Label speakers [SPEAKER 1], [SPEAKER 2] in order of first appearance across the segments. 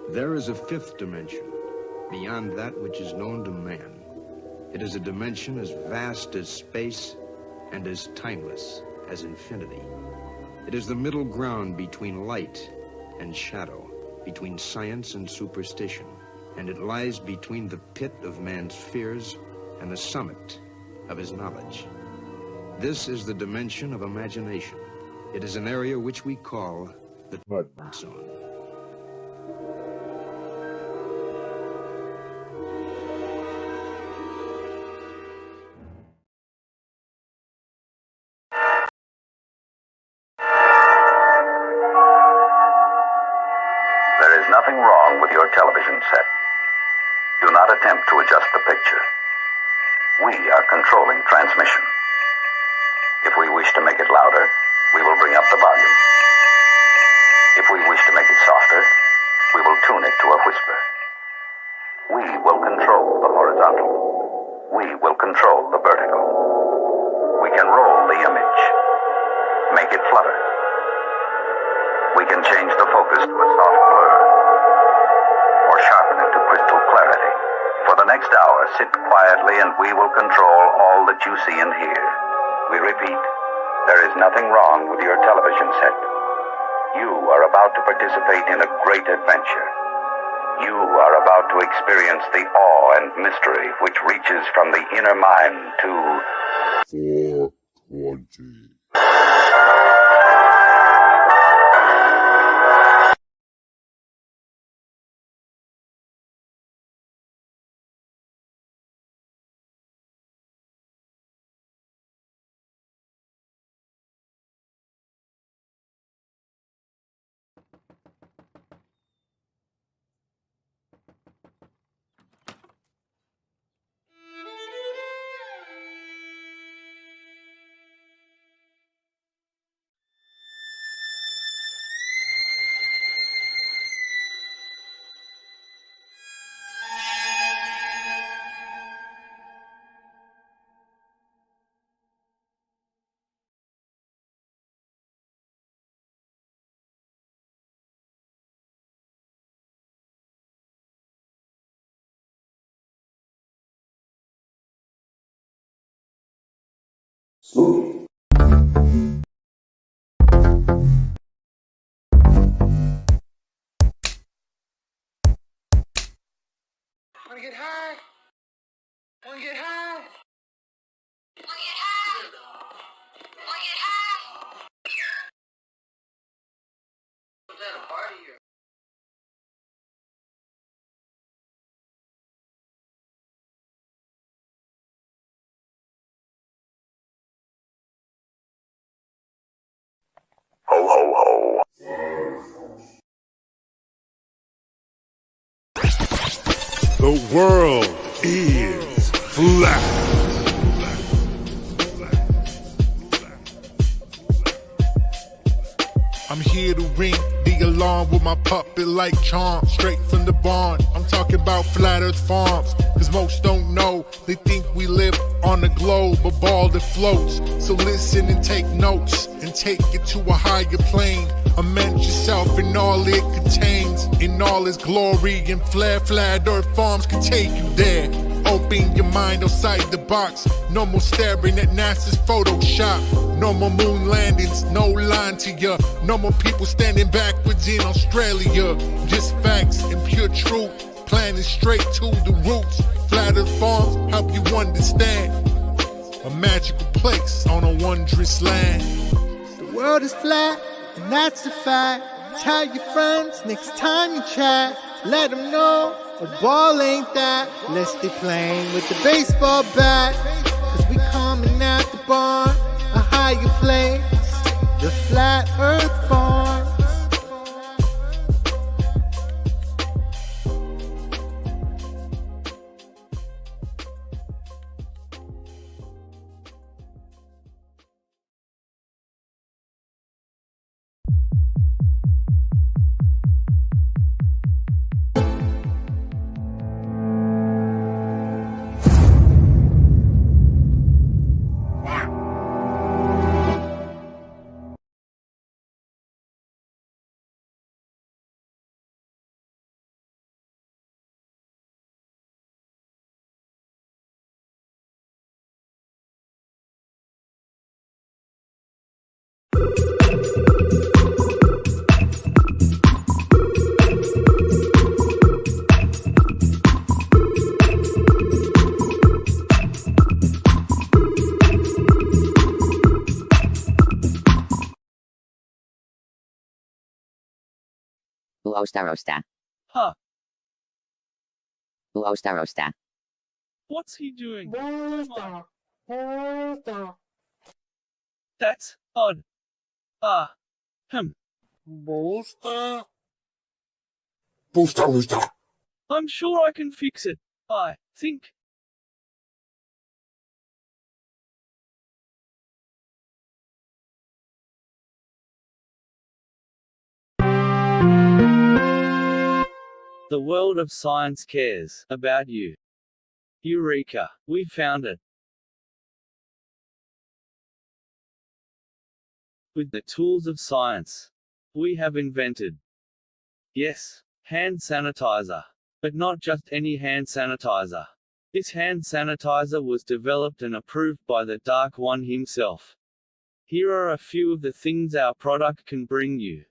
[SPEAKER 1] There is a fifth dimension, beyond that which is known to man. It is a dimension as vast as space and as timeless as infinity. It is the middle ground between light and shadow, between science and superstition, and it lies between the pit of man's fears and the summit of his knowledge. This is the dimension of imagination. It is an area which we call the mudmob zone.
[SPEAKER 2] There is nothing wrong with your television set. Do not attempt to adjust the picture. We are controlling transmission. If we wish to make it louder, we will bring up the volume. If we wish to make it softer, we will tune it to a whisper. We will control the horizontal. We will control the vertical. We can roll the image, make it flutter. We can change the focus to a soft blur, or sharpen it to crystal clarity. For the next hour, sit quietly and we will control all that you see and hear. We repeat, there is nothing wrong with your television set. You are about to participate in a great adventure. You are about to experience the awe and mystery which reaches from the inner mind to 420.
[SPEAKER 3] Spooky.
[SPEAKER 4] Wanna get high? Wanna get high?
[SPEAKER 5] Wanna get high? Wanna get high?
[SPEAKER 4] Was that a party or?
[SPEAKER 2] Ho, ho, ho.
[SPEAKER 6] The world is flat. I'm here to ring the alarm with my puppet like charm, straight from the barn. I'm talking about Flat Earth Farms, cause most don't know. They think we live on a globe, a ball that floats. So listen and take notes, and take it to a higher plane. Imagine yourself in all it contains, in all its glory, and Flat Earth Farms can take you there. Open your mind outside the box. No more staring at NASA's Photoshop. No more moon landings, no line to ya. No more people standing backwards in Australia. Just facts and pure truth, planning straight to the roots. Flat Earth Farms help you understand. A magical place on a wondrous land.
[SPEAKER 7] The world is flat, and that's a fact. Tell your friends next time you chat. Let them know a ball ain't that. Unless they playing with the baseball bat. Cause we coming at the barn, a higher place. The Flat Earth Farm.
[SPEAKER 3] Starosta.
[SPEAKER 8] Huh,
[SPEAKER 3] Starosta.
[SPEAKER 8] what's he doing? Come on. That's odd. I'm sure I can fix it. I think. The world of science cares about you. Eureka! We found it. With the tools of science, we have invented, yes, hand sanitizer. But not just any hand sanitizer. This hand sanitizer was developed and approved by the Dark One himself. Here are a few of the things our product can bring you.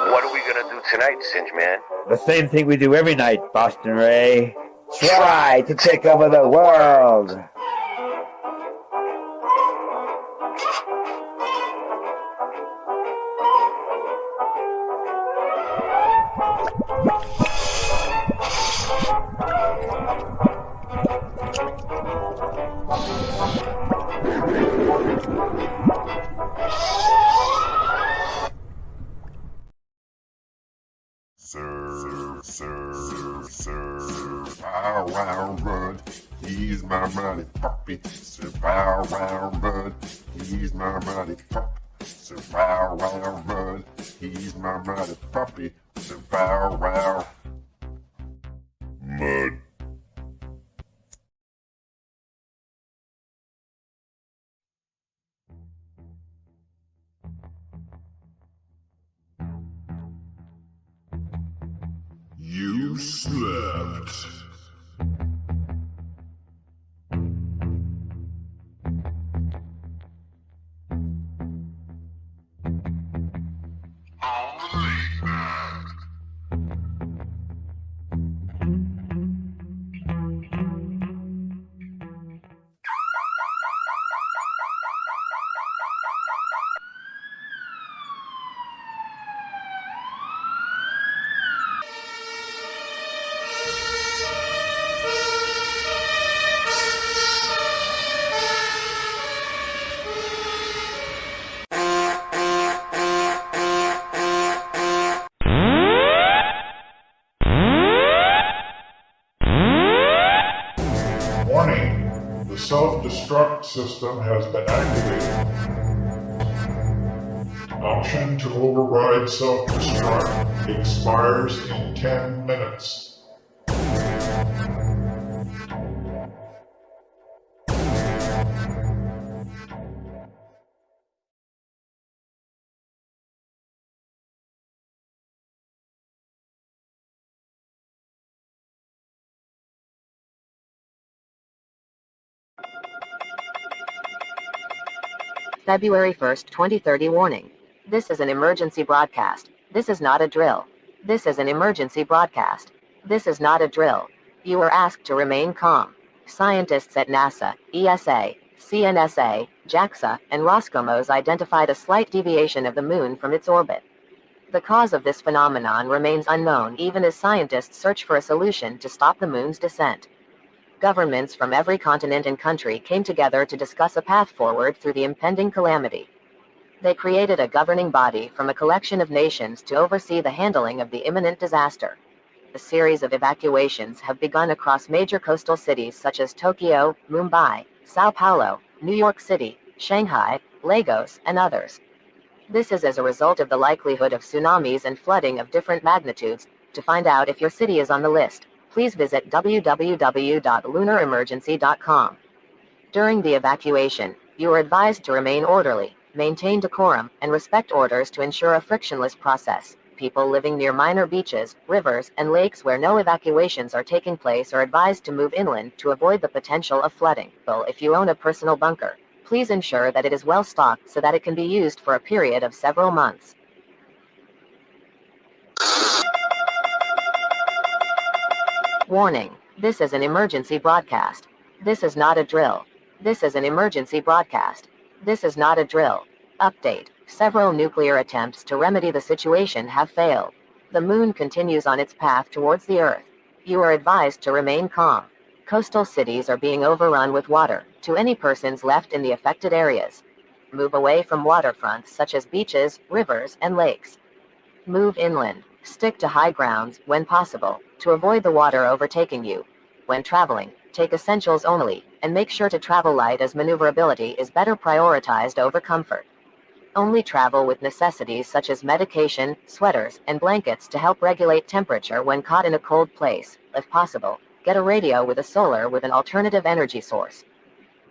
[SPEAKER 9] What are we gonna do tonight, Singe Man?
[SPEAKER 10] The same thing we do every night, Boston Ray. Try to take over the world.
[SPEAKER 6] Bow wow run, he's my mighty puppy. Sir bow wow run, he's my mighty pup. Sir bow wow run, he's my mighty puppy. Sir bow wow. Mud. You slept. Warning, the self-destruct system has been activated. Option to override self-destruct expires in 10 minutes.
[SPEAKER 3] February 1st, 2030 warning. This is an emergency broadcast. This is not a drill. This is an emergency broadcast. This is not a drill. You are asked to remain calm. Scientists at NASA, ESA, CNSA, JAXA, and Roscosmos identified a slight deviation of the moon from its orbit. The cause of this phenomenon remains unknown even as scientists search for a solution to stop the moon's descent. Governments from every continent and country came together to discuss a path forward through the impending calamity. They created a governing body from a collection of nations to oversee the handling of the imminent disaster. A series of evacuations have begun across major coastal cities such as Tokyo, Mumbai, Sao Paulo, New York City, Shanghai, Lagos, and others. This is as a result of the likelihood of tsunamis and flooding of different magnitudes. To find out if your city is on the list, please visit www.lunaremergency.com. During the evacuation, you are advised to remain orderly, maintain decorum, and respect orders to ensure a frictionless process. People living near minor beaches, rivers, and lakes where no evacuations are taking place are advised to move inland to avoid the potential of flooding. If you own a personal bunker, please ensure that it is well stocked so that it can be used for a period of several months. Warning: this is an emergency broadcast. This is not a drill. This is an emergency broadcast. This is not a drill. Update: several nuclear attempts to remedy the situation have failed. The moon continues on its path towards the Earth. You are advised to remain calm. Coastal cities are being overrun with water. To any persons left in the affected areas, move away from waterfronts such as beaches, rivers, and lakes. Move inland. Stick to high grounds, when possible, to avoid the water overtaking you. When traveling, take essentials only, and make sure to travel light as maneuverability is better prioritized over comfort. Only travel with necessities such as medication, sweaters, and blankets to help regulate temperature when caught in a cold place. If possible, get a radio with a solar with an alternative energy source.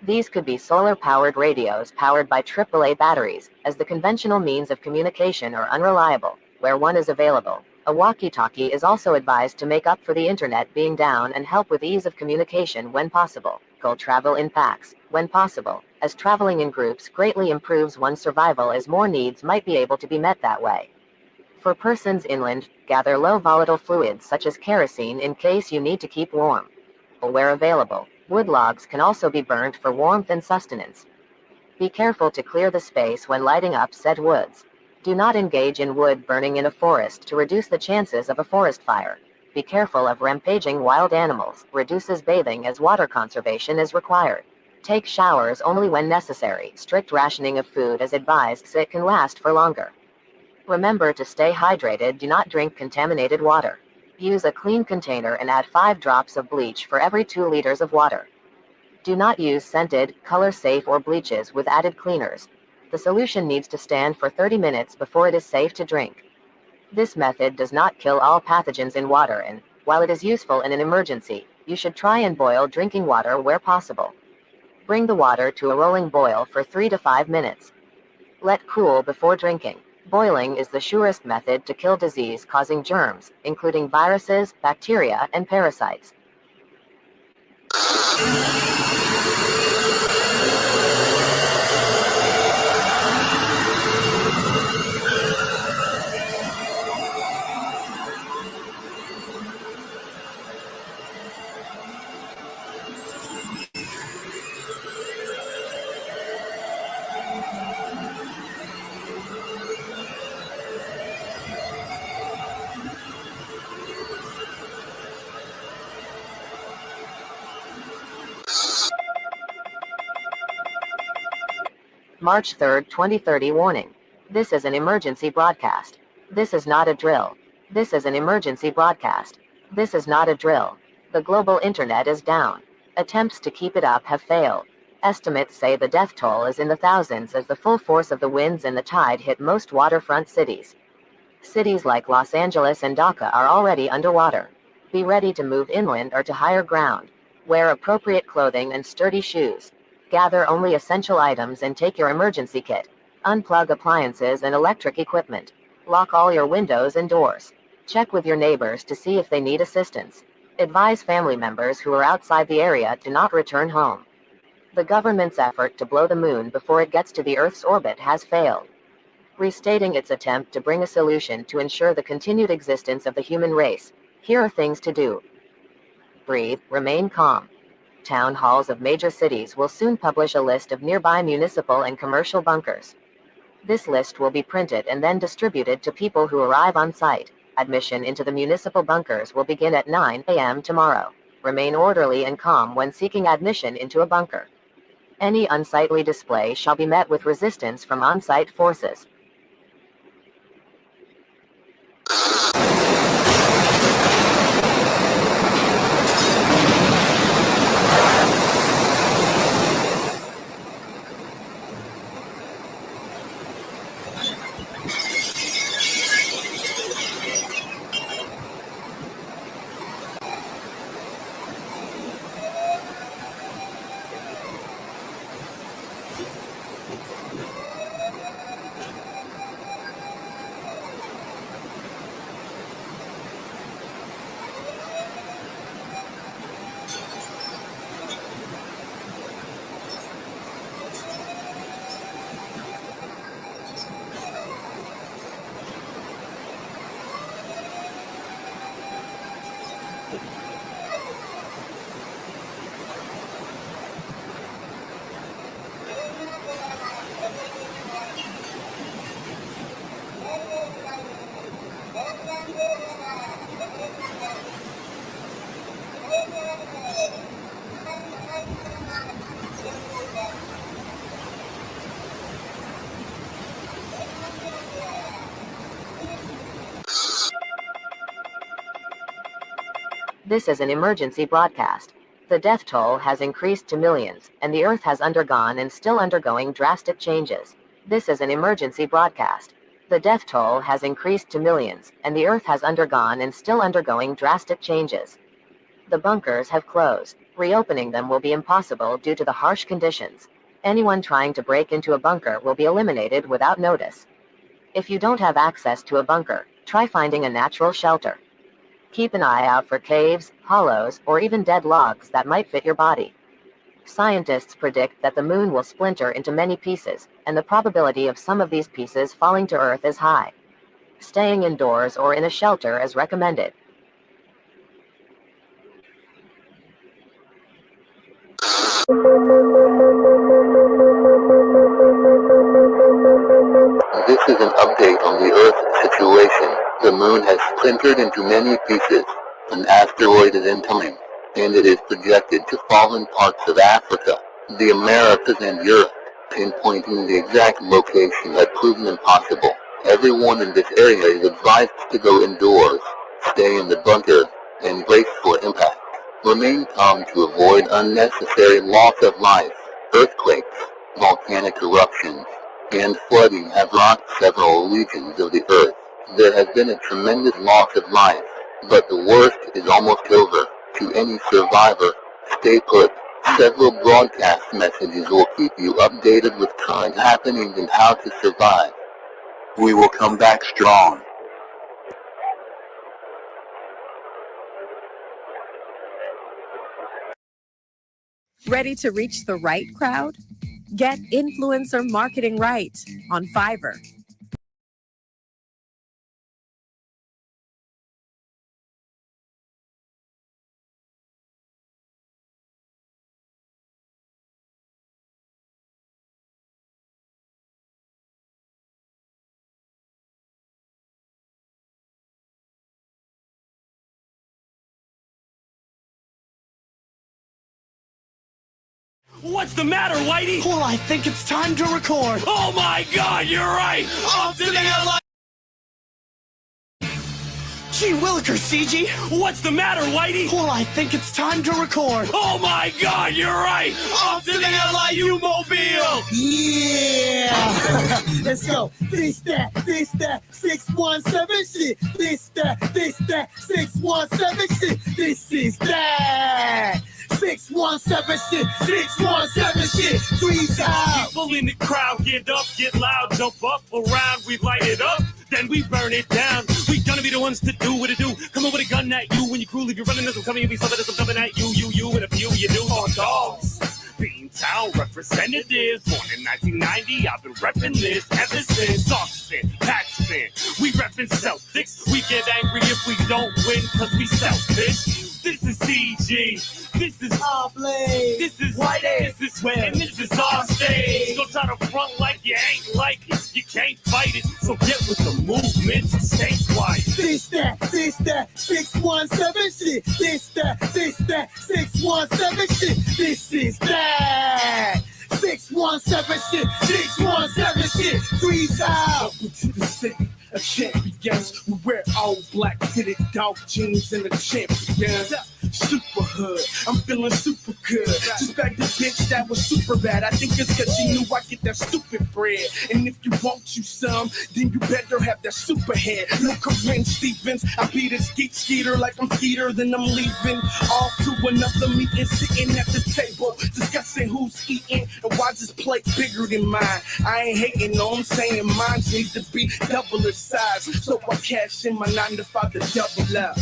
[SPEAKER 3] These could be solar-powered radios powered by AAA batteries, as the conventional means of communication are unreliable. Where one is available, a walkie-talkie is also advised to make up for the internet being down and help with ease of communication when possible. Travel in packs, when possible, as traveling in groups greatly improves one's survival as more needs might be able to be met that way. For persons inland, gather low volatile fluids such as kerosene in case you need to keep warm. Where available, wood logs can also be burnt for warmth and sustenance. Be careful to clear the space when lighting up said woods. Do not engage in wood burning in a forest to reduce the chances of a forest fire. Be careful of rampaging wild animals. Reduces bathing as water conservation is required. Take showers only when necessary. Strict rationing of food is advised so it can last for longer. Remember to stay hydrated. Do not drink contaminated water. Use a clean container and add 5 drops of bleach for every 2 liters of water. Do not use scented, color-safe or bleaches with added cleaners. The solution needs to stand for 30 minutes before it is safe to drink. This method does not kill all pathogens in water and, while it is useful in an emergency, you should try and boil drinking water where possible. Bring the water to a rolling boil for 3 to 5 minutes. Let cool before drinking. Boiling is the surest method to kill disease-causing germs, including viruses, bacteria, and parasites. March 3, 2030 warning. This is an emergency broadcast. This is not a drill. This is an emergency broadcast. This is not a drill. The global internet is down. Attempts to keep it up have failed. Estimates say the death toll is in the thousands as the full force of the winds and the tide hit most waterfront cities. Cities like Los Angeles and Dhaka are already underwater. Be ready to move inland or to higher ground. Wear appropriate clothing and sturdy shoes. Gather only essential items and take your emergency kit. Unplug appliances and electric equipment. Lock all your windows and doors. Check with your neighbors to see if they need assistance. Advise family members who are outside the area to not return home. The government's effort to blow the moon before it gets to the Earth's orbit has failed. restating its attempt to bring a solution to ensure the continued existence of the human race. Here are things to do. Breathe, remain calm. Town halls of major cities will soon publish a list of nearby municipal and commercial bunkers. This list will be printed and then distributed to people who arrive on site. Admission into the municipal bunkers will begin at 9 a.m. tomorrow. Remain orderly and calm when seeking admission into a bunker. Any unsightly display shall be met with resistance from on-site forces. This is an emergency broadcast. The death toll has increased to millions, and the Earth has undergone and still undergoing drastic changes. This is an emergency broadcast. The death toll has increased to millions, and the Earth has undergone and still undergoing drastic changes. The bunkers have closed. Reopening them will be impossible due to the harsh conditions. Anyone trying to break into a bunker will be eliminated without notice. If you don't have access to a bunker, try finding a natural shelter. Keep an eye out for caves, hollows, or even dead logs that might fit your body. Scientists predict that the moon will splinter into many pieces, and the probability of some of these pieces falling to Earth is high. Staying indoors or in a shelter is recommended.
[SPEAKER 11] This is an update on the Earth situation. The moon has splintered into many pieces. An asteroid is incoming, and it is projected to fall in parts of Africa, the Americas, and Europe. Pinpointing the exact location had proven impossible. Everyone in this area is advised to go indoors, stay in the bunker, and brace for impact. Remain calm to avoid unnecessary loss of life. Earthquakes, volcanic eruptions, and flooding have rocked several regions of the Earth. There has been a tremendous loss of life, but the worst is almost over. To any survivor, stay put. Several broadcast messages will keep you updated with current happenings and how to survive. We will come back strong.
[SPEAKER 12] Ready to reach the right crowd? Get influencer marketing right on Fiverr.
[SPEAKER 13] What's the matter, Whitey?
[SPEAKER 14] Well, I think it's time to record.
[SPEAKER 13] Oh my God, you're right! Off to the LI.
[SPEAKER 14] Gee willikers, CG!
[SPEAKER 13] What's the matter, Whitey?
[SPEAKER 14] Well, I think it's time to record.
[SPEAKER 13] Oh my God, you're right! Off to the LIU Mobile!
[SPEAKER 14] Yeah! Let's go. This, that, 617 shit. This, that, 617 shit. This is that. 617 shit, 617 shit, 3 times.
[SPEAKER 13] People in the crowd, get up, get loud, jump up around, we light it up, then we burn it down. We gonna be the ones to do what it do. Come on with a gun at you when you crew leave you running as I'm coming and be something as I'm coming at you, and a few you do. Oh, dogs. Beantown representatives, born in 1990, I've been repping this ever since. Austin, Paxton, we repping Celtics. We get angry if we don't win, cause we selfish. This is CG, this is
[SPEAKER 14] Oblate,
[SPEAKER 13] this is
[SPEAKER 14] White
[SPEAKER 13] this is when, and this is our stage. Don't try to front like you ain't like it, you can't fight it, so get with the movement and stay quiet.
[SPEAKER 14] This that 617 shit. This that 617 shit. This is that 617 shit. 617 shit. Three's out.
[SPEAKER 15] Welcome to the city of champions. We wear all black fitted dog jeans and the champions. Super hood, I'm feeling super good. Just back the bitch that was super bad. I think it's cause she knew I get that stupid bread. And if you want you some, then you better have that super head. Look, Corinne Stevens, I beat a skeeter like I'm Skeeter, then I'm leaving off to another meeting, sitting at the table, discussing who's eating and why this plate bigger than mine. I ain't hating, no, I'm saying mine needs to be double its size. So I cash in my 9 to 5 to double up.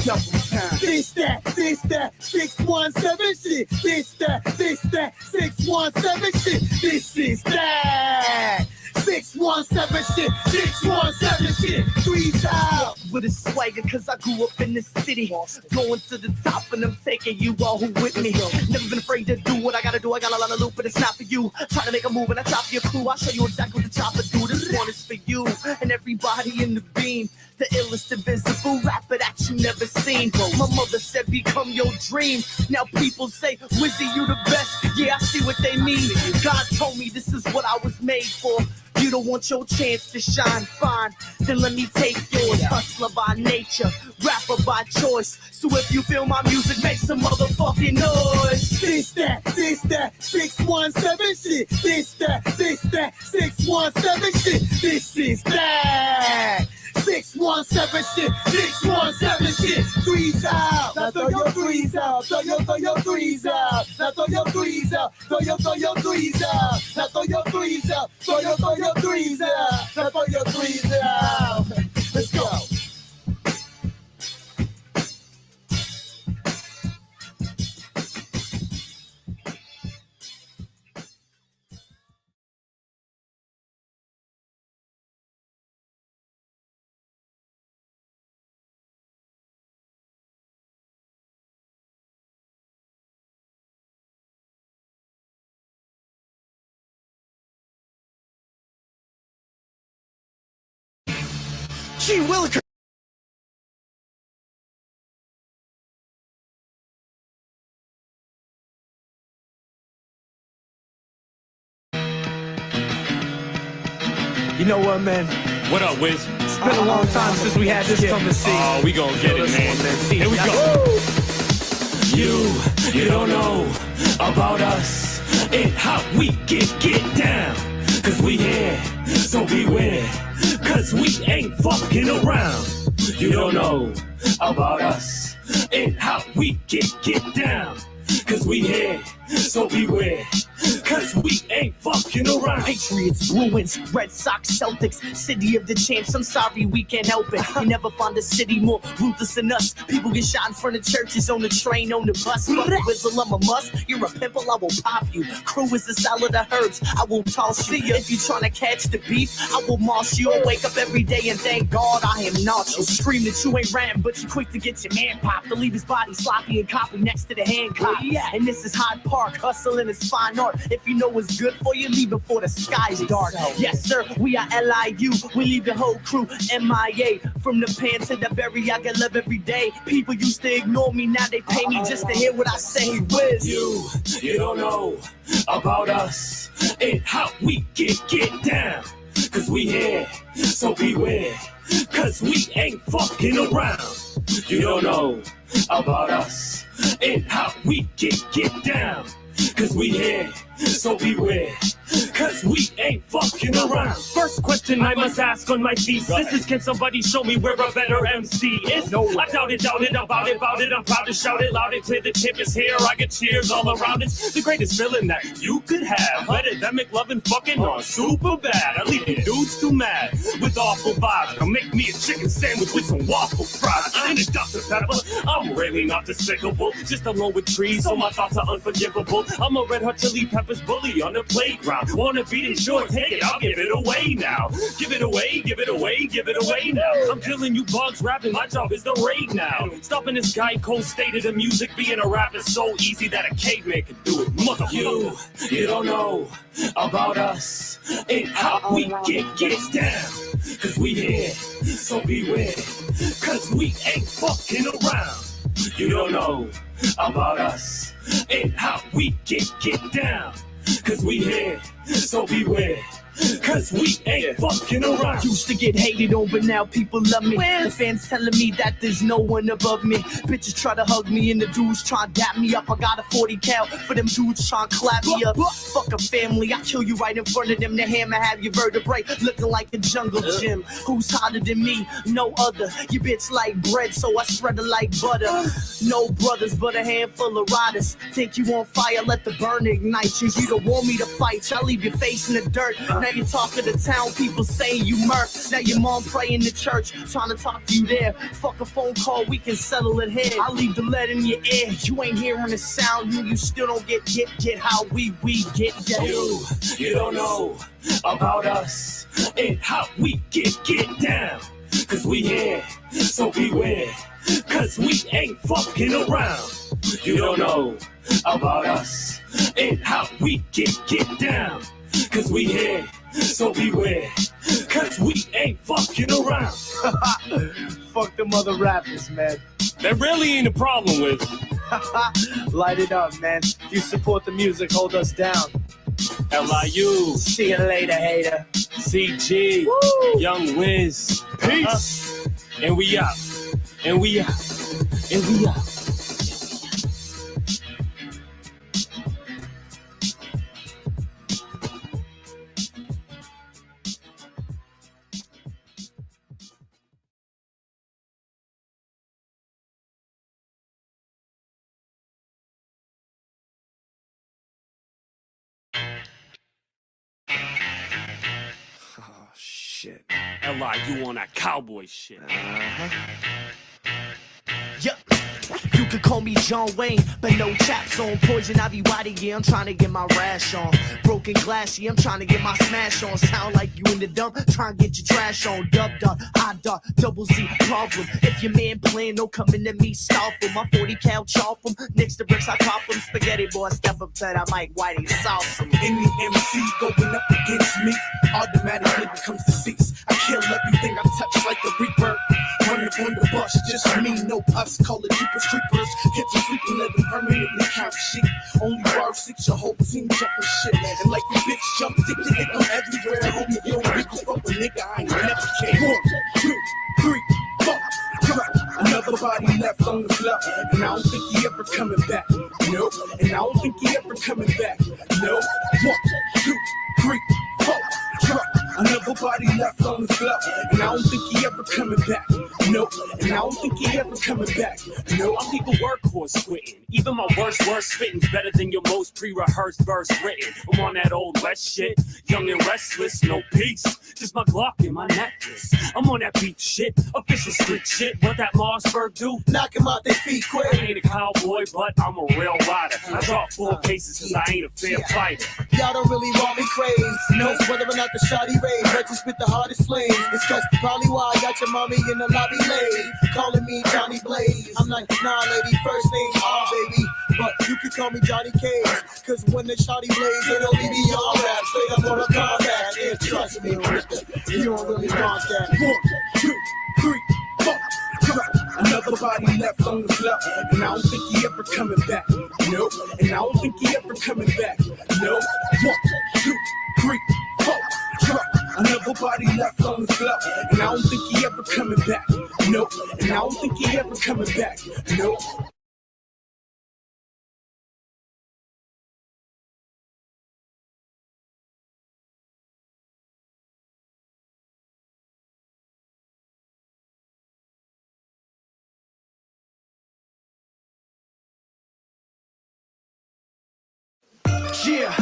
[SPEAKER 14] This that 617 shit. This that 617 shit. This is that 617 shit. 617 shit. Three's out.
[SPEAKER 16] With a swagger, cause I grew up in the city. Going to the top and I'm taking you all with me. Never been afraid to do what I gotta do. I got a lot of loot, but it's not for you. Trying to make a move and I chop your crew. I'll show you exactly what the chopper do. This one is for you and everybody in the beam. The illest invisible rapper that you never seen. My mother said become your dream. Now people say, Wizzy, you the best. Yeah, I see what they mean. God told me this is what I was made for. You don't want your chance to shine, fine. Then let me take yours. Hustler by nature, rapper by choice. So if you feel my music, make some motherfucking noise.
[SPEAKER 14] This that 617 shit. This that 617 shit. This is that 617 shit. 617 shit. Three's out. Now throw your threes out. Throw your threes out. Now throw your threes out. Throw your threes out. Now throw your threes out. Throw your threes out. Now throw your threes out. Let's go.
[SPEAKER 16] Gee Willikers.
[SPEAKER 17] You know what, man?
[SPEAKER 13] What up, Wiz?
[SPEAKER 17] It's been a long time since we had this come to see.
[SPEAKER 13] Oh, we gon' get it, man. Here we go. You don't know about us and how we get down. Cause we here, so beware. Cause we ain't fucking around. You don't know about us and how we get down. Cause we here, so beware. Cause we ain't fucking around.
[SPEAKER 16] Patriots, Bruins, Red Sox, Celtics, city of the champs. I'm sorry we can't help it. You never find a city more ruthless than us. People get shot in front of churches, on the train, on the bus. But whistle, I'm a must. You're a pimple, I will pop you. Crew is a salad of herbs, I will toss you. If you trying to catch the beef, I will moss you. I wake up every day and thank God I am not you. Scream that you ain't ram, but you quick to get your man popped. To leave his body sloppy and copy next to the Hancock. And this is Hyde Park, hustling is fine art. If you know what's good for you, leave before the sky's dark. Yes, sir, we are LIU. We leave the whole crew MIA. From the pan to the berry, I get love every day. People used to ignore me, now they pay me just to hear what I say. Wiz.
[SPEAKER 13] You don't know about us and how we get down. Cause we here, so beware. Cause we ain't fucking around. You don't know about us and how we get down. Cause we here, so beware. cause we ain't fucking around. First question I must ask on my thesis is, can somebody show me where a better MC is? No, I doubt it, about it, I'm proud to shout it loud and clear. The tip is here, I get cheers all around. It's the greatest feeling that you could have. Better than McLovin fucking on super bad. I leave you dudes too mad with awful vibes. Come make me a chicken sandwich with some waffle fries and a Dr. Pepper. I'm really not despicable, just alone with trees, so my thoughts are unforgivable. I'm a Red Hot Chili Peppers bully on the playground. Wanna beat it short, take it, I'll give it away now. Give it away, give it away, give it away now. I'm killing you bugs rapping, my job is to raid now. Stopping this guy cold state of the music, being a rapper is so easy that a caveman could do it. Motherfucker, you don't know about us and how we get down. Cause we here, so beware. Cause we ain't fucking around. You don't know about us and how we get down. Cause we here, so beware. Cause we ain't fucking around.
[SPEAKER 16] Used to get hated on, but now people love me. The fans telling me that there's no one above me. Bitches try to hug me and the dudes try to dap me up. I got a 40 cal for them dudes trying to clap me up. Fuck a family, I kill you right in front of them. The hammer have your vertebrae looking like a jungle gym. Who's hotter than me? No other. You bitch like bread, so I spread it like butter. No brothers, but a handful of riders. Think you on fire, let the burn ignite you. You don't want me to fight, I'll leave your face in the dirt. Now you talking to town people saying you murk. Now your mom praying in the church, trying to talk to you there. Fuck a phone call, we can settle it here. I leave the lead in your ear. You ain't hearing the sound, you still don't get how we get down.
[SPEAKER 13] You don't know about us and how we get down. Cause we here, so beware. Cause we ain't fucking around. You don't know about us and how we get down. Cause we here, so beware. Cause we ain't fucking around.
[SPEAKER 17] Fuck them other rappers, man.
[SPEAKER 13] That really ain't a problem with.
[SPEAKER 17] Light it up, man. You support the music, hold us down.
[SPEAKER 13] LIU.
[SPEAKER 17] See you later, hater.
[SPEAKER 13] CG.
[SPEAKER 17] Woo!
[SPEAKER 13] Young Wiz. Peace. And we out. And we out. And we out.
[SPEAKER 17] Oh, shit.
[SPEAKER 13] LIU on that cowboy shit.
[SPEAKER 16] Yup. You could call me John Wayne, but no chaps on. Poison Ivy Whitey, yeah, I'm trying to get my rash on. Broken glass, yeah, I'm trying to get my smash on. Sound like you in the dump, trying to get your trash on. Dub dot, hot dot, double Z problem. If your man playing, no coming to me, stop him. My 40 cal chop him. Next to bricks, I cop him. Spaghetti boy, step up to that Mike Whitey, sauce him.
[SPEAKER 15] Any MC going up against me automatically becomes deceased. I kill everything I touch like the Reaper. Running on the bus, just me, no puffs. Call it Jeepers Creepers. Get you sleeping, let them permanently count sheep. Only bar 6, your whole team jumping shit. And like the bitch jump, stick the hit on everywhere. Homie, you don't be fuck with nigga, I ain't never came. 1, 2, 3, 4. Another body left on the floor, and I don't think he ever coming back. Nope, and I don't think he ever coming back. Nope. 1, 2, 3, 4. Another body left on the floor, and I don't think he ever coming back. Nope, and I don't think he ever coming back. No,
[SPEAKER 13] I'm people workhorse quitting. Even my worst spitting's better than your most pre-rehearsed verse written. I'm on that old West shit, young and restless, no peace. Just my Glock and my necklace. I'm on that beef shit, official street shit. What that Mossberg do?
[SPEAKER 15] Knock him out their feet quick.
[SPEAKER 13] I ain't a cowboy, but I'm a real rider. I drop 4 cases cause I ain't a fair fighter.
[SPEAKER 15] Y'all don't really want me crazy. No, whether or not the shawty raised, but you spit the hardest flames. It's cause probably why I got your mommy in the lobby laid, calling me Johnny Blaze. I'm like, nah lady, first name's R baby, but you can call me Johnny Cage. Cause when the shawty blaze, it only be all rap. Straight up on a combat, and trust me, you don't really want that. 1, 2, 3, 4. Another body left on the floor, and I don't think he ever coming back. Nope, and I don't think he ever coming back. Nope. 1, 2, 3, 4. Another body left on the floor, and I don't think he ever coming back. Nope, and I don't think he ever coming back. Nope.
[SPEAKER 13] Yeah,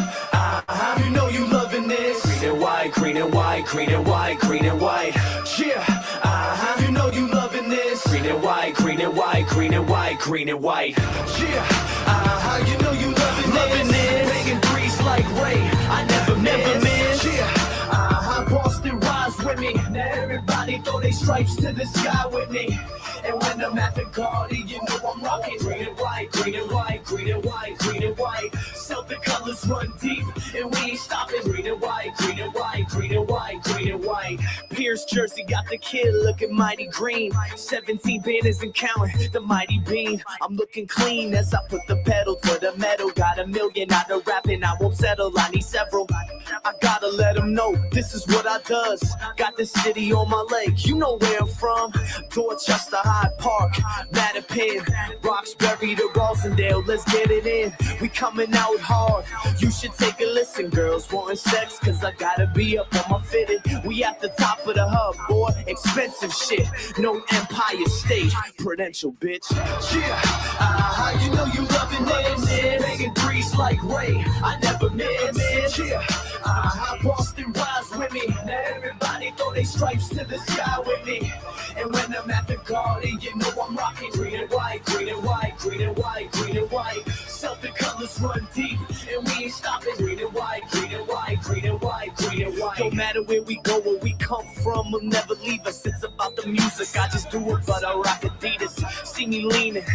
[SPEAKER 13] you know you loving this. Green and white, green and white, green and white, green and white. Yeah, you know you loving this. Green and white, green and white, green and white, green and white. Yeah, you know you loving this. Making threes like Ray, I never miss. Yeah, Boston rise with me. Now everybody throw their stripes to the sky with me. And when I'm at the Garden, you know I'm rocking green and white, green and white, green and white, green and white. Celtic colors run deep, and we ain't stopping. Green and white, green and white, green and white, green and white. Pierce jersey got the kid looking mighty green. 17 banners and counting, the mighty bean. I'm looking clean as I put the pedal to the metal. Got $1 million out of rapping, I won't settle, I need several. I gotta let them know this is what I does. Got the city on my leg, you know where I'm from. Dorchester, Hyde Park, Mattapan, Roxbury to Rosendale, let's get it in. We coming out hard, you should take a listen. Girls wanting sex, cause I gotta be up on my fitted. We at the top of the hub, boy, expensive shit. No Empire State, Prudential, bitch. Yeah, you know you loving this. Making threes like Ray, I never miss. Yeah, Boston rise with me. Now everybody throw their stripes to the sky with me. And when I'm at the Garden, you know I'm rocking green and white, green and white, green and white, green and white. Celtic colors run deep, and we ain't stopping. Green and white, green and white, green and white, green and white. Don't matter where we go, where we come from, will never leave us. It's about the music, I just do it, but I rock Adidas. See me leaning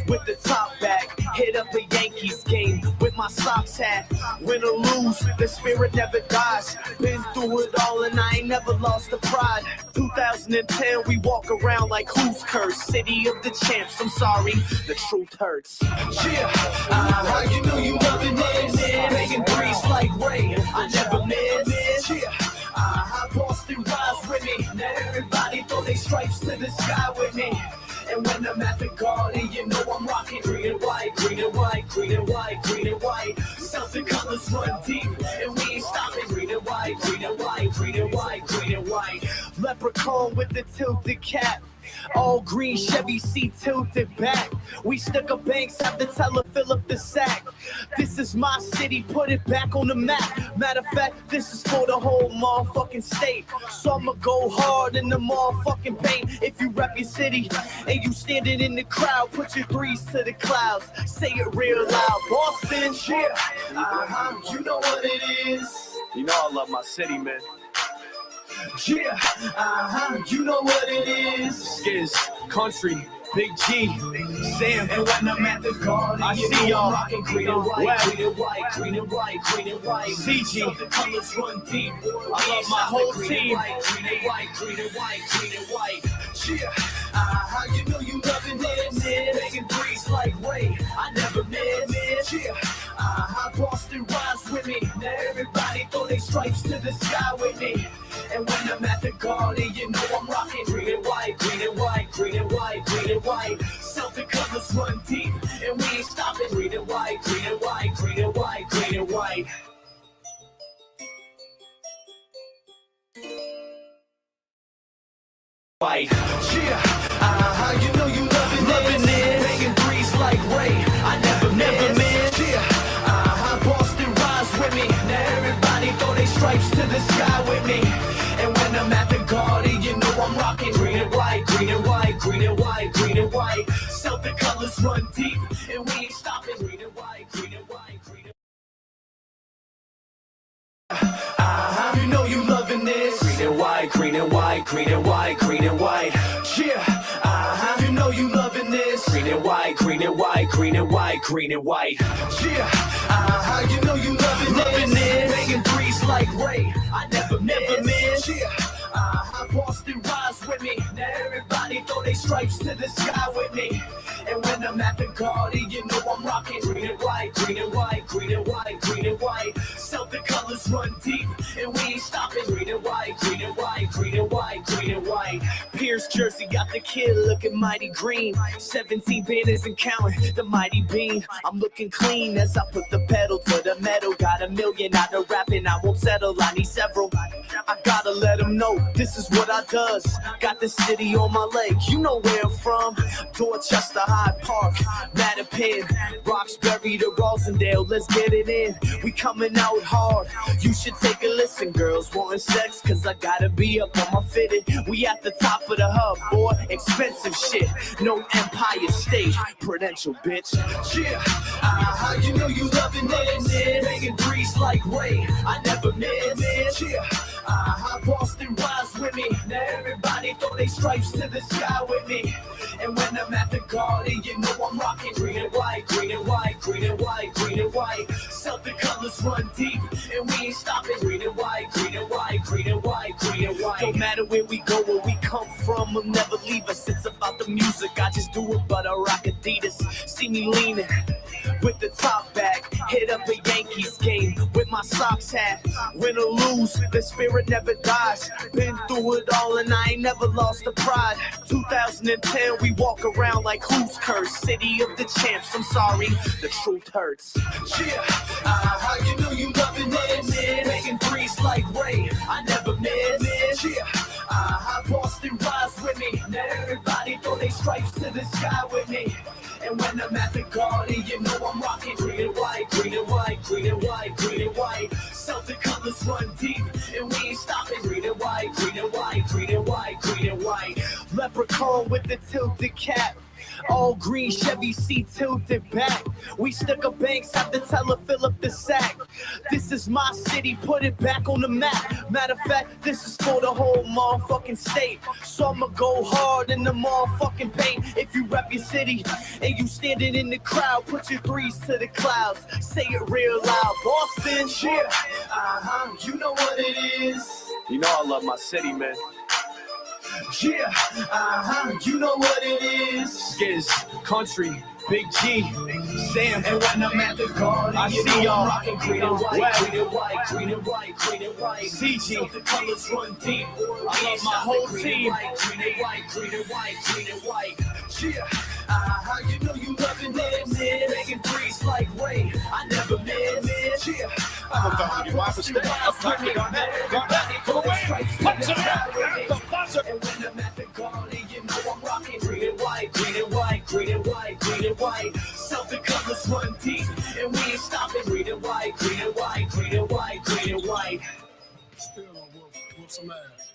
[SPEAKER 13] with the top back, hit up a Yankees game with my socks hat. Win or lose, the spirit never dies. Been through it all and I ain't never lost the pride. 2010, we walk around like who's cursed? City of the champs, I'm sorry, the truth hurts. Yeah, you know you loving this. Making threes like Ray, I never miss. Yeah, Boston rise with me. Now everybody throw their stripes to the sky with me. And when I'm at the Garden, you know I'm rocking green and white, green and white, green and white, green and white. Celtic colors run deep, and we ain't stopping. Green and white, green and white, green and white, green and white. Leprechaun with the tilted cap. All green Chevy seat tilted back. We stuck up banks, have to tell her fill up the sack. This is my city, put it back on the map. Matter of fact, this is for the whole motherfucking state. So I'ma go hard in the motherfucking paint. If you rep your city and you standing in the crowd, put your threes to the clouds. Say it real loud, Boston. Yeah, you know what it is.
[SPEAKER 17] You know I love my city, man.
[SPEAKER 13] Yeah, you know what it is.
[SPEAKER 17] Skiz, country, Big G, Sam.
[SPEAKER 13] And when I'm at the Garden,
[SPEAKER 17] I see y'all
[SPEAKER 13] rocking green and white, green and white, green and white, green and white.
[SPEAKER 17] CG,
[SPEAKER 13] the colors run deep.
[SPEAKER 17] I love my whole team.
[SPEAKER 13] Green and white, green and white, green and white. Yeah, you know you loving this. Making threes like Ray, I never miss. Yeah, Boston rise with me. Now everybody throw their stripes to the sky with me. And when I'm at the Garden, you know I'm rocking green and white, green and white, green and white, green and white. Celtic colors run deep, and we ain't stopping. Green and white, green and white, green and white, green and white. White. Yeah, you know you loving this. Making threes like Ray, I never miss. Yeah, Boston rise with me. Now everybody throw their stripes to the sky with me. And when I'm at the Garden, you know I'm rocking green and white, green and white, green and white, green and white. Celtic colors run deep, and we ain't stopping. Green and white, green and white, green and white. You know you loving this. Green and white, green and white, green and white, green and white. Yeah, you know you loving this. Green and white, green and white, green and white, green and white. Yeah, you know you loving this. Making threes like Ray, I never miss. Yeah, Boston rise with me. Now everybody throw their stripes to the sky with me. And when I'm at the Garden, you know I'm rocking green and white, green and white, green and white, green and white. Celtic colors run deep, and we ain't stopping. Green and white, green and white, green and white, green and white. Pierce jersey got the kid looking mighty green. 17 banners and counting, the mighty bean. I'm looking clean as I put the pedal to the metal. Got $1 million out of rapping, I won't settle, I need several. I gotta let them know this is what I does. Got the city on my leg, you know where I'm from. Dorchester,
[SPEAKER 16] Hyde Park, Mattapan, Roxbury to Rosendale. Let's get it in. We coming out hard. You should take a listen, girls. Wanting sex, cause I gotta be up on my fitted. We at the top of the hub, boy. Expensive shit. No Empire State. Prudential, bitch. Yeah. You know you loving this. Making threes like Ray. I never miss. Yeah. Boston rise with me. Now everybody throw they stripes to the sky with me. And when I'm at the garden, you know I'm rocking green and white, green and white, green and white, green and white. Celtic colors run deep, and we ain't stopping. Green and white, green and white, green and white, green and white. No matter where we go, where we come from, will never leave us. It's about the music, I just do it, but I rock Adidas. See me leaning with the top back, hit up a Yankees game with my socks hat. Win or lose, the spirit never dies. Been through it all and I ain't never lost the pride. 2010, we walk around like who's cursed? City of the champs, I'm sorry, the truth hurts. Yeah, you know you loving this. Making threes like Ray, I never miss. Yeah, Boston rise with me. Now everybody throw they stripes to the sky with me. And when I'm at the garden, you know I'm rocking green and white, green and white, green and white, green and white. Celtic colors run deep, and we ain't stopping. Green and white, green and white, green and white, green and white. Leprechaun with the tilted cap. All green Chevy seat tilted back. We stuck up banks, have to tell her fill up the sack. This is my city, put it back on the map. Matter of fact, this is for the whole motherfucking state. So I'ma go hard in the motherfucking paint. If you rep your city and you standing in the crowd, put your threes to the clouds. Say it real loud, Boston. Yeah, you know what it is.
[SPEAKER 17] You know I love my city, man.
[SPEAKER 16] Yeah, you know what it is.
[SPEAKER 17] Skiz, country, Big G, Sam.
[SPEAKER 16] And when I'm at the garden,
[SPEAKER 17] I see y'all.
[SPEAKER 16] Rocking green and white, green and white, green and white, green and white.
[SPEAKER 17] CG,
[SPEAKER 16] the colors run deep.
[SPEAKER 17] I love my whole team.
[SPEAKER 16] Green and white, green and white, green and white. Yeah, you know you loving this. Making threes like Ray, I never miss. Yeah,
[SPEAKER 18] I'm about to wipe a step. I'm back on that. Go away. Punch it out.
[SPEAKER 16] and when I'm at the garden, you know I'm rocking green and white, green and white, green and white, green and white. Celtic colors run deep, and we ain't stopping. Green and white, green and white, green and white, green and white.
[SPEAKER 18] Still on whoop some ass.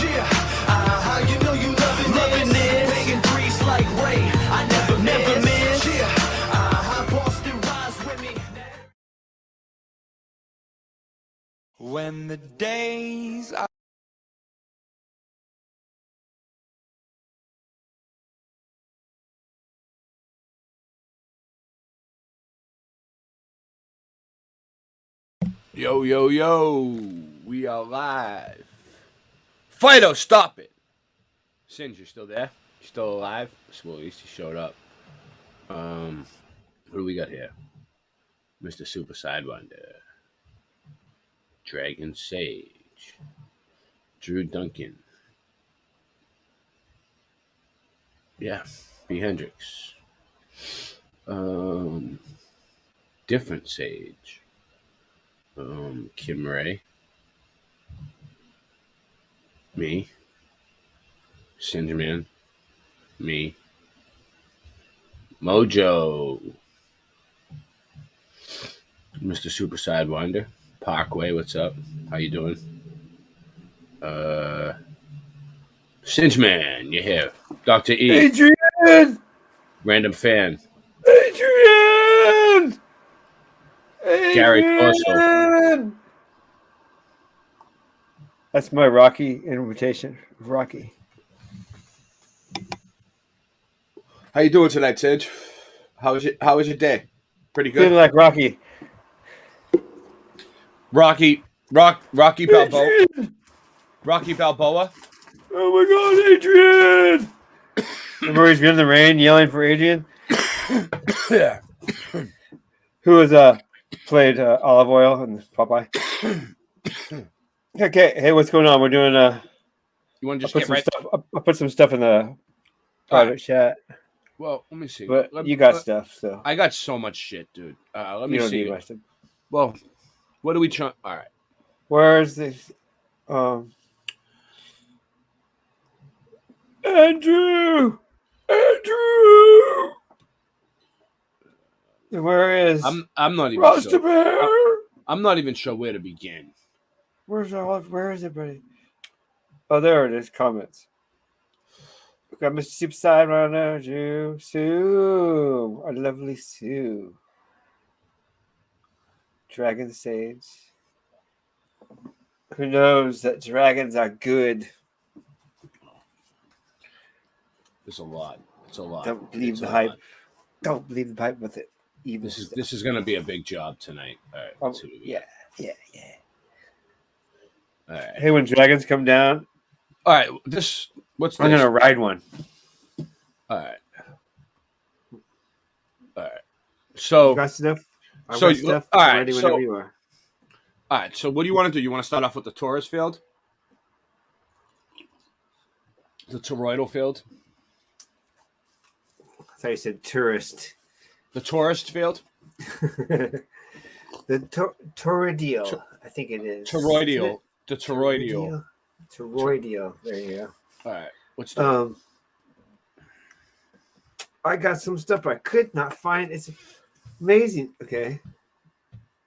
[SPEAKER 16] Yeah, you know you loving this. Making threes like Ray, I never miss. Yeah, Boston rise with me.
[SPEAKER 19] When the days are
[SPEAKER 20] Yo, yo, yo, we are live. Fido, stop it. Singe, you're still there? You still alive? Well, at least you showed up. What do we got here? Mr. Super Sidewinder. Dragon Sage. Drew Duncan. Yeah, B. Hendrix. Different Sage. Kim Ray. Me. Singe Man. Me. Mojo. Mr. Super Sidewinder. Parkway, what's up? How you doing? Singe Man, you're here. Dr. E.
[SPEAKER 10] Adrian!
[SPEAKER 20] Random fan.
[SPEAKER 10] Adrian!
[SPEAKER 20] Gary Corso.
[SPEAKER 10] That's my Rocky invitation. Rocky.
[SPEAKER 20] How you doing tonight, Singe? How was your day? Pretty good.
[SPEAKER 10] Feeling like Rocky.
[SPEAKER 20] Rocky Balboa.
[SPEAKER 10] Adrian!
[SPEAKER 20] Rocky Balboa.
[SPEAKER 10] Oh my God, Adrian! Remember he's been in the rain yelling for Adrian?
[SPEAKER 20] Yeah.
[SPEAKER 10] Who was played Olive Oil in Popeye? Okay, hey, what's going on? We're doing
[SPEAKER 20] You want to just get right?
[SPEAKER 10] I'll put some stuff in the private chat.
[SPEAKER 20] Well, let me see.
[SPEAKER 10] But you got stuff, so
[SPEAKER 20] I got so much shit, dude. Let me
[SPEAKER 10] you don't
[SPEAKER 20] see.
[SPEAKER 10] need my stuff.
[SPEAKER 20] Well, what are we trying? All right.
[SPEAKER 10] Where's this? Andrew. Where is
[SPEAKER 20] I'm not even
[SPEAKER 10] Rasta
[SPEAKER 20] sure.
[SPEAKER 10] Bear?
[SPEAKER 20] I'm not even sure where to begin.
[SPEAKER 10] Where is everybody? Oh, there it is. Comments. We got Mr. Superside Runner, Sue, our lovely Sue. Dragon Sage. Who knows that dragons are good?
[SPEAKER 20] It's a lot. It's a lot.
[SPEAKER 10] Don't believe
[SPEAKER 20] It's
[SPEAKER 10] the
[SPEAKER 20] a
[SPEAKER 10] hype.
[SPEAKER 20] lot.
[SPEAKER 10] Don't believe the hype with it. Evil
[SPEAKER 20] This is going to be a big job tonight. All right. Let's see what we got.
[SPEAKER 10] Yeah.
[SPEAKER 20] All right.
[SPEAKER 10] Hey, when dragons come down.
[SPEAKER 20] All right. What's
[SPEAKER 10] I'm
[SPEAKER 20] this?
[SPEAKER 10] gonna ride one.
[SPEAKER 20] All right. So
[SPEAKER 10] you got stuff.
[SPEAKER 20] All right.
[SPEAKER 10] Ready whenever you are.
[SPEAKER 20] All right. So what do you want to do? You want to start off with the torus field? The toroidal field?
[SPEAKER 10] I thought you said tourist.
[SPEAKER 20] The tourist field?
[SPEAKER 10] The toroidal, I think it is.
[SPEAKER 20] Toroidal. The toroidal.
[SPEAKER 10] Toroidal. There you go.
[SPEAKER 20] All right. What's that?
[SPEAKER 10] I got some stuff I could not find. It's amazing. Okay.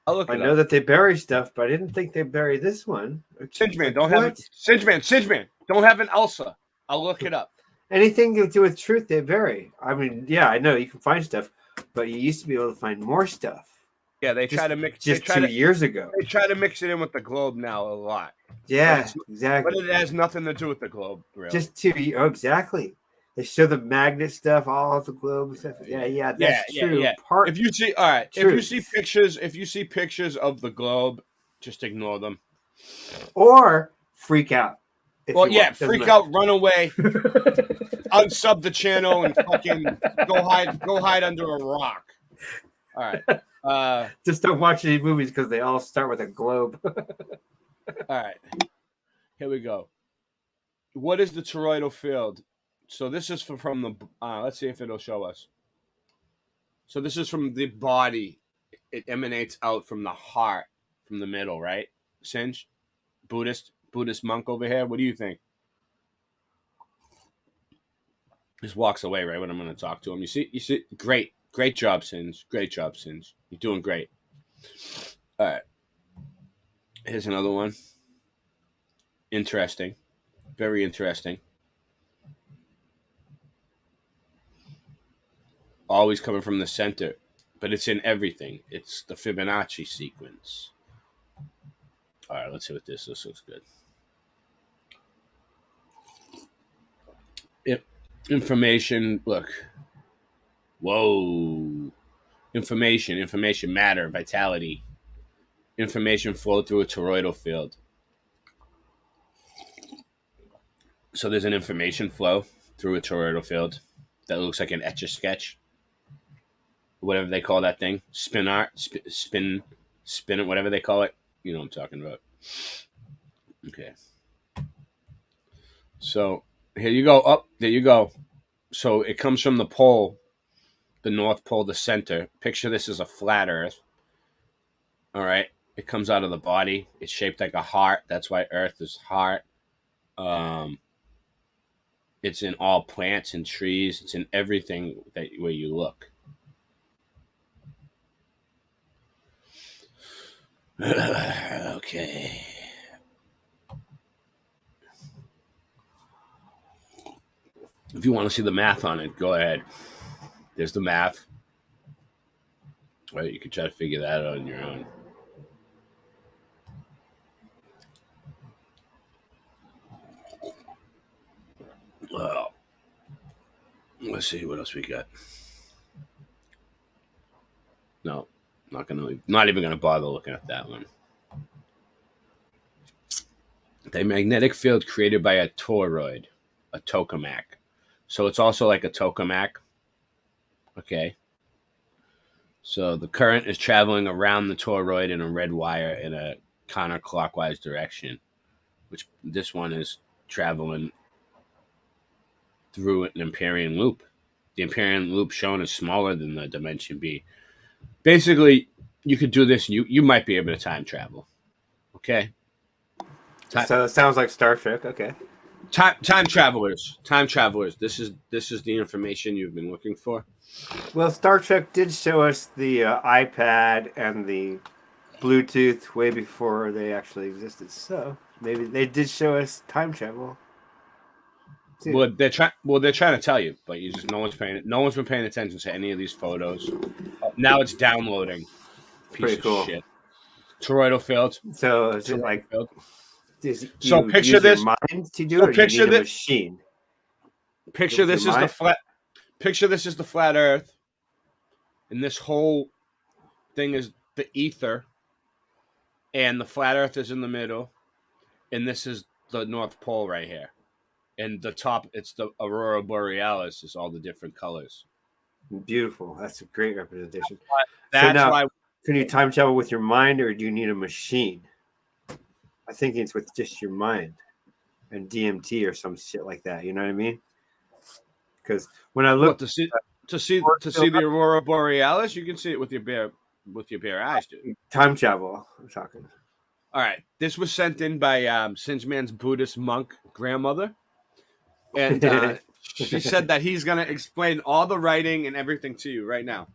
[SPEAKER 20] I
[SPEAKER 10] know that they bury stuff, but I didn't think they bury this one.
[SPEAKER 20] Singeman, don't have Singeman, don't have an ulcer. I'll look it up.
[SPEAKER 10] Anything to do with truth, they bury. I mean, yeah, I know you can find stuff, but you used to be able to find more stuff.
[SPEAKER 20] Yeah, they try to mix.
[SPEAKER 10] Just 2 years ago.
[SPEAKER 20] They try to mix it in with the globe now a lot.
[SPEAKER 10] Yeah, exactly.
[SPEAKER 20] But it has nothing to do with the globe, really.
[SPEAKER 10] Just 2 years. Oh, exactly. They show the magnet stuff, all of the globe stuff. Yeah, that's true.
[SPEAKER 20] Yeah. If you see, all right, if you see pictures of the globe, just ignore them.
[SPEAKER 10] Or freak out.
[SPEAKER 20] Freak out, run away, unsub the channel, and fucking go hide under a rock. All right.
[SPEAKER 10] Just don't watch any movies because they all start with a globe.
[SPEAKER 20] All right. Here we go. What is the toroidal field? So this is from the. Let's see if it'll show us. So this is from the body. It emanates out from the heart, from the middle, right? Singe, Buddhist monk over here. What do you think? Just walks away right when I'm going to talk to him. You see. Great job, Singe. Great job, Singe. You're doing great. All right. Here's another one. Interesting. Very interesting. Always coming from the center, but it's in everything. It's the Fibonacci sequence. All right, let's see what this looks good. Information, look. Whoa. Information, matter, vitality. Information flow through a toroidal field. So there's an information flow through a toroidal field that looks like an Etch-a-Sketch. Whatever they call that thing. Spin art, spin it, whatever they call it. You know what I'm talking about. Okay. So here you go. Up there you go. So it comes from the pole, the North Pole, the center. Picture this as a flat Earth. All right. It comes out of the body. It's shaped like a heart. That's why Earth is heart. It's in all plants and trees. It's in everything where you look. Okay. If you want to see the math on it, go ahead. There's the math. Right, you can try to figure that out on your own. Well, let's see what else we got. No, not even gonna bother looking at that one. The magnetic field created by a toroid, a tokamak. So it's also like a tokamak. Okay. So the current is traveling around the toroid in a red wire in a counterclockwise direction, which this one is traveling through an Empyrean loop. The Empyrean loop shown is smaller than the dimension B. Basically, you could do this. You might be able to time travel. Okay.
[SPEAKER 10] So it sounds like Star Trek. Okay.
[SPEAKER 20] Time travelers. Time travelers. This is the information you've been looking for.
[SPEAKER 10] Well, Star Trek did show us the iPad and the Bluetooth way before they actually existed. So maybe they did show us time travel. too.
[SPEAKER 20] Well, they're trying to tell you, but no one's been paying attention to any of these photos. Now it's downloading.
[SPEAKER 10] Pretty cool.
[SPEAKER 20] Of shit. Toroidal field.
[SPEAKER 10] So is it like?
[SPEAKER 20] So picture this.
[SPEAKER 10] Your mind to do it, or
[SPEAKER 20] picture
[SPEAKER 10] you need a
[SPEAKER 20] this
[SPEAKER 10] machine.
[SPEAKER 20] Picture this is the flat. Picture this is the flat Earth, and this whole thing is the ether, and the flat Earth is in the middle, and this is the North Pole right here, and the top it's the Aurora Borealis is all the different colors.
[SPEAKER 10] Beautiful. That's a great representation.
[SPEAKER 20] That's why.
[SPEAKER 10] Can you time travel with your mind, or do you need a machine? I think it's with just your mind and DMT or some shit like that. You know what I mean? Because when I look
[SPEAKER 20] to see the Aurora Borealis, you can see it with your bare eyes, dude.
[SPEAKER 10] Time travel. I'm talking.
[SPEAKER 20] All right, this was sent in by Singeman's Buddhist monk grandmother, and she said that he's gonna explain all the writing and everything to you right now.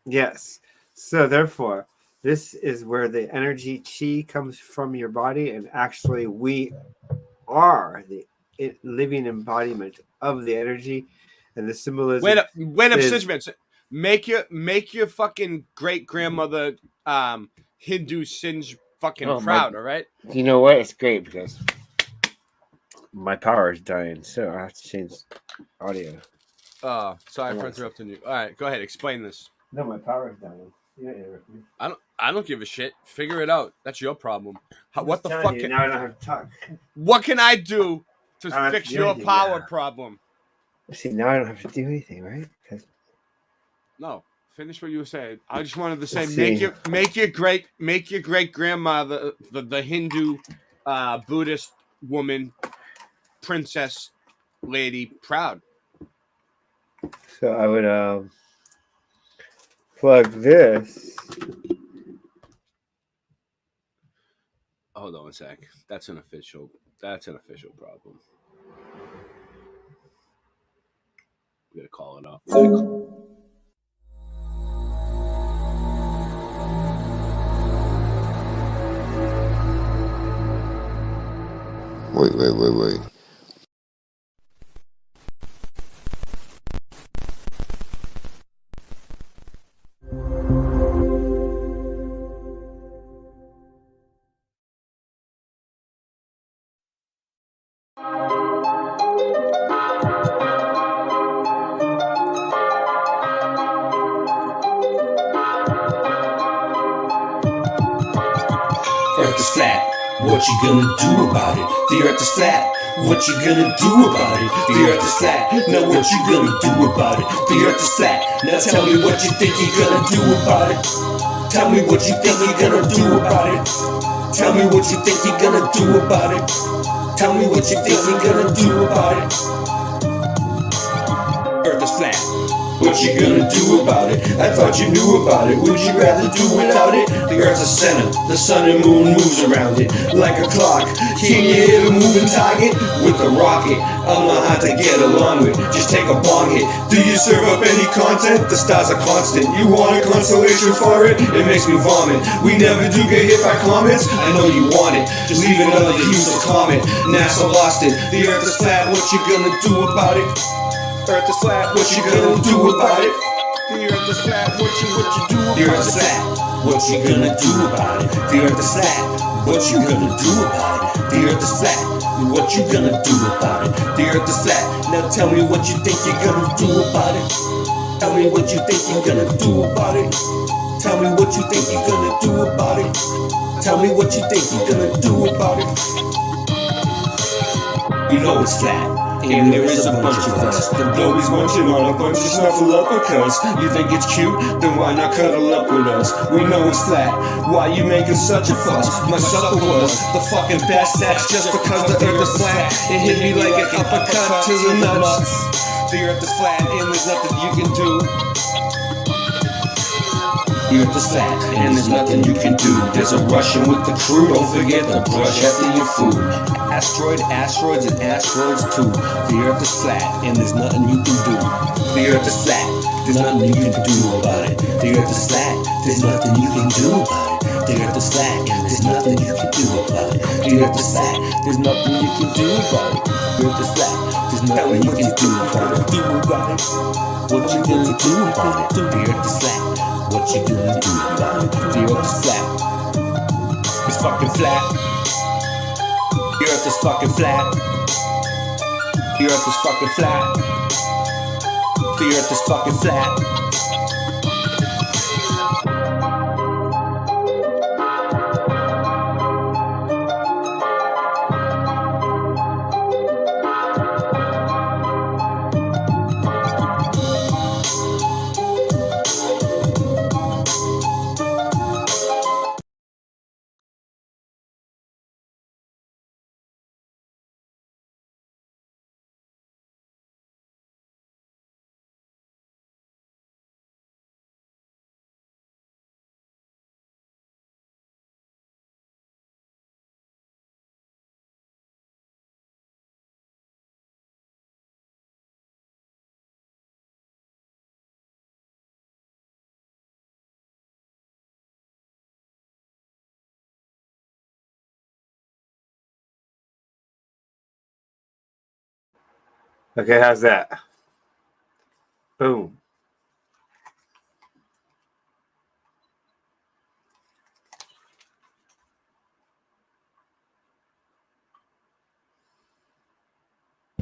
[SPEAKER 10] Yes. So therefore, this is where the energy chi comes from your body, and actually we are the living embodiment of the energy, and the symbolism.
[SPEAKER 20] Wait up, Singeman. Make your fucking great grandmother Hindu Singe fucking proud, all right?
[SPEAKER 10] You know what? It's great because my power is dying, so I have to change audio.
[SPEAKER 20] Oh, sorry for interrupting you. All right, go ahead, explain this.
[SPEAKER 10] No, my power is dying.
[SPEAKER 20] I don't give a shit. Figure it out. That's your problem. What the fuck?
[SPEAKER 10] Now I don't have to talk.
[SPEAKER 20] What can I do to fix your power problem?
[SPEAKER 10] See, now I don't have to do anything, right?
[SPEAKER 20] No, finish what you were saying. I just wanted to say, make your great grandmother, the Hindu, Buddhist woman, princess, lady, proud.
[SPEAKER 10] So I would plug this.
[SPEAKER 20] Hold on a sec. That's an official problem. We gotta call it up.
[SPEAKER 11] Wait.
[SPEAKER 13] Earth is flat, what you gonna do about it? The earth is flat, what you gonna do about it? The earth is flat, now what you gonna do about it? The earth is flat, now tell me what you think you're gonna do about it. Tell me what you think you're gonna do about it. Tell me what you think you're gonna do about it. Tell me what you think you're gonna do about it. Earth is flat. What you gonna do about it? I thought you knew about it. Would you rather do without it? The earth's a center, the sun and moon moves around it like a clock. Can you hit a moving target with a rocket? I'm not hard to get along with, just take a bong hit. Do you serve up any content? The stars are constant. You want a consolation for it? It makes me vomit. We never do get hit by comets. I know you want it, just leave another useless comment. NASA lost it. The earth is flat, what you gonna do about it? Earth is flat, what you gonna do about it? The earth is flat, what you do about it? The earth is flat, what you gonna do about it? The earth is flat, what you gonna do about it? The earth is flat, what you gonna do about it? The earth is flat, now tell me what you think you're gonna do about it. Tell me what you think you're gonna do about it. Tell me what you think you're gonna do about it. Tell me what you think you're gonna do about it. You know it's flat. And there is a bunch of us. The blowies munching on a bunch of snuffleupagus. You think it's cute? Then why not cuddle up with us? We know it's flat. Why you making such a fuss? My supper was the fucking best. That's just because the earth is flat. It hit me like an uppercut to the nuts. The earth is flat and there's nothing you can do. The earth is flat, and there's nothing you can do. There's a Russian with the crew, don't forget to brush after your food. Asteroids, and asteroids too. The earth is flat, and there's nothing you can do. The earth is flat, there's nothing you can do about it. The earth is flat, there's nothing you can do about it. The earth is flat, and there's nothing you can do about it. The earth is flat, there's nothing you can do about it. The earth is flat, there's nothing you can do about it. What you gonna do about it? The earth is flat. What you gonna do about it? The earth is flat. It's fucking flat. The earth is fucking flat. The earth is fucking flat. The earth is fucking flat.
[SPEAKER 10] Okay, how's that? Boom.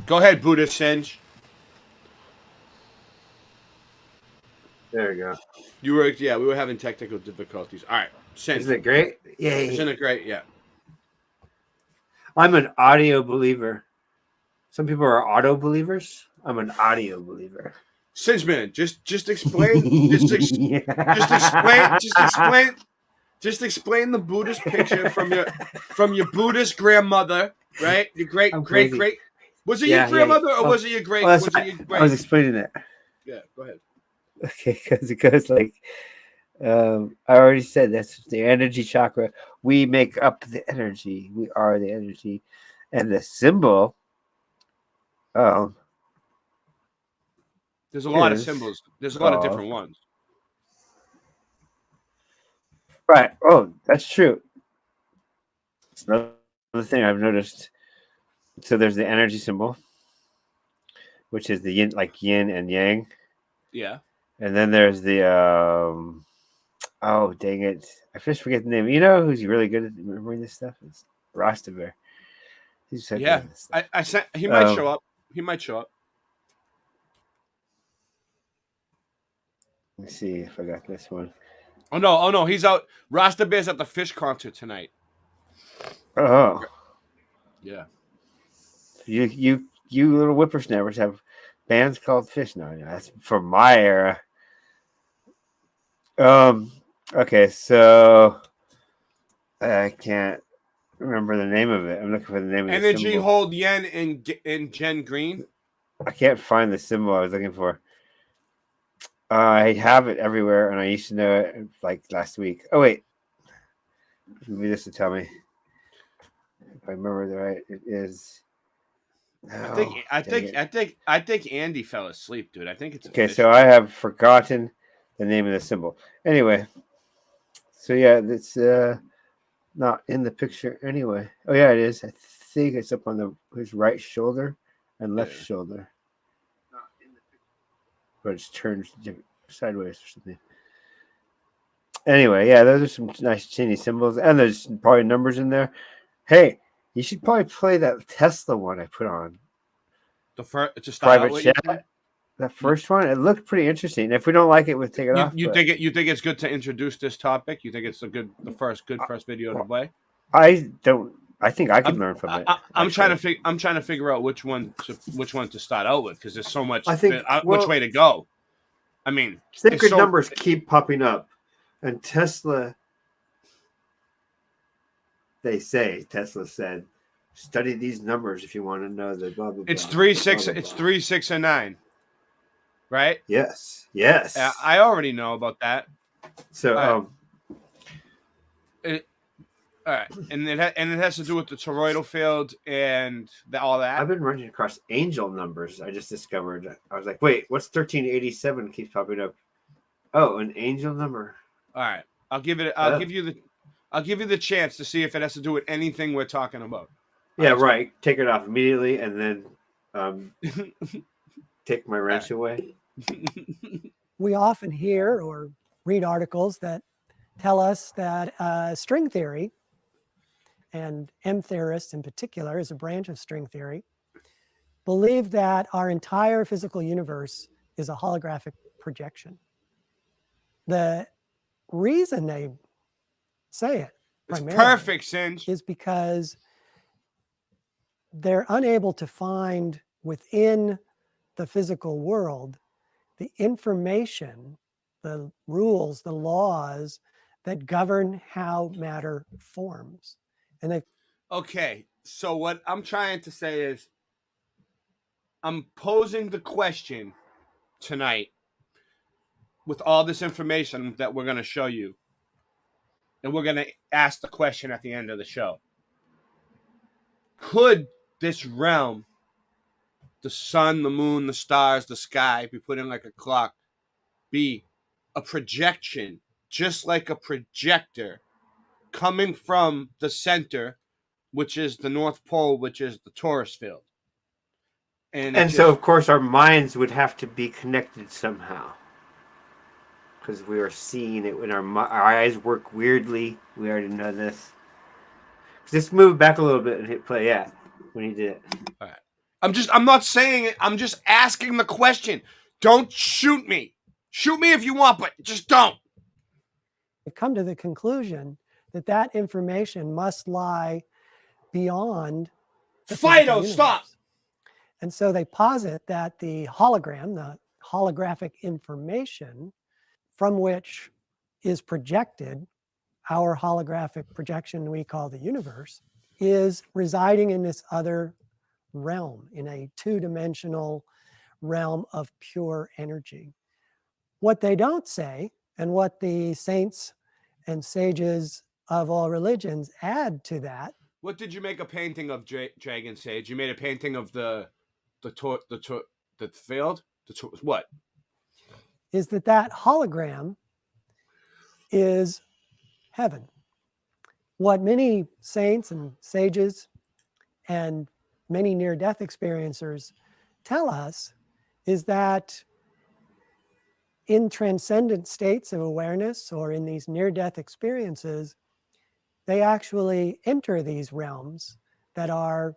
[SPEAKER 20] Go ahead, Buddhist Singe.
[SPEAKER 10] There you go.
[SPEAKER 20] We were having technical difficulties. All right, Singe.
[SPEAKER 10] Isn't it great? Yay.
[SPEAKER 20] Isn't it great? Yeah.
[SPEAKER 10] I'm an audio believer. Some people are auto believers. I'm an audio believer.
[SPEAKER 20] Singe man, just explain. Just explain the Buddhist picture from your Buddhist grandmother, right? Your great. Was it your grandmother or was it your great?
[SPEAKER 10] I was explaining it.
[SPEAKER 20] Yeah, go ahead.
[SPEAKER 10] Okay, because it goes like, I already said that's the energy chakra. We make up the energy. We are the energy, and the symbol.
[SPEAKER 20] There's a lot of symbols. There's a lot of different ones.
[SPEAKER 10] Right. Oh, that's true. It's another thing I've noticed. So there's the energy symbol, which is the yin, like yin and yang.
[SPEAKER 20] Yeah.
[SPEAKER 10] And then there's the oh dang it, I just forget the name. You know who's really good at remembering this stuff? It's Rasta Bear. He's so good at this stuff.
[SPEAKER 20] I sent. He might show up. He might show up.
[SPEAKER 10] Let me see if I got this one.
[SPEAKER 20] Oh no, he's out. Rasta Bear's at the Fish concert tonight.
[SPEAKER 10] Oh.
[SPEAKER 20] Yeah.
[SPEAKER 10] You little whippersnappers have bands called Fish now. Yeah, that's from my era. Okay, so I can't remember the name of it. I'm looking for the name of the
[SPEAKER 20] Energy
[SPEAKER 10] symbol.
[SPEAKER 20] Hold Yen in Jen Green.
[SPEAKER 10] I can't find the symbol I was looking for. I have it everywhere, and I used to know it like last week. Oh wait, maybe this will tell me if I remember the right. It is.
[SPEAKER 20] I think Andy fell asleep, dude. I think it's
[SPEAKER 10] okay. So I have forgotten the name of the symbol. Anyway, so yeah, it's not in the picture anyway. Oh yeah, it is. I think it's up on his right shoulder and left shoulder. But it's turned sideways or something. Anyway, yeah, those are some nice chinny symbols, and there's probably numbers in there. Hey, you should probably play that Tesla one I put on.
[SPEAKER 20] The first, just
[SPEAKER 10] private chat. That first one, it looked pretty interesting. If we don't like it, we'll take it off.
[SPEAKER 20] You think it's good to introduce this topic? You think it's the first video to play?
[SPEAKER 10] I think I could learn from it.
[SPEAKER 20] I'm trying to figure out which one to start out with because there's so much.
[SPEAKER 10] I think
[SPEAKER 20] which way to go. I mean,
[SPEAKER 10] sacred numbers keep popping up, and Tesla. Tesla said, study these numbers if you want to know the blah blah blah.
[SPEAKER 20] It's 3, 6. It's 3, 6, and 9. Right?
[SPEAKER 10] Yes.
[SPEAKER 20] I already know about that.
[SPEAKER 10] So,
[SPEAKER 20] All right, and it has to do with the toroidal field and all that.
[SPEAKER 10] I've been running across angel numbers. I just discovered. I was like, wait, what's 1387? Keeps popping up. Oh, an angel number.
[SPEAKER 20] All right, I'll give you the chance to see if it has to do with anything we're talking about.
[SPEAKER 10] Yeah, right. Take it off immediately, and then take my wrench away.
[SPEAKER 2] We often hear or read articles that tell us that string theory, and M theorists in particular, is a branch of string theory, believe that our entire physical universe is a holographic projection. The reason they say it primarily is because they're unable to find within the physical world the information, the rules, the laws that govern how matter forms. And they
[SPEAKER 20] Okay, so what I'm trying to say is I'm posing the question tonight with all this information that we're going to show you. And we're going to ask the question at the end of the show. Could this realm, the sun, the moon, the stars, the sky, be put in like a clock, be a projection, just like a projector coming from the center, which is the North Pole, which is the Taurus field?
[SPEAKER 10] And so, of course, our minds would have to be connected somehow. Because we are seeing it when our eyes work weirdly. We already know this. Just move back a little bit and hit play. Yeah, when he did it.
[SPEAKER 20] All right. I'm not saying it. I'm just asking the question. Don't shoot me. Shoot me if you want, but just don't.
[SPEAKER 2] come to the conclusion that that information must lie beyond the
[SPEAKER 20] Fido,
[SPEAKER 2] universe.
[SPEAKER 20] stop.
[SPEAKER 2] And so they posit that the hologram, the holographic information from which is projected, our holographic projection we call the universe, is residing in this other realm, in a two-dimensional realm of pure energy. What they don't say, and what the saints and sages of all religions add to that.
[SPEAKER 20] What did you make a painting of, Dragon Sage? You made a painting of the field? What?
[SPEAKER 2] Is that hologram is heaven. What many saints and sages and many near-death experiencers tell us is that in transcendent states of awareness or in these near-death experiences, they actually enter these realms that are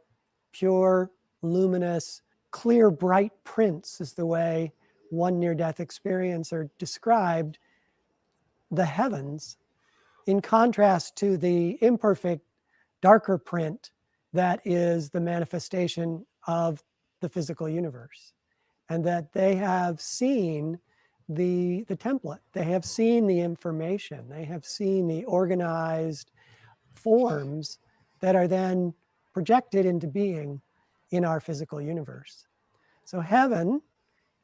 [SPEAKER 2] pure, luminous, clear, bright prints, is the way one near-death experiencer described the heavens, in contrast to the imperfect, darker print that is the manifestation of the physical universe. And that they have seen the template, they have seen the information, they have seen the organized forms that are then projected into being in our physical universe. So heaven,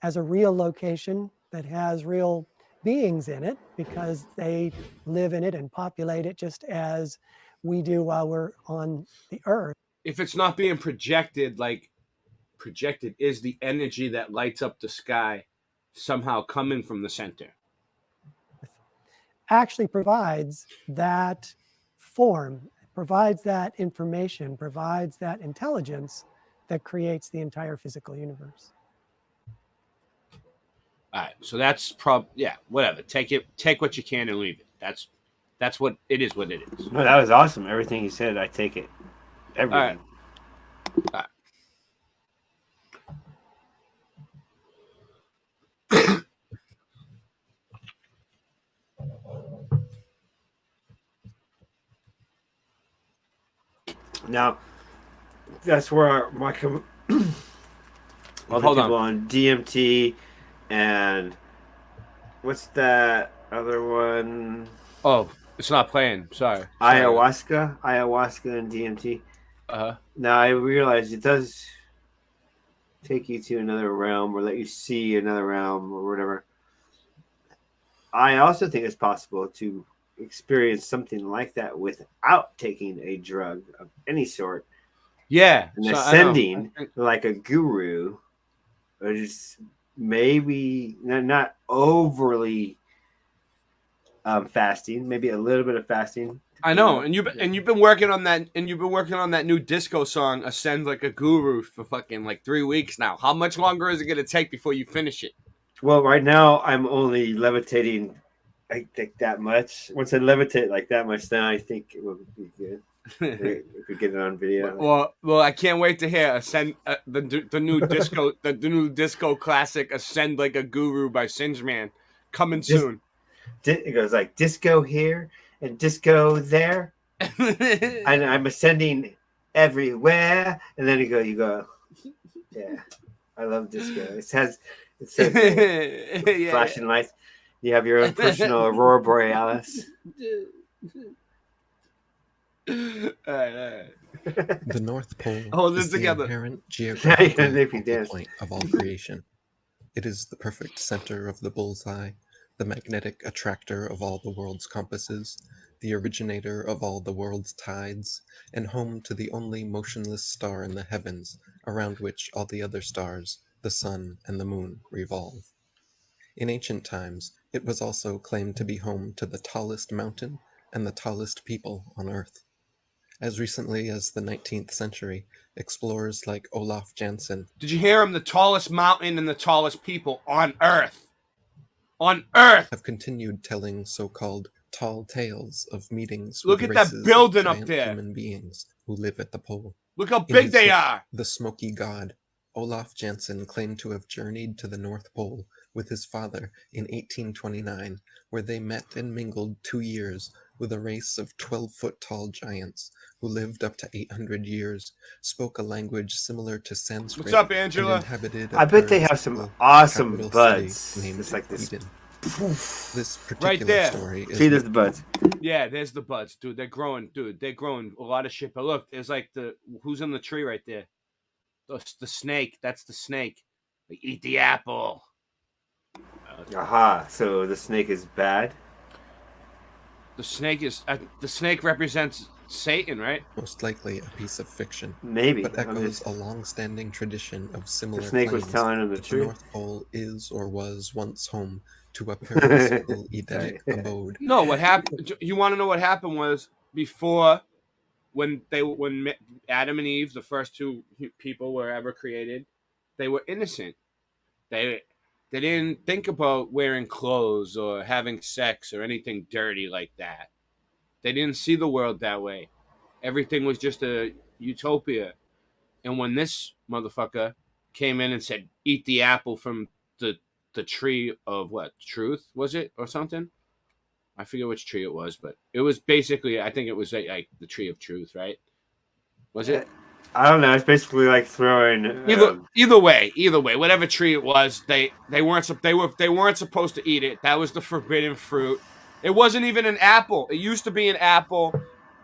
[SPEAKER 2] as a real location that has real beings in it, because they live in it and populate it just as we do while we're on the earth.
[SPEAKER 20] If it's not being projected, is the energy that lights up the sky somehow coming from the center?
[SPEAKER 2] Actually provides that form, provides that information, provides that intelligence that creates the entire physical universe.
[SPEAKER 20] All right, so that's whatever. Take what you can and leave it. That's what it is. What it is.
[SPEAKER 10] No, that was awesome. Everything you said, I take it. Everything.
[SPEAKER 20] All right.
[SPEAKER 10] Now, that's where my
[SPEAKER 20] hold
[SPEAKER 10] on DMT and what's that other one?
[SPEAKER 20] Oh, it's not playing. Sorry.
[SPEAKER 10] Ayahuasca and DMT. Now I realize it does take you to another realm or let you see another realm or whatever. I also think it's possible to experience something like that without taking a drug of any sort
[SPEAKER 20] Yeah,
[SPEAKER 10] and
[SPEAKER 20] so I know.
[SPEAKER 10] ascending like a guru, or just maybe not overly fasting, maybe a little bit of fasting.
[SPEAKER 20] I know, and you've been working on that new disco song, "Ascend Like a Guru," for fucking like 3 weeks now. How much longer is it gonna take before you finish it?
[SPEAKER 10] Well, right now I'm only levitating, I think, that much. Once I levitate like that much, then I think it will be good. If we get it on video.
[SPEAKER 20] Well, I can't wait to hear "Ascend," the new disco, the new disco classic, "Ascend Like a Guru" by Singe Man, coming soon.
[SPEAKER 10] It goes like disco here and disco there, and I'm ascending everywhere. And then you go, yeah. I love disco. It says flashing lights. You have your own personal Aurora Borealis.
[SPEAKER 2] The North Pole
[SPEAKER 20] Hold
[SPEAKER 2] is
[SPEAKER 20] it
[SPEAKER 2] the
[SPEAKER 20] together.
[SPEAKER 2] inherent geographical focal point
[SPEAKER 10] point
[SPEAKER 2] of all creation. It is the perfect center of the bullseye, the magnetic attractor of all the world's compasses, the originator of all the world's tides, and home to the only motionless star in the heavens, around which all the other stars, the sun and the moon, revolve. In ancient times, it was also claimed to be home to the tallest mountain and the tallest people on Earth. As recently as the 19th century, explorers like Olaf Jansen.
[SPEAKER 20] Did you hear him? The tallest mountain and the tallest people on Earth. On Earth!
[SPEAKER 2] Have continued telling so-called tall tales of meetings
[SPEAKER 20] Look
[SPEAKER 2] with
[SPEAKER 20] at that
[SPEAKER 2] races
[SPEAKER 20] building
[SPEAKER 2] of
[SPEAKER 20] up
[SPEAKER 2] giant
[SPEAKER 20] there.
[SPEAKER 2] human beings who live at the pole.
[SPEAKER 20] Look how
[SPEAKER 2] In
[SPEAKER 20] big
[SPEAKER 2] his
[SPEAKER 20] they
[SPEAKER 2] book,
[SPEAKER 20] are!
[SPEAKER 2] The Smoky God, Olaf Jansen claimed to have journeyed to the North Pole with his father in 1829, where they met and mingled 2 years with a race of 12-foot-tall giants who lived up to 800 years, spoke a language similar to Sanskrit,
[SPEAKER 20] What's up, Angela?
[SPEAKER 2] and inhabited a
[SPEAKER 10] I bet they have some
[SPEAKER 2] paradisical
[SPEAKER 10] awesome
[SPEAKER 2] capital
[SPEAKER 10] buds.
[SPEAKER 2] city named
[SPEAKER 10] Just like this.
[SPEAKER 2] Eden.
[SPEAKER 10] Poof.
[SPEAKER 2] This
[SPEAKER 20] Right
[SPEAKER 2] particular
[SPEAKER 20] there.
[SPEAKER 2] story is
[SPEAKER 10] See, there's the buds.
[SPEAKER 20] Yeah, there's the buds, dude. They're growing, They're growing a lot of shit. But look, there's like who's in the tree right there? The snake. That's the snake. They eat the apple.
[SPEAKER 10] Aha! So the snake is bad.
[SPEAKER 20] The snake represents Satan, right?
[SPEAKER 2] most likely a piece of fiction,
[SPEAKER 10] Maybe.
[SPEAKER 2] but echoes a long-standing tradition of similar
[SPEAKER 10] snake was
[SPEAKER 2] claims
[SPEAKER 10] telling him the
[SPEAKER 2] that
[SPEAKER 10] truth.
[SPEAKER 2] the North Pole is or was once home to a paradisical Edenic abode.
[SPEAKER 20] No, what happened? You want to know what happened was before when Adam and Eve, the first two people were ever created, they were innocent. They didn't think about wearing clothes or having sex or anything dirty like that. They didn't see the world that way. Everything was just a utopia. And when this motherfucker came in and said, "Eat the apple from the tree of what? Truth, was it, or something?" I forget which tree it was, but it was basically, I think it was like the tree of truth, right? Was it?
[SPEAKER 10] I don't know. It's basically like throwing.
[SPEAKER 20] Either way, whatever tree it was, they weren't supposed to eat it. That was the forbidden fruit. It wasn't even an apple. It used to be an apple.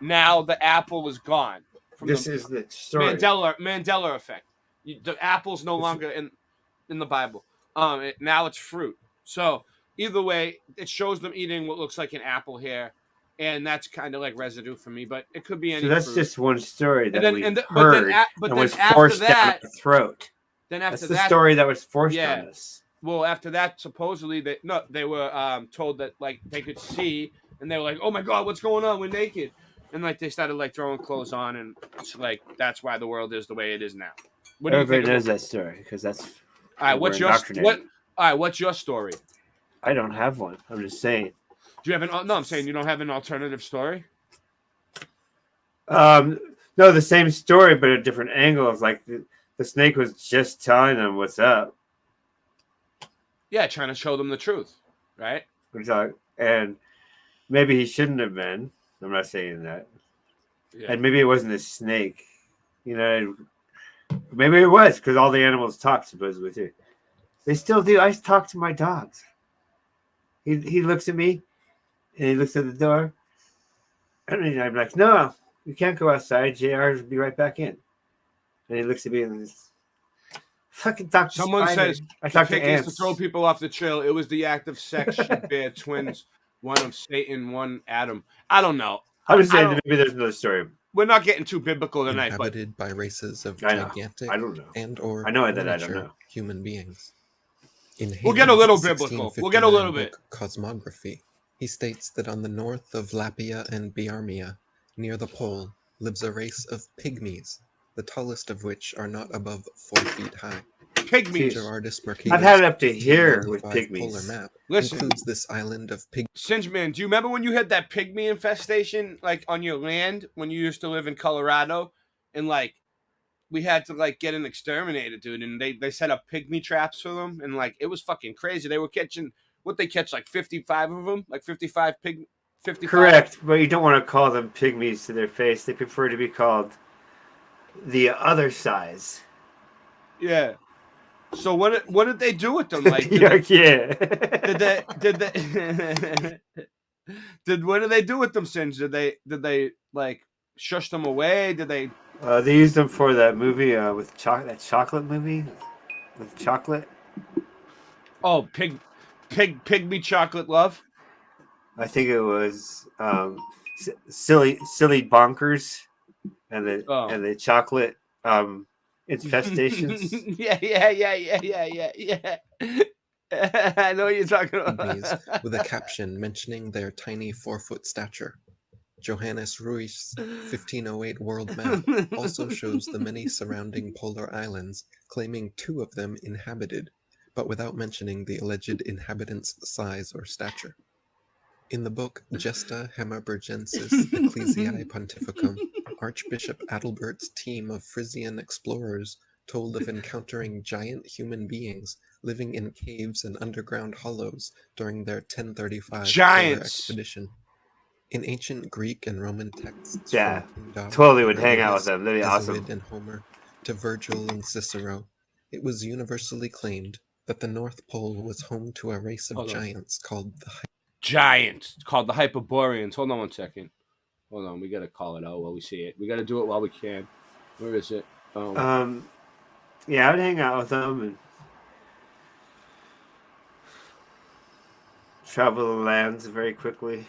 [SPEAKER 20] Now the apple is gone.
[SPEAKER 10] This is the story.
[SPEAKER 20] Mandela effect. The apple's no longer in the Bible. Now it's fruit. So either way, it shows them eating what looks like an apple here, and that's kind of like residue for me. But it could be any.
[SPEAKER 10] So that's
[SPEAKER 20] fruit.
[SPEAKER 10] just one story that we heard
[SPEAKER 20] but
[SPEAKER 10] and
[SPEAKER 20] then
[SPEAKER 10] was
[SPEAKER 20] after
[SPEAKER 10] forced
[SPEAKER 20] that,
[SPEAKER 10] down our throat.
[SPEAKER 20] Then after
[SPEAKER 10] that's the
[SPEAKER 20] that,
[SPEAKER 10] story that was forced on us.
[SPEAKER 20] Well, after that, supposedly they were told that like they could see, and they were like, "Oh my God, what's going on? We're naked," and like they started like throwing clothes on, and it's like that's why the world is the way it is now. What do you
[SPEAKER 10] Everybody
[SPEAKER 20] think
[SPEAKER 10] knows that story because that's.
[SPEAKER 20] All right, what's your story?
[SPEAKER 10] I don't have one. I'm just saying.
[SPEAKER 20] Do you have an? No, I'm saying you don't have an alternative story.
[SPEAKER 10] No, the same story, but a different angle of like the snake was just telling them what's up.
[SPEAKER 20] Yeah, trying to show them the truth, right?
[SPEAKER 10] And maybe he shouldn't have been. I'm not saying that.
[SPEAKER 20] Yeah.
[SPEAKER 10] And maybe it wasn't a snake. You know, maybe it was because all the animals talk supposedly too. They still do. I talk to my dogs. He looks at me, and he looks at the door, and I'm like, "No, you can't go outside. JR will be right back in." And he looks at me and Fucking Dr.
[SPEAKER 20] Someone
[SPEAKER 10] Spider.
[SPEAKER 20] says
[SPEAKER 10] I
[SPEAKER 20] the
[SPEAKER 10] talked to
[SPEAKER 20] pick is to
[SPEAKER 10] ants.
[SPEAKER 20] throw people off the trail. It was the act of sex should bear twins, one of Satan, one Adam. I don't know.
[SPEAKER 10] I'm just
[SPEAKER 20] I
[SPEAKER 10] saying
[SPEAKER 20] don't-
[SPEAKER 10] maybe there's another story.
[SPEAKER 20] We're not getting too biblical tonight, but
[SPEAKER 21] Inhabited by races of
[SPEAKER 10] I know.
[SPEAKER 21] gigantic
[SPEAKER 10] I don't know.
[SPEAKER 21] and or
[SPEAKER 10] I know that I don't
[SPEAKER 21] miniature
[SPEAKER 10] know.
[SPEAKER 21] human beings. In
[SPEAKER 20] We'll get a little
[SPEAKER 21] Haman's
[SPEAKER 20] biblical. We'll get a little
[SPEAKER 21] 1659
[SPEAKER 20] bit.
[SPEAKER 21] book Cosmography, he states that on the north of Lapia and Biarmia, near the pole, lives a race of pygmies, the tallest of which are not above 4 feet high.
[SPEAKER 20] Pygmies.
[SPEAKER 21] Gerardus Mercatus'
[SPEAKER 10] I've had it up to here with
[SPEAKER 21] 1595
[SPEAKER 10] pygmies.
[SPEAKER 21] polar map
[SPEAKER 20] Listen.
[SPEAKER 21] includes this island of pygmies.
[SPEAKER 20] Singeman, do you remember when you had that pygmy infestation, like on your land when you used to live in Colorado, and like we had to like get an exterminator, dude, and they set up pygmy traps for them, and like it was fucking crazy. They were catching what they catch like 55 of them, like 55 pig, 55.
[SPEAKER 10] Correct, but you don't want to call them pygmies to their face. They prefer to be called the other size.
[SPEAKER 20] Yeah. So what did they do with them? Like
[SPEAKER 10] yeah.
[SPEAKER 20] What did they do with them, Singe? Did they like shush them away? Did they?
[SPEAKER 10] They used them for that movie with that chocolate movie with chocolate.
[SPEAKER 20] Oh, pygmy chocolate love.
[SPEAKER 10] I think it was silly bonkers, and the chocolate infestations.
[SPEAKER 20] yeah. I know what you're talking about.
[SPEAKER 21] Pygmies with a caption mentioning their tiny 4-foot stature. Johannes Ruij's 1508 world map also shows the many surrounding polar islands, claiming 2 of them inhabited, but without mentioning the alleged inhabitants' size or stature. In the book Gesta Hemmerbergensis Ecclesiae Pontificum, Archbishop Adalbert's team of Frisian explorers told of encountering giant human beings living in caves and underground hollows during their 1035 polar expedition. In ancient Greek and Roman texts,
[SPEAKER 10] yeah,
[SPEAKER 21] from
[SPEAKER 10] totally would hang out with them. That'd be awesome.
[SPEAKER 21] And Homer to Virgil and Cicero, it was universally claimed that the North Pole was home to a race of giants called the
[SPEAKER 20] Hyperboreans. Hold on one second. Hold on, we gotta call it out while we see it. We gotta do it while we can. Where is it?
[SPEAKER 10] Yeah, I would hang out with them and travel the lands very quickly.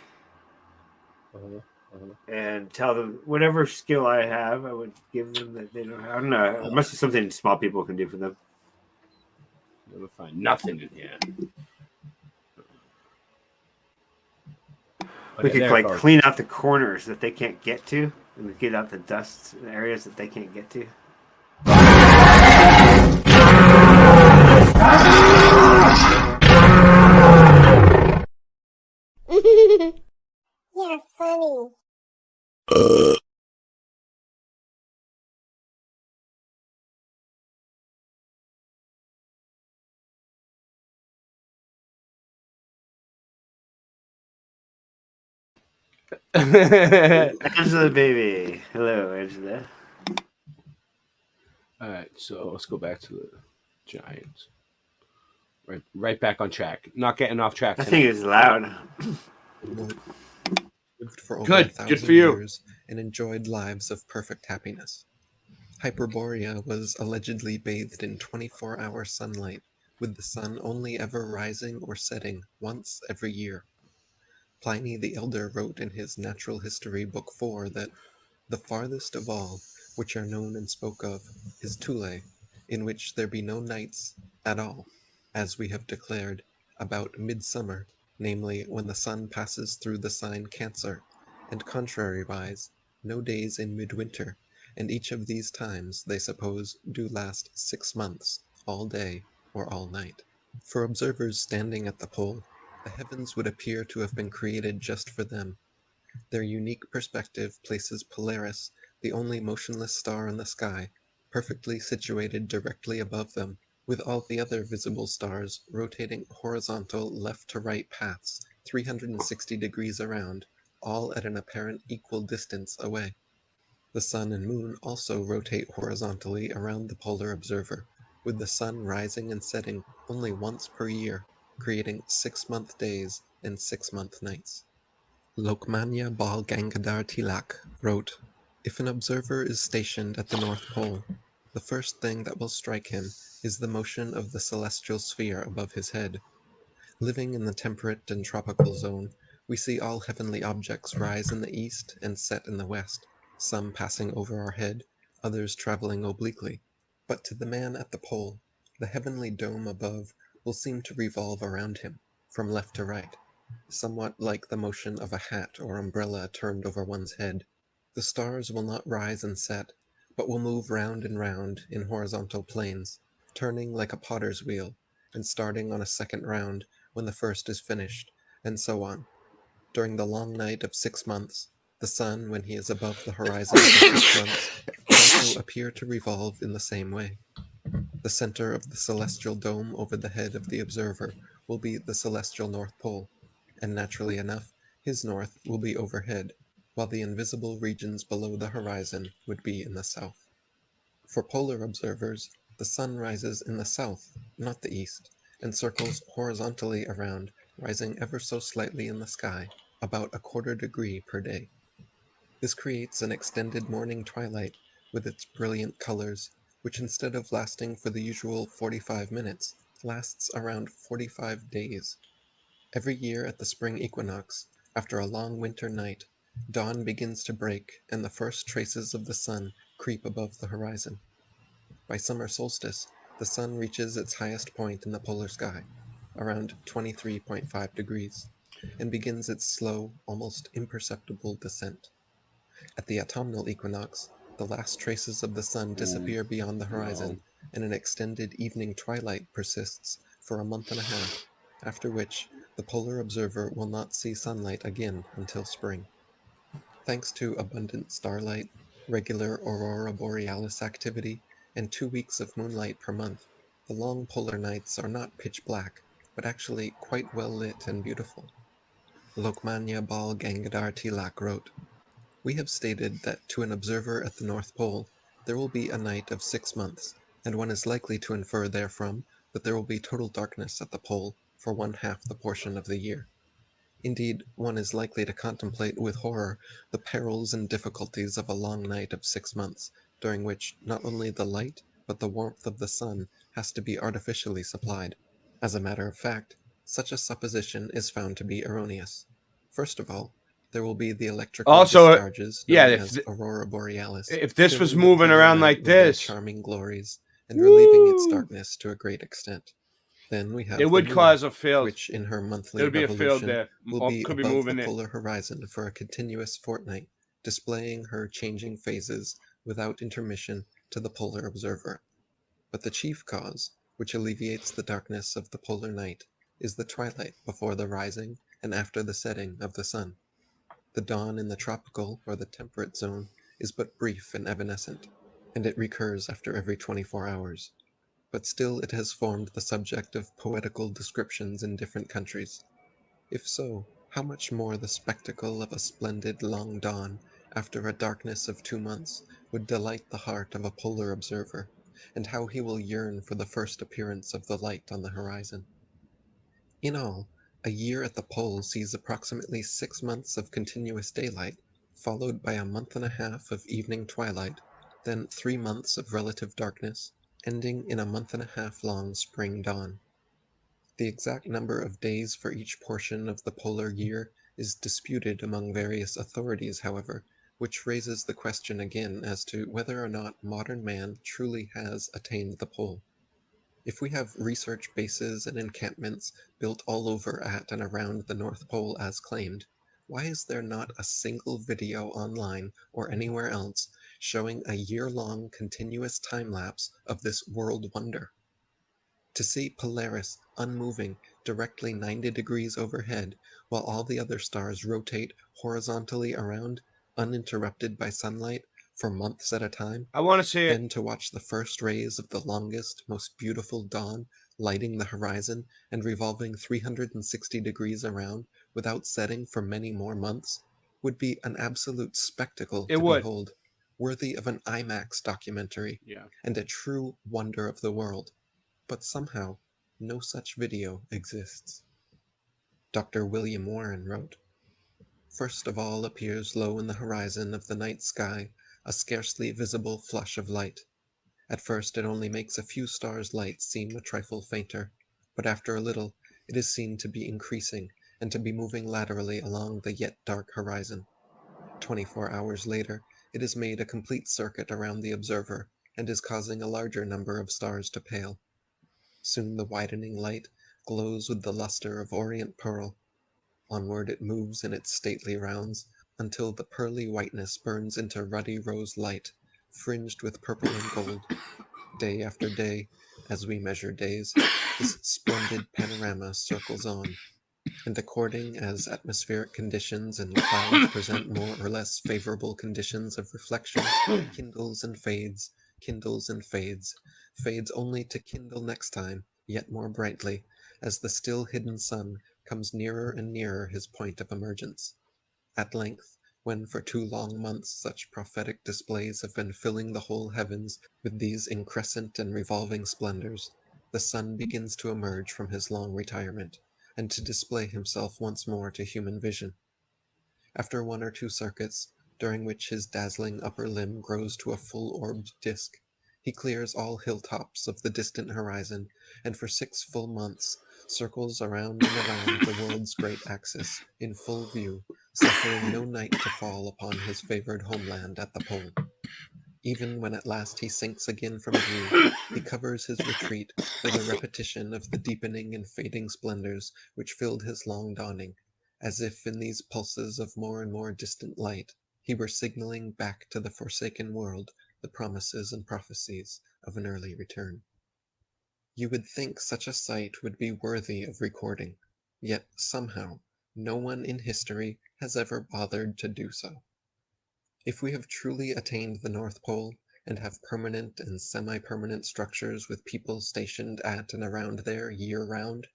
[SPEAKER 10] And tell them whatever skill I have, I would give them that they don't have. I don't know. It must be something small people can do for them.
[SPEAKER 20] Never find nothing in here.
[SPEAKER 10] We could like clean out the corners that they can't get to, and get out the dust in areas that they can't get to.
[SPEAKER 5] You're funny.
[SPEAKER 10] Angela, baby. Hello, Angela.
[SPEAKER 20] All right, so let's go back to the Giants. Right back on track. Not getting off track.
[SPEAKER 10] I think it's loud.
[SPEAKER 21] Lived for over
[SPEAKER 20] Good
[SPEAKER 21] 1,000
[SPEAKER 20] for you.
[SPEAKER 21] years and enjoyed lives of perfect happiness. Hyperborea was allegedly bathed in 24-hour sunlight, with the sun only ever rising or setting once every year. Pliny the Elder wrote in his Natural History Book 4 that the farthest of all, which are known and spoke of, is Thule, in which there be no nights at all, as we have declared, about midsummer, namely when the sun passes through the sign Cancer, and contrariwise, no days in midwinter, and each of these times, they suppose, do last 6 months, all day or all night. For observers standing at the pole, the heavens would appear to have been created just for them. Their unique perspective places Polaris, the only motionless star in the sky, perfectly situated directly above them, with all the other visible stars rotating horizontal left-to-right paths 360 degrees around, all at an apparent equal distance away. The sun and moon also rotate horizontally around the polar observer, with the sun rising and setting only once per year, creating 6-month days and 6-month nights. Lokmanya Bal Gangadhar Tilak wrote, "If an observer is stationed at the North Pole, the first thing that will strike him is the motion of the celestial sphere above his head. Living in the temperate and tropical zone, we see all heavenly objects rise in the east and set in the west, some passing over our head, others traveling obliquely. But to the man at the pole, the heavenly dome above will seem to revolve around him, from left to right, somewhat like the motion of a hat or umbrella turned over one's head. The stars will not rise and set, but will move round and round in horizontal planes, turning like a potter's wheel, and starting on a second round when the first is finished, and so on. During the long night of 6 months, the sun, when he is above the horizon for 6 months, will also appear to revolve in the same way. The center of the celestial dome over the head of the observer will be the celestial North Pole, and naturally enough, his north will be overhead, while the invisible regions below the horizon would be in the south. For polar observers, the sun rises in the south, not the east, and circles horizontally around, rising ever so slightly in the sky, about 1/4 degree per day. This creates an extended morning twilight with its brilliant colors, which instead of lasting for the usual 45 minutes, lasts around 45 days. Every year at the spring equinox, after a long winter night, dawn begins to break and the first traces of the sun creep above the horizon. By summer solstice, the sun reaches its highest point in the polar sky, around 23.5 degrees, and begins its slow, almost imperceptible descent. At the autumnal equinox, the last traces of the sun disappear beyond the horizon, and an extended evening twilight persists for a month and a half, after which the polar observer will not see sunlight again until spring. Thanks to abundant starlight, regular aurora borealis activity, and 2 weeks of moonlight per month, the long polar nights are not pitch black, but actually quite well lit and beautiful. Lokmanya Bal Gangadhar Tilak wrote, "We have stated that to an observer at the North Pole, there will be a night of 6 months, and one is likely to infer therefrom that there will be total darkness at the pole for 1/2 the portion of the year. Indeed, one is likely to contemplate with horror the perils and difficulties of a long night of 6 months, during which not only the light, but the warmth of the sun has to be artificially supplied. As a matter of fact, such a supposition is found to be erroneous. First of all, there will be the electrical
[SPEAKER 20] Also,
[SPEAKER 21] discharges
[SPEAKER 20] yeah,
[SPEAKER 21] known as aurora borealis,
[SPEAKER 20] if this was
[SPEAKER 21] filling the
[SPEAKER 20] moving
[SPEAKER 21] polar
[SPEAKER 20] around
[SPEAKER 21] night
[SPEAKER 20] like
[SPEAKER 21] with their
[SPEAKER 20] this,
[SPEAKER 21] charming glories, and relieving its darkness to a great extent. Then we have
[SPEAKER 20] it
[SPEAKER 21] the
[SPEAKER 20] would
[SPEAKER 21] moon,
[SPEAKER 20] cause a field.
[SPEAKER 21] which in her monthly
[SPEAKER 20] There would be a field
[SPEAKER 21] revolution
[SPEAKER 20] there.
[SPEAKER 21] will
[SPEAKER 20] Or
[SPEAKER 21] be
[SPEAKER 20] could be
[SPEAKER 21] above the
[SPEAKER 20] moving it.
[SPEAKER 21] polar horizon for a continuous fortnight, displaying her changing phases without intermission to the polar observer. But the chief cause, which alleviates the darkness of the polar night, is the twilight before the rising and after the setting of the sun. The dawn in the tropical or the temperate zone is but brief and evanescent, and it recurs after every 24 hours. But still it has formed the subject of poetical descriptions in different countries. If so, how much more the spectacle of a splendid long dawn after a darkness of 2 months would delight the heart of a polar observer, and how he will yearn for the first appearance of the light on the horizon. In all, a year at the pole sees approximately 6 months of continuous daylight, followed by a month and a half of evening twilight, then 3 months of relative darkness, ending in a month and a half long spring dawn. The exact number of days for each portion of the polar year is disputed among various authorities, however, which raises the question again as to whether or not modern man truly has attained the pole. If we have research bases and encampments built all over at and around the North Pole as claimed, why is there not a single video online or anywhere else showing a year-long continuous time-lapse of this world wonder? To see Polaris unmoving directly 90 degrees overhead while all the other stars rotate horizontally around, uninterrupted by sunlight, for months at a time,
[SPEAKER 20] I want to see it.
[SPEAKER 21] then to watch the first rays of the longest, most beautiful dawn lighting the horizon and revolving 360 degrees around without setting for many more months, would be an absolute spectacle to behold, worthy of an IMAX documentary, and a true wonder of the world. But somehow, no such video exists. Dr. William Warren wrote, "First of all appears low in the horizon of the night sky a scarcely visible flush of light. At first it only makes a few stars' light seem a trifle fainter, but after a little it is seen to be increasing and to be moving laterally along the yet dark horizon. 24 hours later, it has made a complete circuit around the observer and is causing a larger number of stars to pale. Soon the widening light glows with the luster of orient pearl. Onward it moves in its stately rounds until the pearly whiteness burns into ruddy rose light, fringed with purple and gold. Day after day, as we measure days, this splendid panorama circles on, and according as atmospheric conditions and clouds present more or less favorable conditions of reflection, kindles and fades, fades only to kindle next time, yet more brightly, as the still hidden sun comes nearer and nearer his point of emergence. At length, when for 2 long months such prophetic displays have been filling the whole heavens with these increscent and revolving splendors, the sun begins to emerge from his long retirement, and to display himself once more to human vision. After 1 or 2 circuits, during which his dazzling upper limb grows to a full-orbed disk, he clears all hilltops of the distant horizon, and for 6 full months circles around and around the world's great axis, in full view, suffering no night to fall upon his favored homeland at the pole. Even when at last he sinks again from view, he covers his retreat with a repetition of the deepening and fading splendors which filled his long dawning, as if in these pulses of more and more distant light he were signaling back to the forsaken world the promises and prophecies of an early return. You would think such a sight would be worthy of recording, yet somehow no one in history has ever bothered to do so. If we have truly attained the North Pole, and have permanent and semi-permanent structures with people stationed at and around there year-round,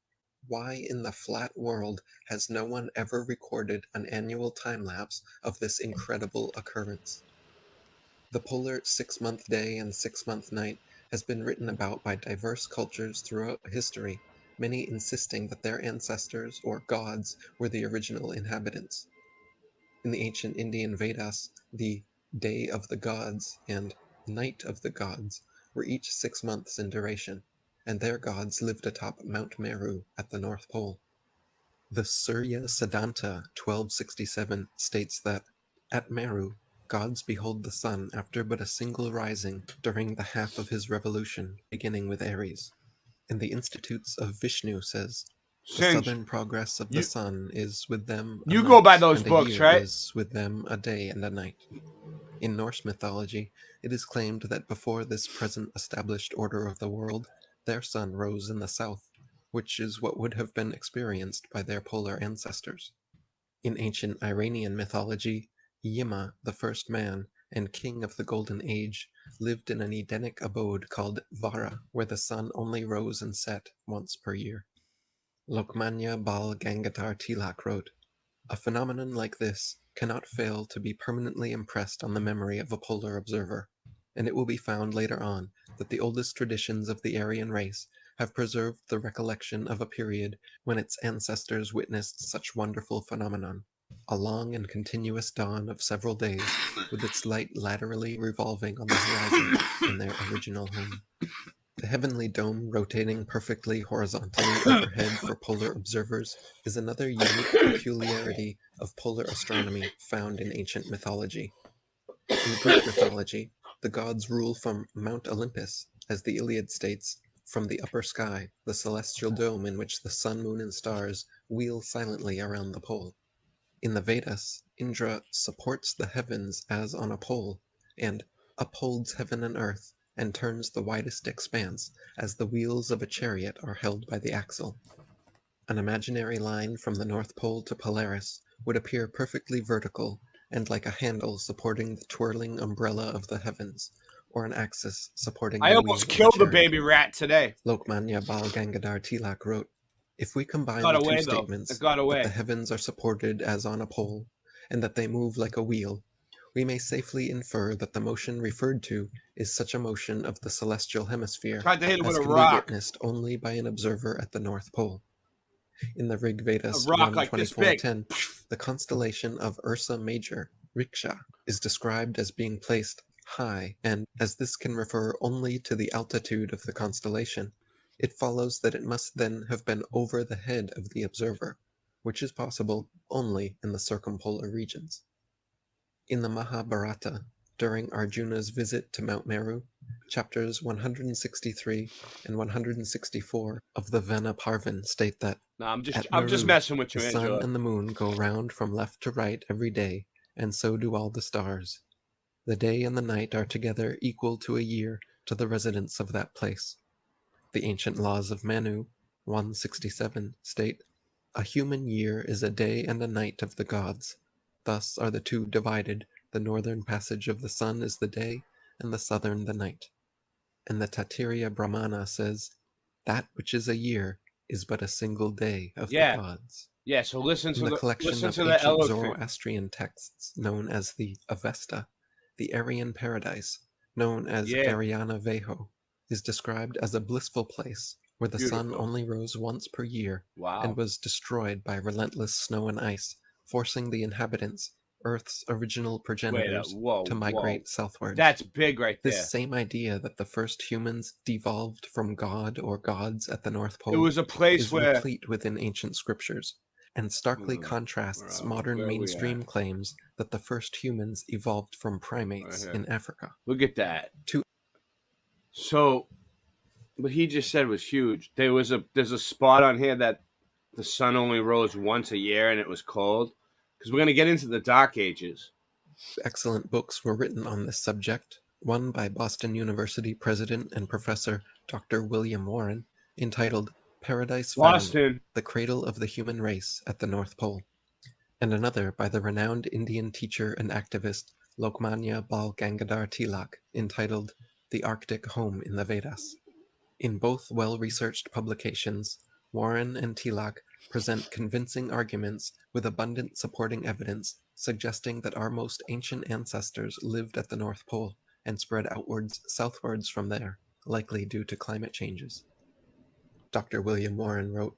[SPEAKER 21] why in the flat world has no one ever recorded an annual time-lapse of this incredible occurrence? The polar 6-month day and 6-month night has been written about by diverse cultures throughout history, many insisting that their ancestors or gods were the original inhabitants. In the ancient Indian Vedas, the Day of the Gods and Night of the Gods were each 6 months in duration, and their gods lived atop Mount Meru at the North Pole. The Surya Siddhanta 1267 states that, at Meru, gods behold the sun after but a single rising during the half of his revolution, beginning with Aries. And the Institutes of Vishnu says, the southern progress of the sun is with them a
[SPEAKER 20] You
[SPEAKER 21] month,
[SPEAKER 20] go by those
[SPEAKER 21] and
[SPEAKER 20] books,
[SPEAKER 21] a year
[SPEAKER 20] right?
[SPEAKER 21] is with them a day and a night. In Norse mythology, it is claimed that before this present established order of the world, their sun rose in the south, which is what would have been experienced by their polar ancestors. In ancient Iranian mythology, Yima, the first man, and king of the Golden Age, lived in an Edenic abode called Vara, where the sun only rose and set once per year. Lokmanya Bal Gangadhar Tilak wrote, "A phenomenon like this cannot fail to be permanently impressed on the memory of a polar observer, and it will be found later on that the oldest traditions of the Aryan race have preserved the recollection of a period when its ancestors witnessed such wonderful phenomenon, a long and continuous dawn of several days, with its light laterally revolving on the horizon in their original home." The heavenly dome rotating perfectly horizontally overhead for polar observers is another unique peculiarity of polar astronomy found in ancient mythology. In Greek mythology, the gods rule from Mount Olympus, as the Iliad states, from the upper sky, the celestial dome in which the sun, moon, and stars wheel silently around the pole. In the Vedas, Indra supports the heavens as on a pole, and upholds heaven and earth, and turns the widest expanse, as the wheels of a chariot are held by the axle. An imaginary line from the North Pole to Polaris would appear perfectly vertical, and like a handle supporting the twirling umbrella of the heavens, or an axis supporting the
[SPEAKER 20] I
[SPEAKER 21] wheel
[SPEAKER 20] almost
[SPEAKER 21] of a
[SPEAKER 20] killed a
[SPEAKER 21] chariot.
[SPEAKER 20] baby rat today.
[SPEAKER 21] Lokmanya Bal Gangadhar Tilak wrote, "If we combine
[SPEAKER 20] Got
[SPEAKER 21] the
[SPEAKER 20] away,
[SPEAKER 21] two
[SPEAKER 20] though.
[SPEAKER 21] statements,
[SPEAKER 20] It got
[SPEAKER 21] that
[SPEAKER 20] away.
[SPEAKER 21] the heavens are supported as on a pole, and that they move like a wheel, we may safely infer that the motion referred to is such a motion of the celestial hemisphere
[SPEAKER 20] Tried to hit it
[SPEAKER 21] as
[SPEAKER 20] with a
[SPEAKER 21] can
[SPEAKER 20] rock.
[SPEAKER 21] be witnessed only by an observer at the North Pole." In the Rig Vedas
[SPEAKER 20] A rock like this big.
[SPEAKER 21] 1:24:10, the constellation of Ursa Major, Riksha, is described as being placed high, and as this can refer only to the altitude of the constellation, it follows that it must then have been over the head of the observer, which is possible only in the circumpolar regions. In the Mahabharata, during Arjuna's visit to Mount Meru, chapters 163 and 164 of the Vena Parvan state that
[SPEAKER 20] No, I'm just
[SPEAKER 21] Meru,
[SPEAKER 20] messing with
[SPEAKER 21] the
[SPEAKER 20] you,
[SPEAKER 21] sun
[SPEAKER 20] Angela.
[SPEAKER 21] and the moon go round from left to right every day, and so do all the stars. The day and the night are together equal to a year to the residents of that place. The ancient laws of Manu, 167, state, "A human year is a day and a night of the gods. Thus are the two divided, the northern passage of the sun is the day, and the southern the night." And the Taittiriya Brahmana says, "That which is a year is but a single day of the
[SPEAKER 20] Yeah.
[SPEAKER 21] gods."
[SPEAKER 20] Yeah, so listen
[SPEAKER 21] In
[SPEAKER 20] to
[SPEAKER 21] the
[SPEAKER 20] the
[SPEAKER 21] collection of
[SPEAKER 20] elephant.
[SPEAKER 21] ancient Zoroastrian texts known as the Avesta, the Aryan paradise, known as
[SPEAKER 20] Yeah.
[SPEAKER 21] Ariana Veho, is described as a blissful place where the sun
[SPEAKER 20] Beautiful.
[SPEAKER 21] only rose once per year
[SPEAKER 20] Wow.
[SPEAKER 21] and was destroyed by relentless snow and ice, forcing the inhabitants, Earth's original progenitors,
[SPEAKER 20] whoa,
[SPEAKER 21] to migrate southwards.
[SPEAKER 20] That's big right there.
[SPEAKER 21] This same idea that the first humans devolved from God or gods at the North Pole
[SPEAKER 20] It was a place
[SPEAKER 21] is
[SPEAKER 20] where
[SPEAKER 21] replete within ancient scriptures, and starkly contrasts modern mainstream claims that the first humans evolved from primates in Africa.
[SPEAKER 20] Look at that. So what he just said was huge. There's a spot on here that the sun only rose once a year and it was cold. Because we're going to get into the Dark Ages.
[SPEAKER 21] Excellent books were written on this subject, one by Boston University president and professor Dr. William Warren, entitled Paradise Found, The Cradle of the Human Race at the North Pole, and another by the renowned Indian teacher and activist Lokmanya Bal Gangadhar Tilak, entitled The Arctic Home in the Vedas. In both well-researched publications, Warren and Tilak present convincing arguments with abundant supporting evidence suggesting that our most ancient ancestors lived at the North Pole and spread outwards southwards from there, likely due to climate changes. Dr. William Warren wrote,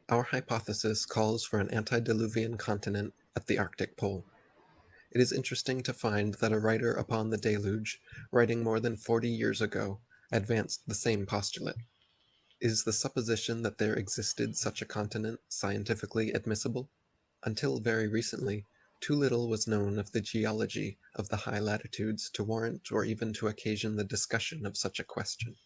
[SPEAKER 21] "Our hypothesis calls for an antediluvian continent at the Arctic Pole. It is interesting to find that a writer upon the deluge, writing more than 40 years ago, advanced the same postulate. Is the supposition that there existed such a continent scientifically admissible? Until very recently, too little was known of the geology of the high latitudes to warrant or even to occasion the discussion of such a question.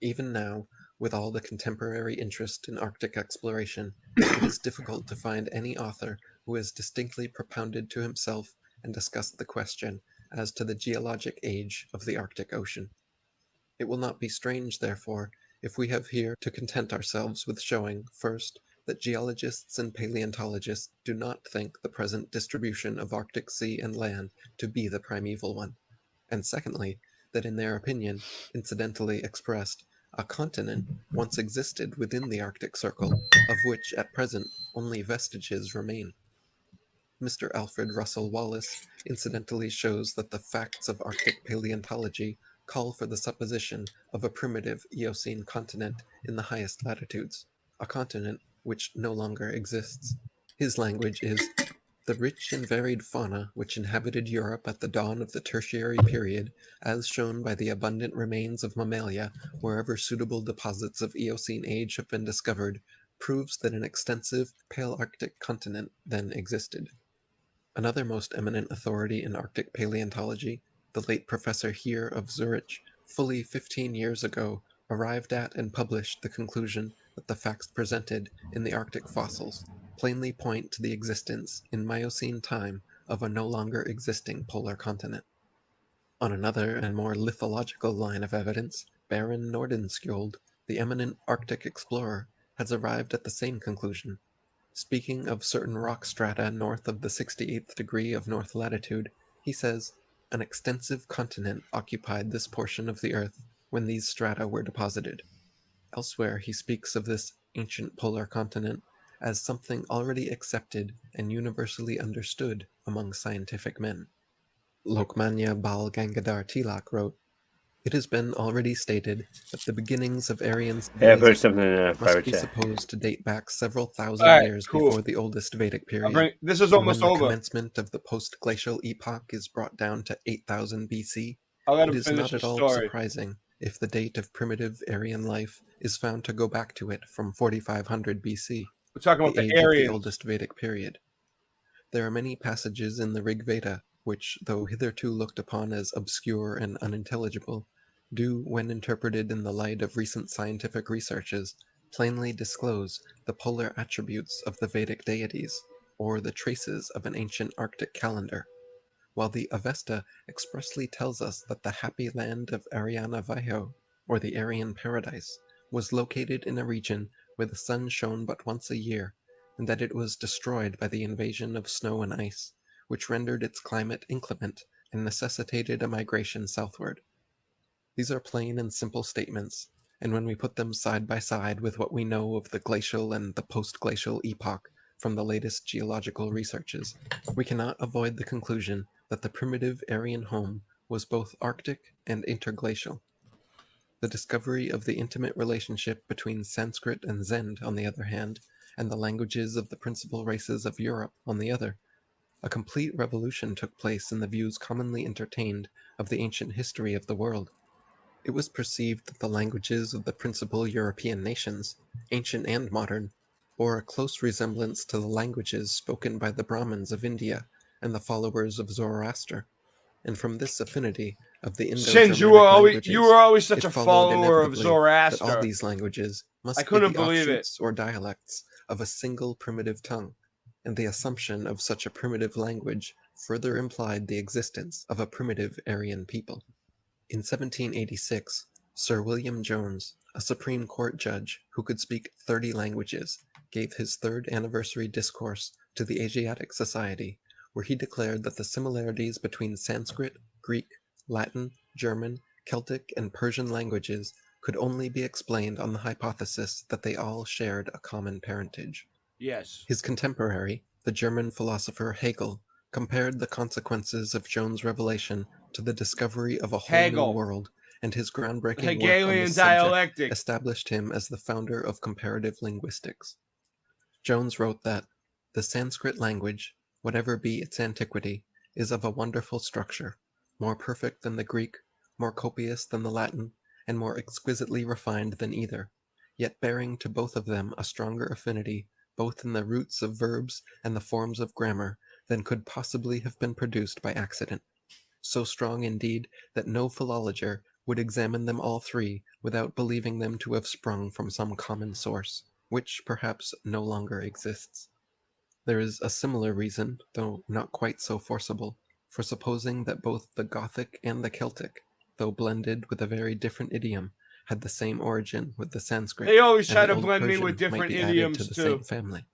[SPEAKER 21] Even now, with all the contemporary interest in Arctic exploration, it is difficult to find any author who has distinctly propounded to himself and discussed the question as to the geologic age of the Arctic Ocean. It will not be strange, therefore, if we have here to content ourselves with showing, first, that geologists and paleontologists do not think the present distribution of Arctic sea and land to be the primeval one, and secondly, that in their opinion, incidentally expressed, a continent once existed within the Arctic Circle, of which at present only vestiges remain. Mr. Alfred Russel Wallace incidentally shows that the facts of Arctic paleontology call for the supposition of a primitive Eocene continent in the highest latitudes, a continent which no longer exists. His language is, "The rich and varied fauna which inhabited Europe at the dawn of the Tertiary period, as shown by the abundant remains of mammalia wherever suitable deposits of Eocene age have been discovered, proves that an extensive Palearctic continent then existed." Another most eminent authority in Arctic paleontology, the late Professor Heer of Zurich, fully 15 years ago, arrived at and published the conclusion that the facts presented in the Arctic fossils plainly point to the existence in Miocene time of a no longer existing polar continent. On another and more lithological line of evidence, Baron Nordenskjold, the eminent Arctic explorer, has arrived at the same conclusion. Speaking of certain rock strata north of the 68th degree of north latitude, he says, "An extensive continent occupied this portion of the earth when these strata were deposited." Elsewhere he speaks of this ancient polar continent as something already accepted and universally understood among scientific men. Lokmanya Bal Gangadhar Tilak wrote, It has been already stated that the beginnings of Aryan
[SPEAKER 20] Hey, I put
[SPEAKER 21] civilization
[SPEAKER 20] something in a
[SPEAKER 21] must
[SPEAKER 20] private
[SPEAKER 21] be
[SPEAKER 20] chat.
[SPEAKER 21] supposed to date back several thousand
[SPEAKER 20] Alright,
[SPEAKER 21] years
[SPEAKER 20] cool.
[SPEAKER 21] before the oldest Vedic period.
[SPEAKER 20] This is
[SPEAKER 21] And
[SPEAKER 20] almost
[SPEAKER 21] when the
[SPEAKER 20] over.
[SPEAKER 21] commencement of the post-glacial epoch is brought down to 8000 BC,
[SPEAKER 20] I'll let
[SPEAKER 21] it
[SPEAKER 20] him
[SPEAKER 21] is
[SPEAKER 20] finish
[SPEAKER 21] not at
[SPEAKER 20] his
[SPEAKER 21] all
[SPEAKER 20] story.
[SPEAKER 21] surprising if the date of primitive Aryan life is found to go back to it from 4500 BC,
[SPEAKER 20] We're talking about
[SPEAKER 21] the
[SPEAKER 20] the
[SPEAKER 21] age of the
[SPEAKER 20] Aryans.
[SPEAKER 21] oldest Vedic period. There are many passages in the Rig Veda which, though hitherto looked upon as obscure and unintelligible, do, when interpreted in the light of recent scientific researches, plainly disclose the polar attributes of the Vedic deities, or the traces of an ancient Arctic calendar, while the Avesta expressly tells us that the happy land of Aryana Vaiho, or the Aryan paradise, was located in a region where the sun shone but once a year, and that it was destroyed by the invasion of snow and ice, which rendered its climate inclement and necessitated a migration southward. These are plain and simple statements, and when we put them side by side with what we know of the glacial and the post-glacial epoch from the latest geological researches, we cannot avoid the conclusion that the primitive Aryan home was both Arctic and interglacial. The discovery of the intimate relationship between Sanskrit and Zend, on the other hand, and the languages of the principal races of Europe, on the other, a complete revolution took place in the views commonly entertained of the ancient history of the world. It was perceived that the languages of the principal European nations, ancient and modern, bore a close resemblance to the languages spoken by the Brahmins of India and the followers of Zoroaster, and from this affinity of the
[SPEAKER 20] Since
[SPEAKER 21] Indo-Germanic
[SPEAKER 20] you were always such
[SPEAKER 21] it
[SPEAKER 20] a
[SPEAKER 21] followed
[SPEAKER 20] follower of
[SPEAKER 21] inevitably that all
[SPEAKER 20] Zoroaster.
[SPEAKER 21] these languages
[SPEAKER 20] I
[SPEAKER 21] must be
[SPEAKER 20] couldn't
[SPEAKER 21] the
[SPEAKER 20] believe it.
[SPEAKER 21] offshoots or dialects of a single primitive tongue, and the assumption of such a primitive language further implied the existence of a primitive Aryan people. In 1786, Sir William Jones, a Supreme Court judge who could speak 30 languages, gave his third anniversary discourse to the Asiatic Society, where he declared that the similarities between Sanskrit, Greek, Latin, German, Celtic, and Persian languages could only be explained on the hypothesis that they all shared a common parentage.
[SPEAKER 20] Yes.
[SPEAKER 21] His contemporary, the German philosopher Hegel, compared the consequences of Jones' revelation to the discovery of a whole new world, and his groundbreaking work on
[SPEAKER 20] Hegelian
[SPEAKER 21] this
[SPEAKER 20] dialectic
[SPEAKER 21] subject established him as the founder of comparative linguistics. Jones wrote that the Sanskrit language, whatever be its antiquity, is of a wonderful structure, more perfect than the Greek, more copious than the Latin, and more exquisitely refined than either, yet bearing to both of them a stronger affinity, both in the roots of verbs and the forms of grammar, than could possibly have been produced by accident. So strong, indeed, that no philologer would examine them all three without believing them to have sprung from some common source, which perhaps no longer exists. There is a similar reason, though not quite so forcible, for supposing that both the Gothic and the Celtic, though blended with a very different idiom, had the same origin with the Sanskrit.
[SPEAKER 20] They always try
[SPEAKER 21] and
[SPEAKER 20] to
[SPEAKER 21] Old
[SPEAKER 20] blend me
[SPEAKER 21] Persian
[SPEAKER 20] with different
[SPEAKER 21] might be added
[SPEAKER 20] idioms
[SPEAKER 21] to the
[SPEAKER 20] too.
[SPEAKER 21] same family.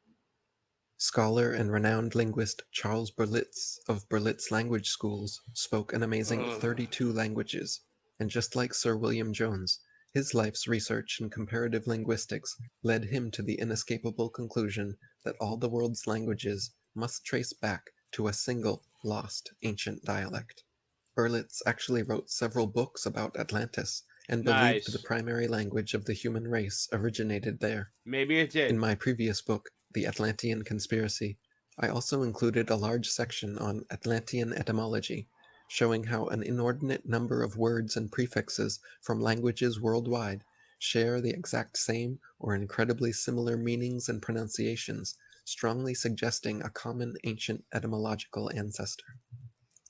[SPEAKER 21] Scholar and renowned linguist Charles Berlitz of Berlitz Language Schools spoke an amazing 32 languages, and just like Sir William Jones, his life's research in comparative linguistics led him to the inescapable conclusion that all the world's languages must trace back to a single lost ancient dialect. Berlitz actually wrote several books about Atlantis and believed the primary language of the human race originated there.
[SPEAKER 20] Maybe it did.
[SPEAKER 21] In my previous book, The Atlantean Conspiracy, I also included a large section on Atlantean etymology, showing how an inordinate number of words and prefixes from languages worldwide share the exact same or incredibly similar meanings and pronunciations, strongly suggesting a common ancient etymological ancestor.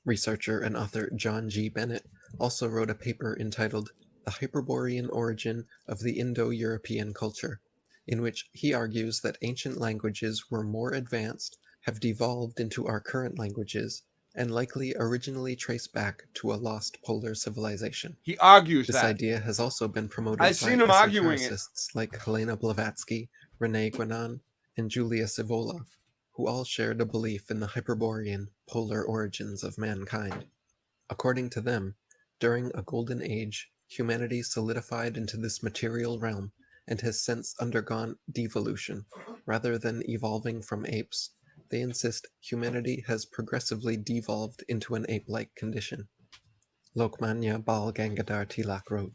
[SPEAKER 21] Researcher and author John G. Bennett also wrote a paper entitled The Hyperborean Origin of the Indo-European Culture, in which he argues that ancient languages were more advanced, have devolved into our current languages, and likely originally trace back to a lost polar civilization.
[SPEAKER 20] He argues
[SPEAKER 21] this
[SPEAKER 20] that.
[SPEAKER 21] idea has also been promoted
[SPEAKER 20] I've
[SPEAKER 21] by
[SPEAKER 20] seen him arguing it.
[SPEAKER 21] esotericists like Helena Blavatsky, René Guénon, and Julia Sivola, who all shared a belief in the Hyperborean polar origins of mankind. According to them, during a golden age, humanity solidified into this material realm and has since undergone devolution. Rather than evolving from apes, they insist humanity has progressively devolved into an ape-like condition. Lokmanya Bal Gangadhar Tilak wrote,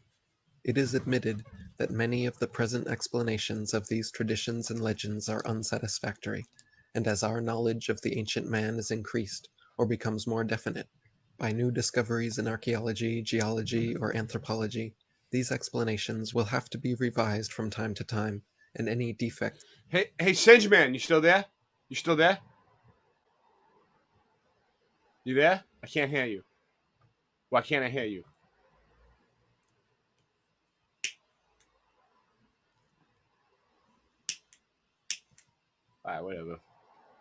[SPEAKER 21] "It is admitted that many of the present explanations of these traditions and legends are unsatisfactory, and as our knowledge of the ancient man is increased, or becomes more definite, by new discoveries in archaeology, geology, or anthropology, these explanations will have to be revised from time to time, and any defects..."
[SPEAKER 20] Hey, Singe Man, you still there? You still there? You there? I can't hear you. Why can't I hear you? All right, whatever.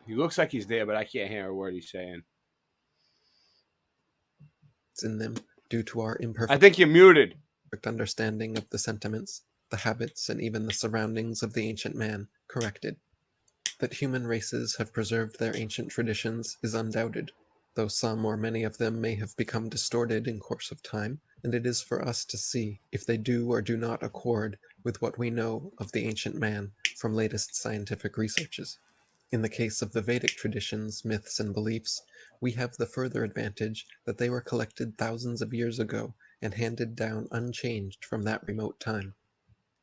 [SPEAKER 20] He looks like he's there, but I can't hear a word he's saying.
[SPEAKER 21] In them, due to our imperfect...
[SPEAKER 20] I think you're muted.
[SPEAKER 21] ...understanding of the sentiments, the habits, and even the surroundings of the ancient man, corrected. That human races have preserved their ancient traditions is undoubted, though some or many of them may have become distorted in course of time, and it is for us to see if they do or do not accord with what we know of the ancient man from latest scientific researches. In the case of the Vedic traditions, myths, and beliefs, we have the further advantage that they were collected thousands of years ago and handed down unchanged from that remote time.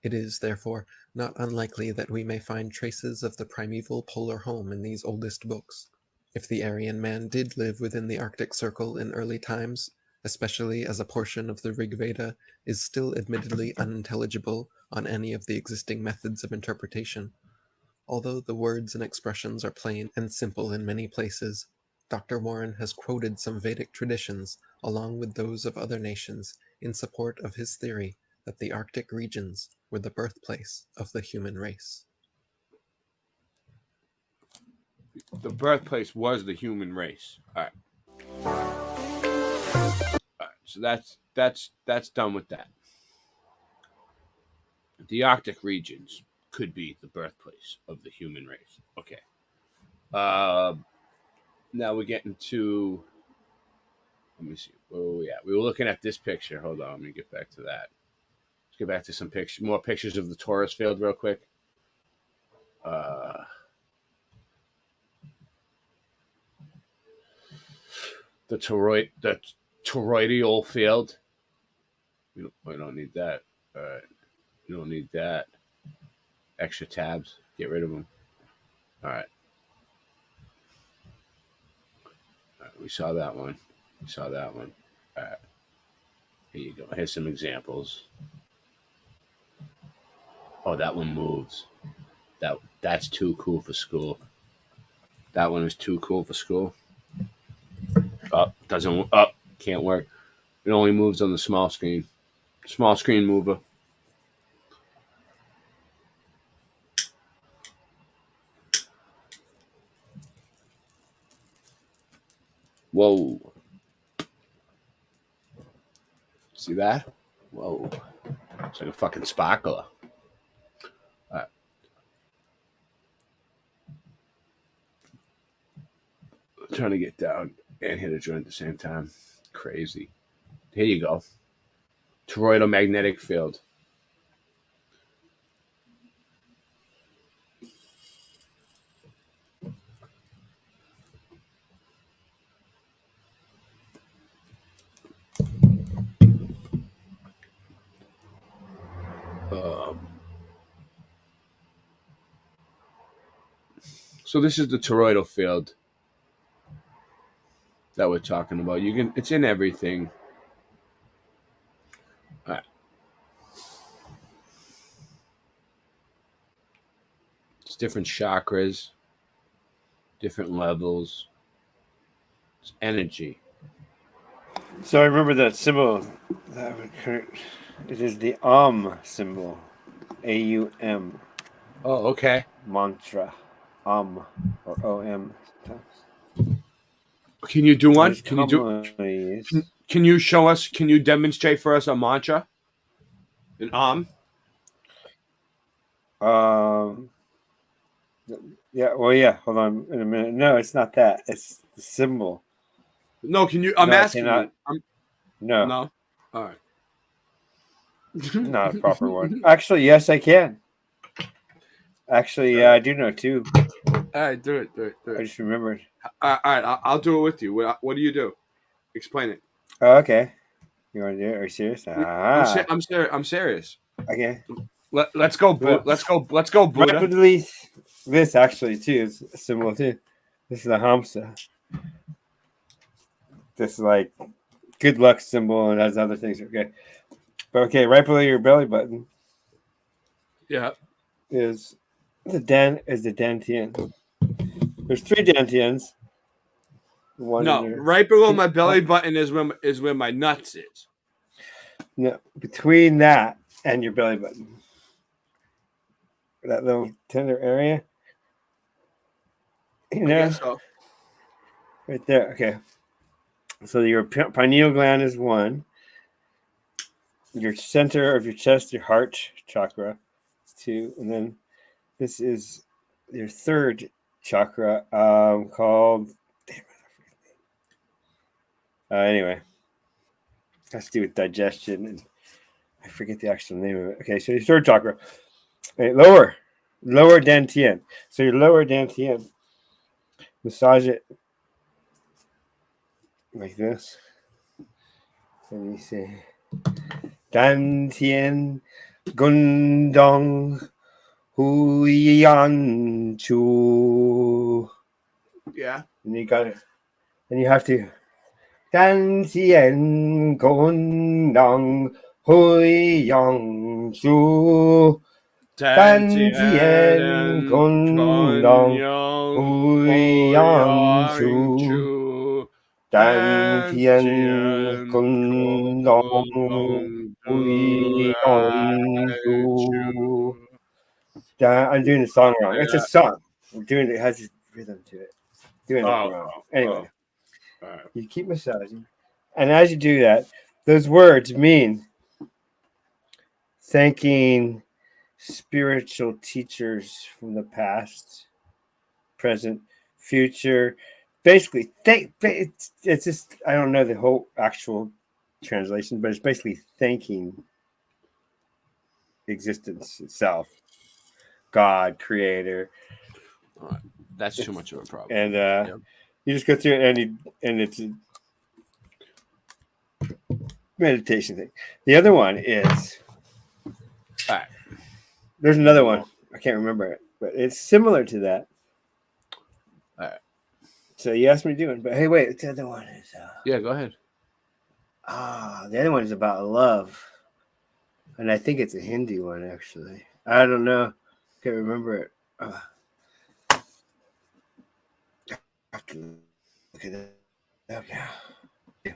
[SPEAKER 21] It is, therefore, not unlikely that we may find traces of the primeval polar home in these oldest books. If the Aryan man did live within the Arctic Circle in early times, especially as a portion of the Rig Veda is still admittedly unintelligible on any of the existing methods of interpretation, although the words and expressions are plain and simple in many places, Dr. Warren has quoted some Vedic traditions, along with those of other nations, in support of his theory that the Arctic regions were the birthplace of the human race.
[SPEAKER 20] The birthplace was the human race. All right. So that's done with that. The Arctic regions could be the birthplace of the human race. Okay. Now we're getting to. Let me see. Where were we at? We were looking at this picture. Hold on. Let me get back to that. Let's get back to some more pictures of the Taurus field real quick. The toroidal field. We don't need that. All right. You don't need that. Extra tabs. Get rid of them. All right. We saw that one. All right. Here you go. Here's some examples. Oh, that one moves. That's too cool for school. That one is too cool for school. Doesn't up. Can't work. It only moves on the small screen. Small screen mover. Whoa. See that? Whoa. It's like a fucking sparkler. All right. I'm trying to get down and hit a joint at the same time. Crazy. Here you go. Toroidal magnetic field. So this is the toroidal field that we're talking about. It's in everything. All right. It's different chakras, different levels. It's energy.
[SPEAKER 10] So I remember that symbol. It is the symbol. AUM.
[SPEAKER 20] Oh, okay.
[SPEAKER 10] Mantra. Or OM.
[SPEAKER 20] Can you do one? Can you show us? Can you demonstrate for us a mantra? An
[SPEAKER 10] Yeah. Well, yeah. Hold on in a minute. No, it's not that. It's the symbol.
[SPEAKER 20] No, can you? I'm asking you.
[SPEAKER 10] No.
[SPEAKER 20] No. All right.
[SPEAKER 10] Not a proper one. Actually, yes, I can. Actually, yeah, I do know too.
[SPEAKER 20] All right, do it.
[SPEAKER 10] I just remembered.
[SPEAKER 20] All right, I'll do it with you. What do you do? Explain it.
[SPEAKER 10] Oh, okay. You want to do it? Are you serious?
[SPEAKER 20] I'm serious.
[SPEAKER 10] Okay.
[SPEAKER 20] Let's go.
[SPEAKER 10] Well,
[SPEAKER 20] Let's go, Buddha.
[SPEAKER 10] Rapidly, this actually too is a symbol too. This is the Hamsa. This is like good luck symbol and has other things. Okay, but okay, right below your belly button.
[SPEAKER 20] Yeah.
[SPEAKER 10] Is the dantian. There's 3 dantians.
[SPEAKER 20] No, right below my belly button is where my nuts is.
[SPEAKER 10] No, between that and your belly button. That little tender area. You know?
[SPEAKER 20] I guess so.
[SPEAKER 10] Right there. Okay. So your pineal gland is 1. Your center of your chest, your heart chakra, is 2, and then this is your 3rd chakra, called. Anyway, has to do with digestion, and I forget the actual name of it. Okay, so your 3rd chakra, lower dantian. So your lower dantian, massage it like this, and you say, Dantian Gundong Huyan Chu.
[SPEAKER 20] Yeah.
[SPEAKER 10] And you got it. And you have to. Dantian Gundong Huyan Chu. Dantian Gundong Huyan Chu. Dantian Gundong Huyan Chu. I'm doing the song wrong. It's a song. I'm doing it has a rhythm to it. Doing it wrong. Anyway, you keep massaging, and as you do that, those words mean thanking spiritual teachers from the past, present, future. Basically, it's just I don't know the whole actual translation, but it's basically thanking existence itself, God, Creator.
[SPEAKER 20] All right. That's too much of a problem.
[SPEAKER 10] And you just go through it, and it's a meditation thing. The other one is
[SPEAKER 20] all right.
[SPEAKER 10] There's another one. I can't remember it, but it's similar to that.
[SPEAKER 20] All right.
[SPEAKER 10] So you asked me to do it, but hey, wait, the other one is.
[SPEAKER 20] Yeah, go ahead.
[SPEAKER 10] The other one is about love, and I think it's a Hindi one actually. I don't know, can't remember it. I have to look it up now. Yeah.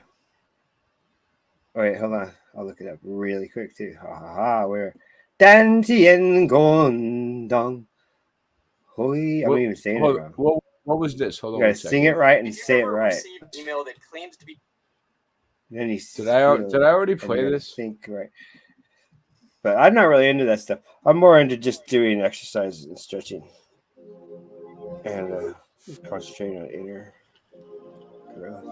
[SPEAKER 10] Oh wait, hold on. I'll look it up really quick too. Ha ha ha. Where? Dan Tien Gong Dong. Holy, I'm even saying it wrong.
[SPEAKER 20] What was this? Hold on.
[SPEAKER 10] You gotta sing it right and say it right.
[SPEAKER 1] Email that claims to be.
[SPEAKER 10] Then
[SPEAKER 20] did I already play this?
[SPEAKER 10] Think right. But I'm not really into that stuff. I'm more into just doing exercises and stretching and concentrating on inner growth.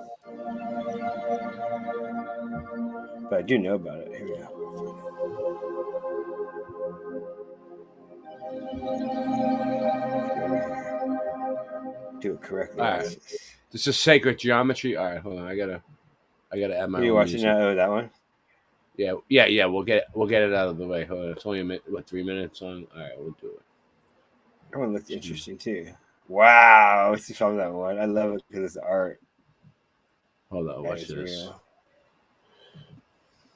[SPEAKER 10] But I do know about it. Here we go. Do it correctly.
[SPEAKER 20] All right. This is sacred geometry. All right, hold on. I gotta add my.
[SPEAKER 10] Are you watching that? Oh, that one.
[SPEAKER 20] Yeah. We'll get it out of the way. Hold on. It's only 3 minutes on. All right, we'll do it.
[SPEAKER 10] That one looks interesting too. Wow, what's from that one? I love it because it's art.
[SPEAKER 20] Hold on, watch this.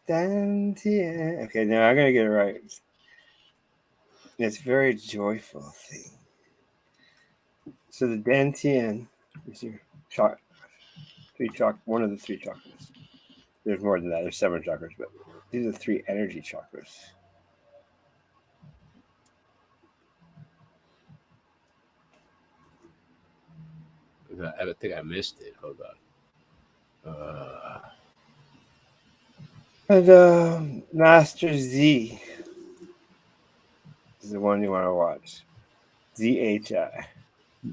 [SPEAKER 10] Okay, now I'm gonna get it right. It's a very joyful thing. So the dantian is your one of the 3 chakras. There's more than that. There's 7 chakras, but these are the 3 energy chakras.
[SPEAKER 20] I think I missed it. Hold on.
[SPEAKER 10] And Master Z is the one you want to watch. ZHI.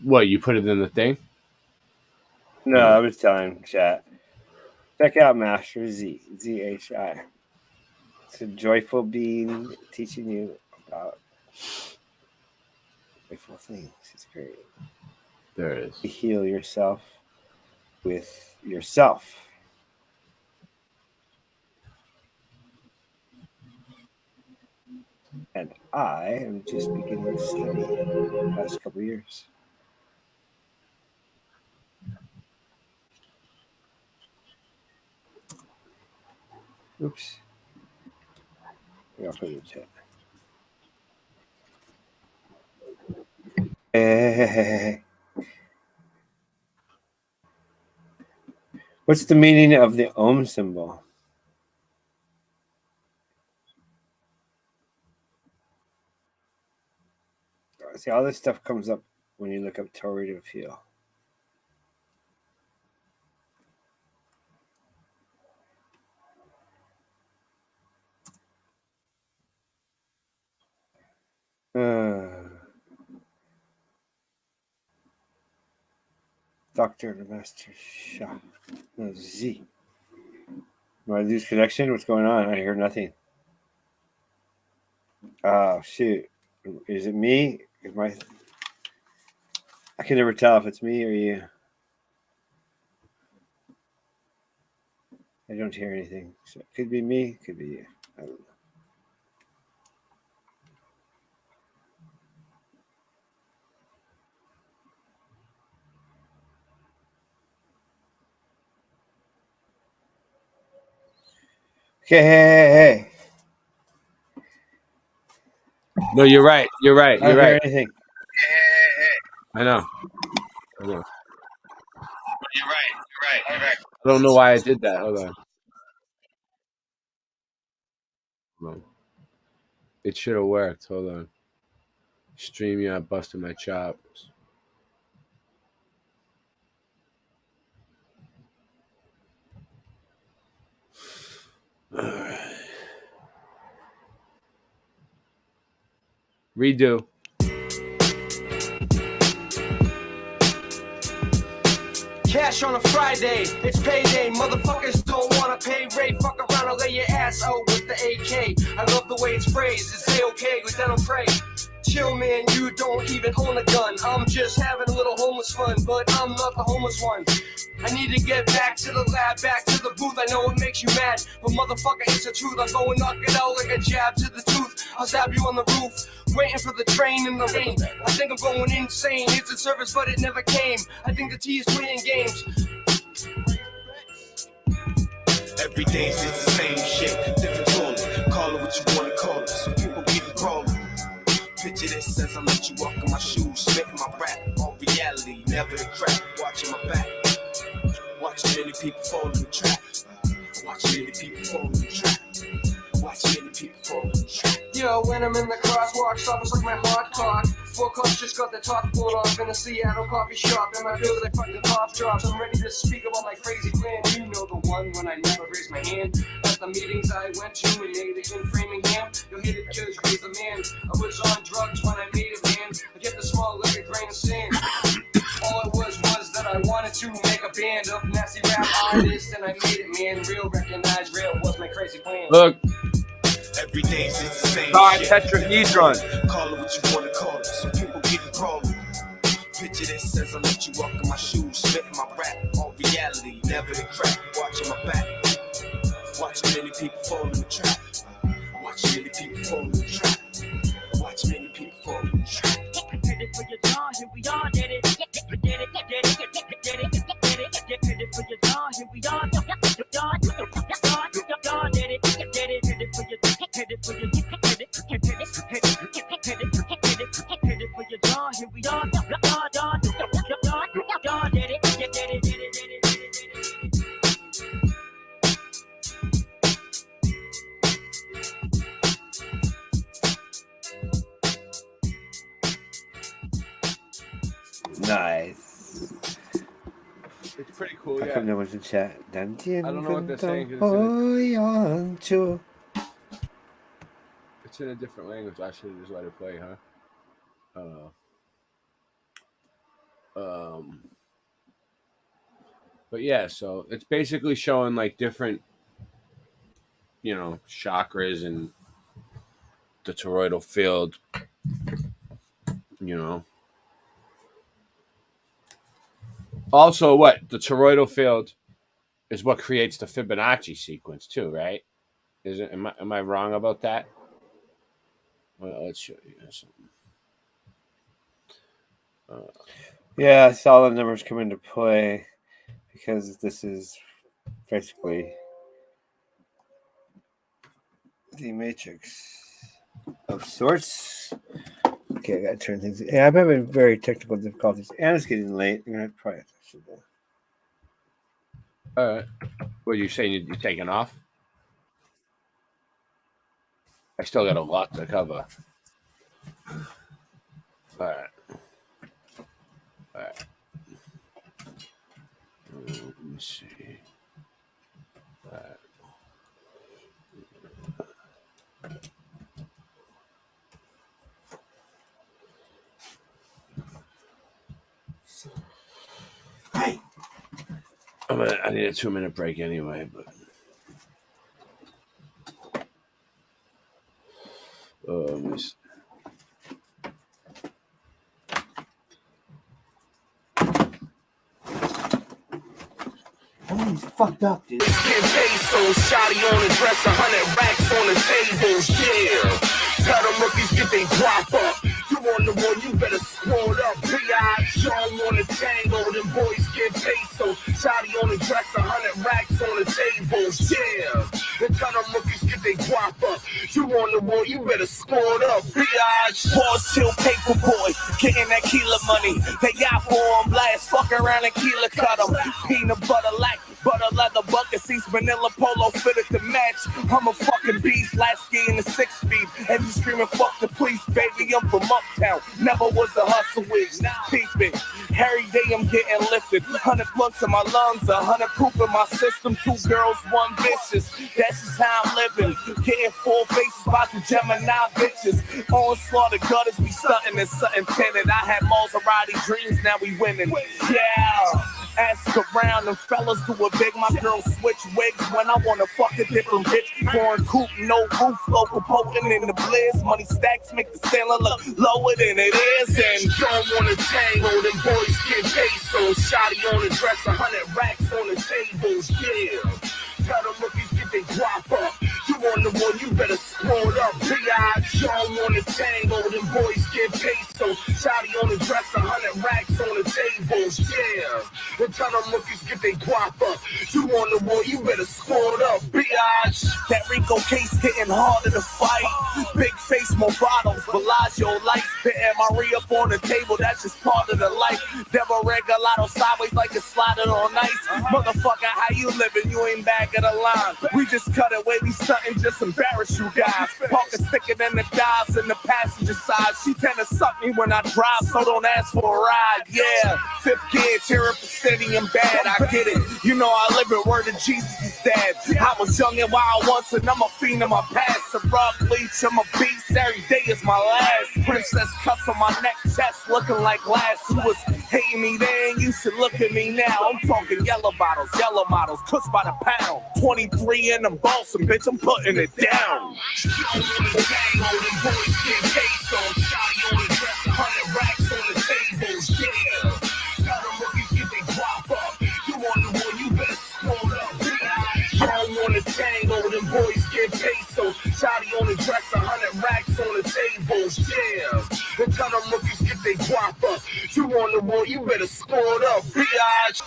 [SPEAKER 20] What, you put it in the thing?
[SPEAKER 10] No, I was telling chat. Check out Master Z. ZHI. It's a joyful being teaching you about joyful things. It's great.
[SPEAKER 20] There it is.
[SPEAKER 10] You heal yourself with yourself. And I am just beginning to study the past couple years. Oops. I'll put it in the chat. Hey. What's the meaning of the Ohm symbol? See, all this stuff comes up when you look up toroidal field. Dr. Master Shah. No, Z. Do I lose connection? What's going on? I hear nothing. Oh, shoot. Is it me? I can never tell if it's me or you. I don't hear anything. So it could be me, it could be you. I don't know. Okay, hey.
[SPEAKER 20] No, you're right. You're right.
[SPEAKER 10] I
[SPEAKER 20] You're
[SPEAKER 10] don't hear
[SPEAKER 20] right.
[SPEAKER 10] anything.
[SPEAKER 20] I know.
[SPEAKER 10] You're right.
[SPEAKER 20] I don't know why I did that. Hold on. No. It should have worked. Hold on. StreamYard busted my chops. All right. Redo.
[SPEAKER 1] Cash on a Friday, it's payday. Motherfuckers don't wanna pay rate. Fuck around and lay your ass out with the AK. I love the way it's phrased. It's A-okay, but then I'm pray. Chill, man, you don't even own a gun. I'm just having a little homeless fun, but I'm not the homeless one. I need to get back to the lab, back to the booth. I know it makes you mad, but motherfucker, it's the truth. I'll go and knock it out like a jab to the tooth. I'll stab you on the roof, waiting for the train in the rain. I think I'm going insane. It's a service, but it never came. I think the T is playing games.
[SPEAKER 14] Every day's just the same shit, different calling. Call it what you wanna call it, so people keep it crawling. Picture this as I let you walk in my shoes, spitting my rap. All reality, never the crap, watching my back. Watching many people fall in the trap. Watching many people fall in the trap. Watching many people fall in the trap.
[SPEAKER 1] Yo, when I'm in the crosswalk, stop us like my hot cock. 4 cups just got the top pulled off in a Seattle coffee shop. And my bills like fucking cough drops. I'm ready to speak about my crazy plan. You know the one when I never raised my hand. At the meetings I went to and made it in Framingham. You'll hit it cause raise the man. I was on drugs when I made it, man. I get the small like a grain of sand. All it was that I wanted to make a band of nasty rap artists. And I made it, man. Real, recognized, real was my crazy plan.
[SPEAKER 20] Look.
[SPEAKER 14] Every day's just the same shit.
[SPEAKER 20] Tetrahedron.
[SPEAKER 14] Call it what you wanna call it, so people keep it crawling. Picture this as I let you walk in my shoes, spitting my rap. All reality, never the crap. Watching my back. Watching many people fall in the trap. Watching many people fall in the trap. Watching many people fall in the trap.
[SPEAKER 1] Did it for your John, here we are, did it. Did it, did it, did it, did it, did it, did it for your John, here we are, John, did it, did it for your, did it for your, did it for your John, here we are, John, did it, did it, did it.
[SPEAKER 10] Nice.
[SPEAKER 20] It's pretty cool,
[SPEAKER 10] How
[SPEAKER 20] yeah.
[SPEAKER 10] come no one's in chat?
[SPEAKER 20] I don't know what they're saying. It's in a different language. I should have just let it play, huh? I don't know. But yeah, so it's basically showing like different, chakras and the toroidal field, Also, what? The toroidal field is what creates the Fibonacci sequence too, right? Am I wrong about that? Well, let's show you something.
[SPEAKER 10] Yeah, I saw the numbers come into play because this is basically the matrix of sorts. Okay, I gotta turn things. Yeah, I'm having very technical difficulties, and it's getting late. I'm gonna probably.
[SPEAKER 20] All right. What are you saying? You're taking off? I still got a lot to cover. All right. All right. Let me see. All right.
[SPEAKER 10] Hey.
[SPEAKER 20] I need a 2-minute break anyway, but let me see.
[SPEAKER 10] Oh, he's fucked up, dude.
[SPEAKER 14] Get pesos, shotty on the dress, 100 racks on the tables, yeah. Tell them rookies get they drop up. You on the one, you better squad up. B.I. Sean on the tango, them boys get pesos. Shotty on the dress, 100 racks on the tables, yeah. Then tell them rookies get they drop up. You on the one, you better squad up. B.I.
[SPEAKER 16] Pause till paper boy, getting that Keela money. They got on blast, fuck around and Keela cut them. Peanut butter like butter leather bucket seats, vanilla polo fitted to match. I'm a fucking beast, last ski in the 6-speed. And you screaming fuck the police, baby, I'm from uptown. Never was a hustle with, peep it. Every day I'm getting lifted. 100 blunts in my lungs, 100 proof in my system. 2 girls, 1 vicious. That's just how I'm living. Getting 4 faces by 2 Gemini bitches. Onslaught of gutters, we stunting and something tinted. I had Maserati dreams, now we winning. Yeah. Ask around, them fellas do it big. My girl switch wigs when I want to fuck a different bitch. Foreign coupe, no roof, local potent in the blizz. Money stacks make the ceiling look lower than it is. And
[SPEAKER 14] don't wanna tango, them boys get pesos. Shotty on the dress, 100 racks on the tables, yeah. Tell them rookies get they drop up. You on the one, you better squad up. B.I. Sean on the tango, them boys get pesos. Shotty on the dress, 100 racks on the tables, yeah. Then tell them rookies get they drop up. You on the one, you better squad up. B.I.
[SPEAKER 16] That Rico case getting harder to fight. Big face, more bottles, Bellagio lights. Pitting my re-up on the table, that's just part of the life. Devil regalado sideways like it's sliding on ice. Motherfucker, how you living? You ain't back of the line. We just cut away, we stunting, just embarrass you guys. Pockets thicker than the dials in the passenger side. She tend to suck me when I drive, so don't ask for a ride. Yeah, 5th gear, tear up the city, I'm bad, I get it. You know I live it, word of Jesus is dead. I was young and wild once, and I'm a fiend in my past. A raw bleach, I'm a beast, every day is my last. Princess cuts on my neck, chest looking like glass. You was hating me then, you should look at me now. I'm talking yellow bottles, yellow models, cooks by the pound. 23 in them balls, and bitch, I'm putting it down.
[SPEAKER 14] Tango, them boys get pesos. Shotty on the dress, 100 racks on the tables, yeah. Then tell them rookies get they drop up. You on the wall, you better squad up, bitch.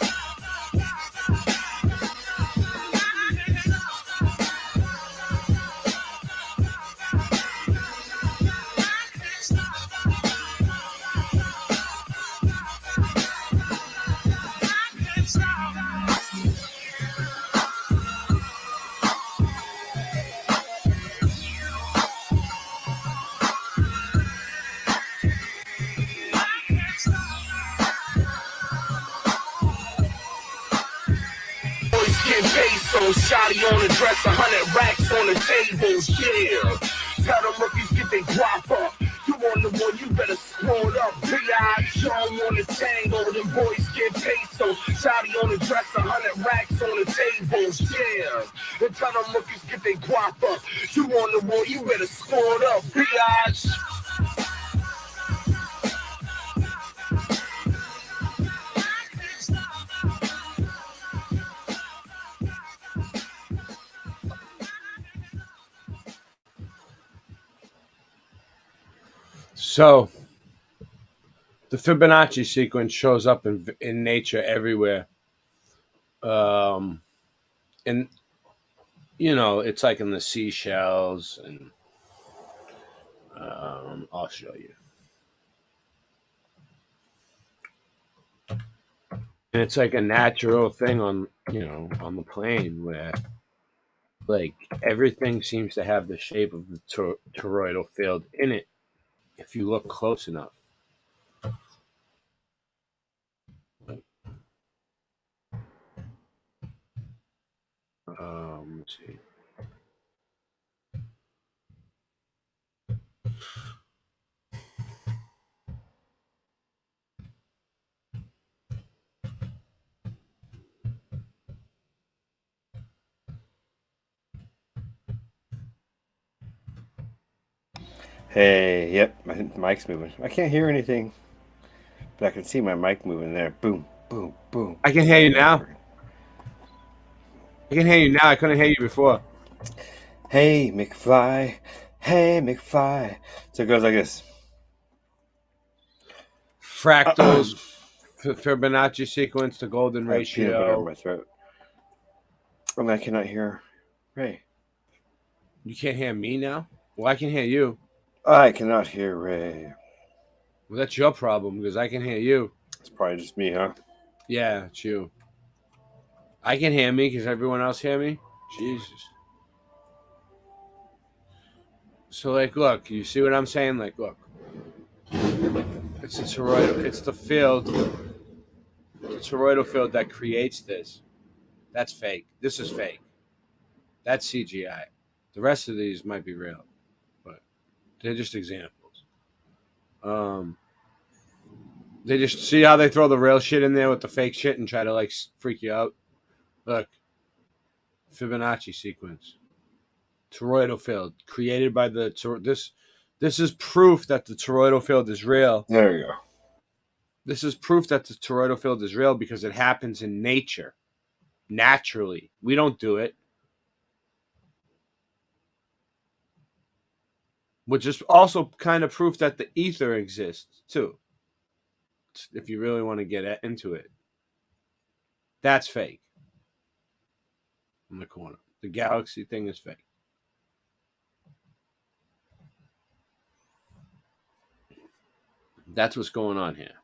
[SPEAKER 14] Pesos, shotty on the dress, 100 racks on the tables, yeah. Tell them rookies get they drop up. You on the one, you better squad up. B.I. Sean on the tango, them boys get pesos. Shotty on the dress, 100 racks on the tables, yeah. Then tell them rookies get they drop up. You on the one, you better squad up. B.I.
[SPEAKER 20] So the Fibonacci sequence shows up in nature everywhere. And it's like in the seashells, and I'll show you. And it's like a natural thing on the plane where like everything seems to have the shape of the toroidal field in it if you look close enough. Let's see.
[SPEAKER 10] Hey, yep, my mic's moving. I can't hear anything, but I can see my mic moving there. Boom, boom, boom.
[SPEAKER 20] I can hear you now. I can hear you now. I couldn't hear you before.
[SPEAKER 10] Hey, McFly. Hey, McFly. So it goes like this.
[SPEAKER 20] Fractals, Fibonacci sequence, the golden
[SPEAKER 10] I have peanut butter in
[SPEAKER 20] ratio.
[SPEAKER 10] my throat. And I cannot hear Ray.
[SPEAKER 20] You can't hear me now? Well, I can hear you.
[SPEAKER 10] I cannot hear Ray.
[SPEAKER 20] Well, that's your problem because I can hear you.
[SPEAKER 10] It's probably just me, huh?
[SPEAKER 20] Yeah, it's you. I can hear me because everyone else hear me. Jesus. So, like, look, you see what I'm saying? Like, look. It's the toroidal. It's the field. The toroidal field that creates this. That's fake. This is fake. That's CGI. The rest of these might be real, but they're just examples. They just see how they throw the real shit in there with the fake shit and try to like freak you out. Look, Fibonacci sequence, toroidal field created by the This is proof that the toroidal field is real.
[SPEAKER 10] There you go.
[SPEAKER 20] This is proof that the toroidal field is real because it happens in nature, naturally. We don't do it. Which is also kind of proof that the ether exists too. If you really want to get into it, that's fake. In the corner, the galaxy thing is fake. That's what's going on here.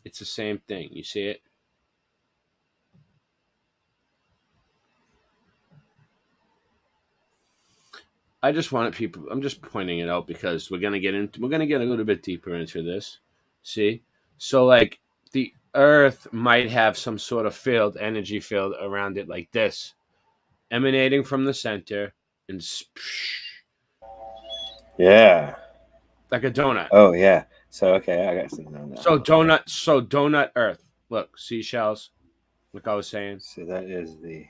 [SPEAKER 20] It's the same thing. You see it? I just wanted people. I'm just pointing it out because we're gonna get a little bit deeper into this. See, so like the Earth might have some sort of field, energy field around it, like this, emanating from the center, and
[SPEAKER 10] Yeah.
[SPEAKER 20] like a donut.
[SPEAKER 10] Oh yeah. So okay, I got something on that.
[SPEAKER 20] So donut Earth. Look, seashells. Like I was saying.
[SPEAKER 10] So that is the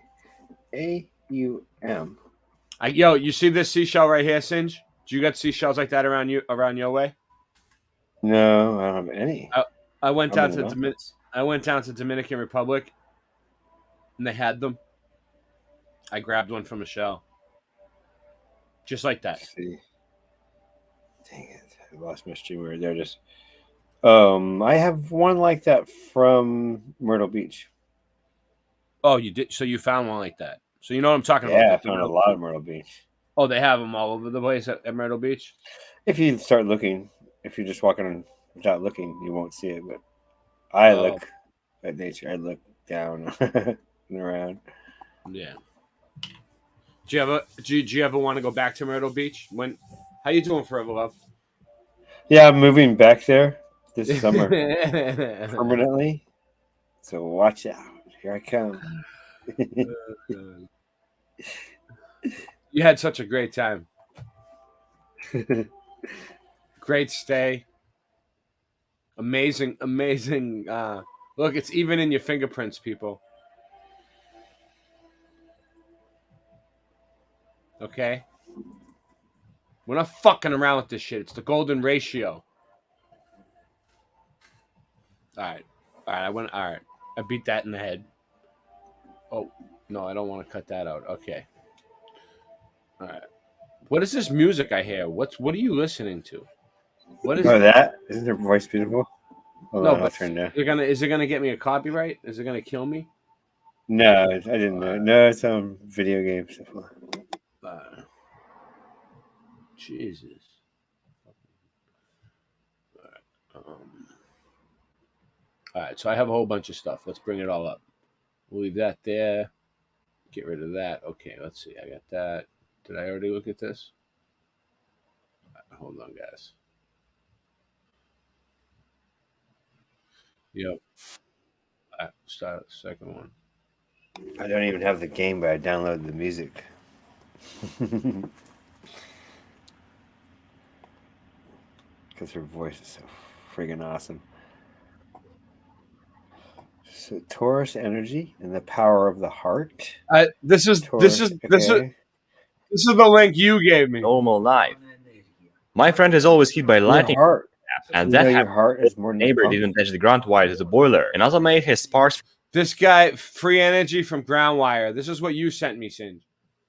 [SPEAKER 10] AUM.
[SPEAKER 20] Yo, you see this seashell right here, Singe? Do you got seashells like that around your way?
[SPEAKER 10] No, I don't have any.
[SPEAKER 20] I went down to Dominican Republic, and they had them. I grabbed one from a shell, just like that.
[SPEAKER 10] Let's see. Dang it! I lost my stream. We were there. Just I have one like that from Myrtle Beach.
[SPEAKER 20] Oh, you did? So you found one like that? So you know what I'm talking about?
[SPEAKER 10] Yeah, I found a lot of Myrtle Beach.
[SPEAKER 20] Oh, they have them all over the place at Myrtle Beach.
[SPEAKER 10] If you start looking, if you're just walking without looking, you won't see it. But I look at nature. I look down and around.
[SPEAKER 20] Yeah. Do you ever want to go back to Myrtle Beach? How you doing, Forever Love?
[SPEAKER 10] Yeah, I'm moving back there this summer permanently. So watch out. Here I come.
[SPEAKER 20] You had such a great time. Great stay. Amazing. Look, it's even in your fingerprints, people. Okay? We're not fucking around with this shit. It's the golden ratio. All right. I beat that in the head. Oh, no, I don't want to cut that out. Okay. All right. What is this music I hear? What are you listening to? What is
[SPEAKER 10] that? Isn't her voice beautiful? Hold
[SPEAKER 20] No,
[SPEAKER 10] on, I'll
[SPEAKER 20] but
[SPEAKER 10] turn down.
[SPEAKER 20] is it gonna get me a copyright? Is it gonna kill me?
[SPEAKER 10] No, I didn't know. No, it's video games.
[SPEAKER 20] Jesus. All right, so I have a whole bunch of stuff. Let's bring it all up. We'll leave that there. Get rid of that. Okay, let's see. I got that. Did I already look at this? Hold on, guys. Yep. Start the second one.
[SPEAKER 10] I don't even have the game, but I downloaded the music. Because her voice is so friggin' awesome. So Taurus energy and the power of the heart.
[SPEAKER 20] This is the link you gave me.
[SPEAKER 4] Normal life. My friend is always hit by lightning, and that
[SPEAKER 10] your heart is more than
[SPEAKER 4] neighbor
[SPEAKER 10] your
[SPEAKER 4] didn't touch the ground wire to the boiler, and also made his sparks
[SPEAKER 20] This guy, free energy from ground wire. This is what you sent me, Sinj.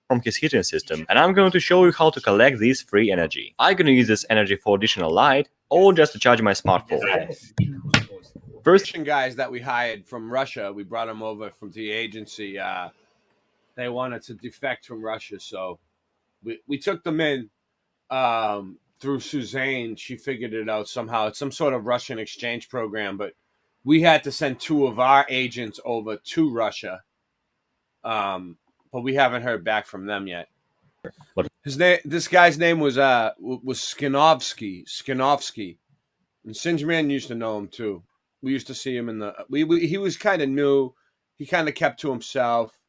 [SPEAKER 4] from his heating system, and I'm going to show you how to collect this free energy. I'm going to use this energy for additional light, or just to charge my smartphone.
[SPEAKER 20] First guys that we hired from Russia, we brought them over from the agency. They wanted to defect from Russia, so we took them in through Suzanne. She figured it out somehow. It's some sort of Russian exchange program, but we had to send 2 of our agents over to Russia. But we haven't heard back from them yet. This guy's name was Skinovsky. And Sinjman used to know him too. We used to see him in the he was kind of new. He kind of kept to himself.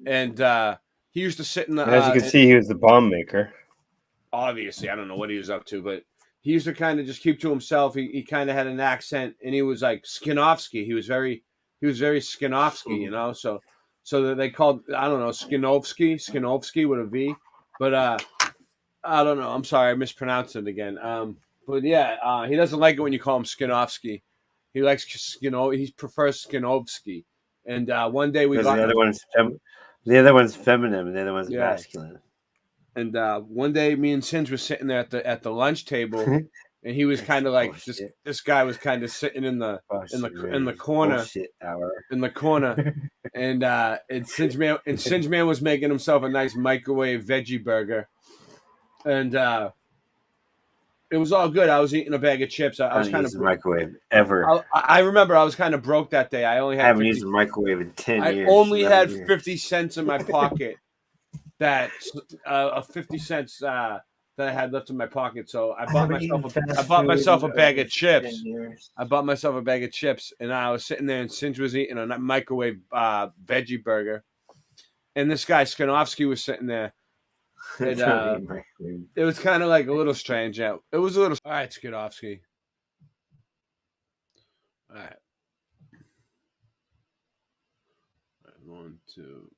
[SPEAKER 20] And he used to sit in the
[SPEAKER 10] As you can see, he was the bomb maker.
[SPEAKER 20] Obviously, I don't know what he was up to, but he used to kind of just keep to himself. He kind of had an accent, and he was like Skinovsky. He was very Skinovsky, you know. So that they called, I don't know, Skinovsky with a V. But I don't know. I'm sorry, I mispronounced it again. But yeah, he doesn't like it when you call him Skinovsky. He likes he prefers Skinovsky. And one day we got
[SPEAKER 10] the other one's feminine, and the other one's masculine.
[SPEAKER 20] And one day, me and Sinj was sitting there at the lunch table, and he was kind of like this guy was kind of sitting in the corner, in the corner, and Sinj Man was making himself a nice microwave veggie burger, and it was all good. I was eating a bag of chips. I was kind of
[SPEAKER 10] microwave ever.
[SPEAKER 20] I remember I was kind of broke that day. I only had
[SPEAKER 10] I haven't used a microwave in 10 years.
[SPEAKER 20] I only had 50 cents in my pocket. That 50 cents that I had left in my pocket, so I bought myself a bag of chips. I bought myself a bag of chips, and I was sitting there, and Sinj was eating a microwave veggie burger, and this guy Skinovsky was sitting there. And, it was kind of like a little strange. Yeah, it was a little. All right, Skinovsky. All right. 1, 2.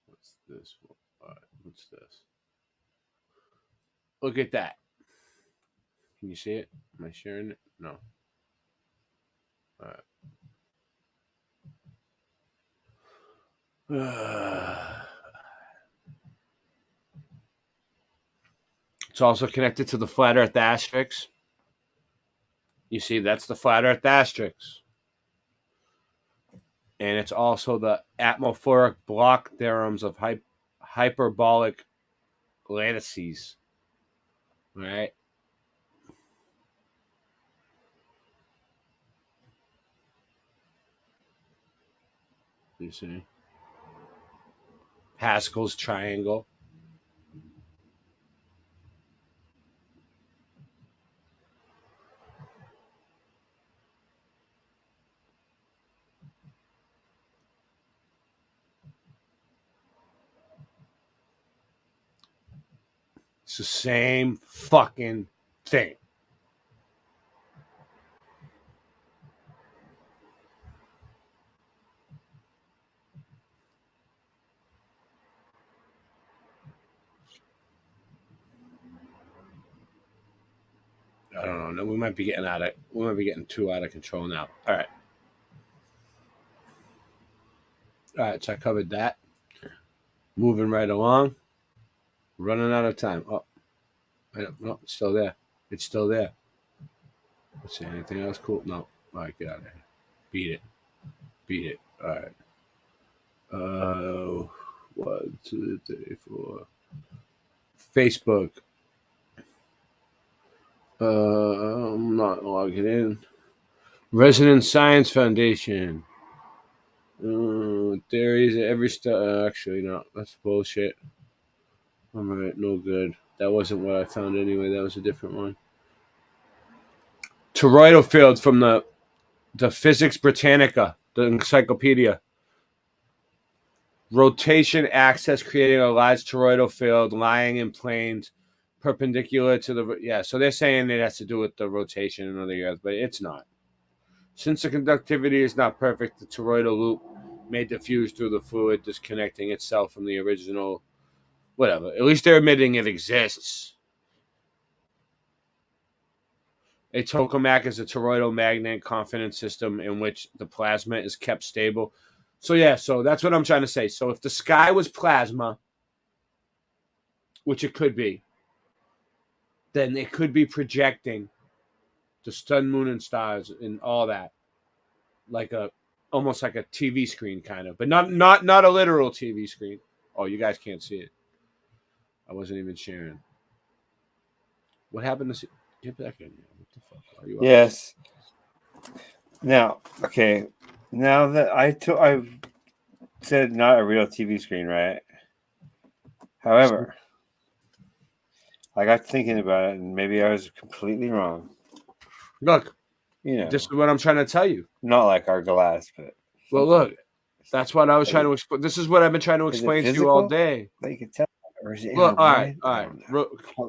[SPEAKER 20] What's this? All right, what's this? Look at that. Can you see it? Am I sharing it? No. All right. It's also connected to the flat Earth asterisk. You see, that's the flat Earth asterisk. And it's also the atmospheric block theorems of hyperbolic lattices. All right. You see? Haskell's triangle. It's the same fucking thing. I don't know. We might be getting too out of control now. All right. All right, so I covered that. Moving right along. Running out of time. Oh, no, it's still there. It's still there. Let's see, anything else cool? No. All right, get out of here. Beat it. Beat it. All right. 1, 2, 3, 4. Facebook. I'm not logging in. Resident Science Foundation. Theories of every actually, no, that's bullshit. All right, no good. That wasn't what I found anyway. That was a different one. Toroidal field from the Physics Britannica, the encyclopedia. Rotation axis creating a large toroidal field lying in planes perpendicular to the... Yeah, so they're saying it has to do with the rotation of the Earth, but it's not. Since the conductivity is not perfect, the toroidal loop may diffuse through the fluid, disconnecting itself from the original... Whatever. At least they're admitting it exists. A tokamak is a toroidal magnet confidence system in which the plasma is kept stable. So yeah, so that's what I'm trying to say. So if the sky was plasma, which it could be, then it could be projecting the sun, moon, and stars and all that, like almost like a TV screen kind of, but not a literal TV screen. Oh, you guys can't see it. I wasn't even sharing. What happened to get back in here? What the fuck are you?
[SPEAKER 10] Yes. Now, okay. Now that I've said not a real TV screen, right? However, I got thinking about it, and maybe I was completely wrong.
[SPEAKER 20] Look,
[SPEAKER 10] you know,
[SPEAKER 20] this is what I'm trying to tell you.
[SPEAKER 10] Not like our glass, but
[SPEAKER 20] well, look, that's what I was trying to explain. This is what I've been trying to explain to you all day.
[SPEAKER 10] Like you can tell, or is it
[SPEAKER 20] look, all right.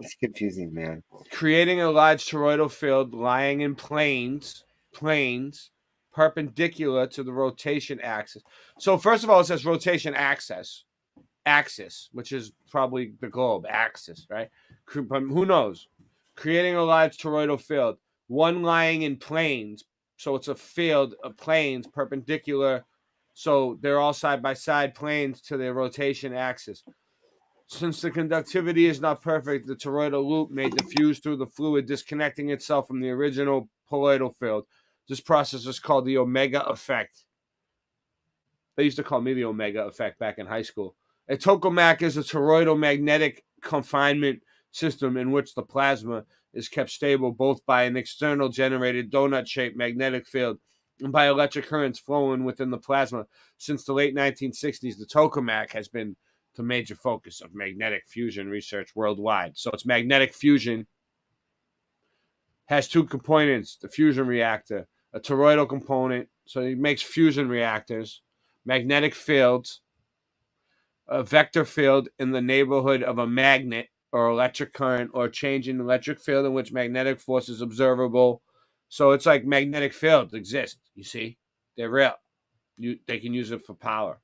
[SPEAKER 10] It's confusing, man.
[SPEAKER 20] Creating a large toroidal field lying in planes perpendicular to the rotation axis. So first of all, it says rotation axis, which is probably the globe axis, right? But who knows? Creating a large toroidal field, one lying in planes, so it's a field of planes perpendicular, so they're all side by side planes to their rotation axis. Since the conductivity is not perfect, the toroidal loop may diffuse through the fluid, disconnecting itself from the original poloidal field. This process is called the omega effect. They used to call me the omega effect back in high school. A tokamak is a toroidal magnetic confinement system in which the plasma is kept stable both by an external generated donut-shaped magnetic field and by electric currents flowing within the plasma. Since the late 1960s, the tokamak has been the major focus of magnetic fusion research worldwide. So it's magnetic fusion, has two components, the fusion reactor, a toroidal component, so it makes fusion reactors, magnetic fields, a vector field in the neighborhood of a magnet or electric current, or change in electric field in which magnetic force is observable. So it's like magnetic fields exist, you see? They're real. They can use it for power.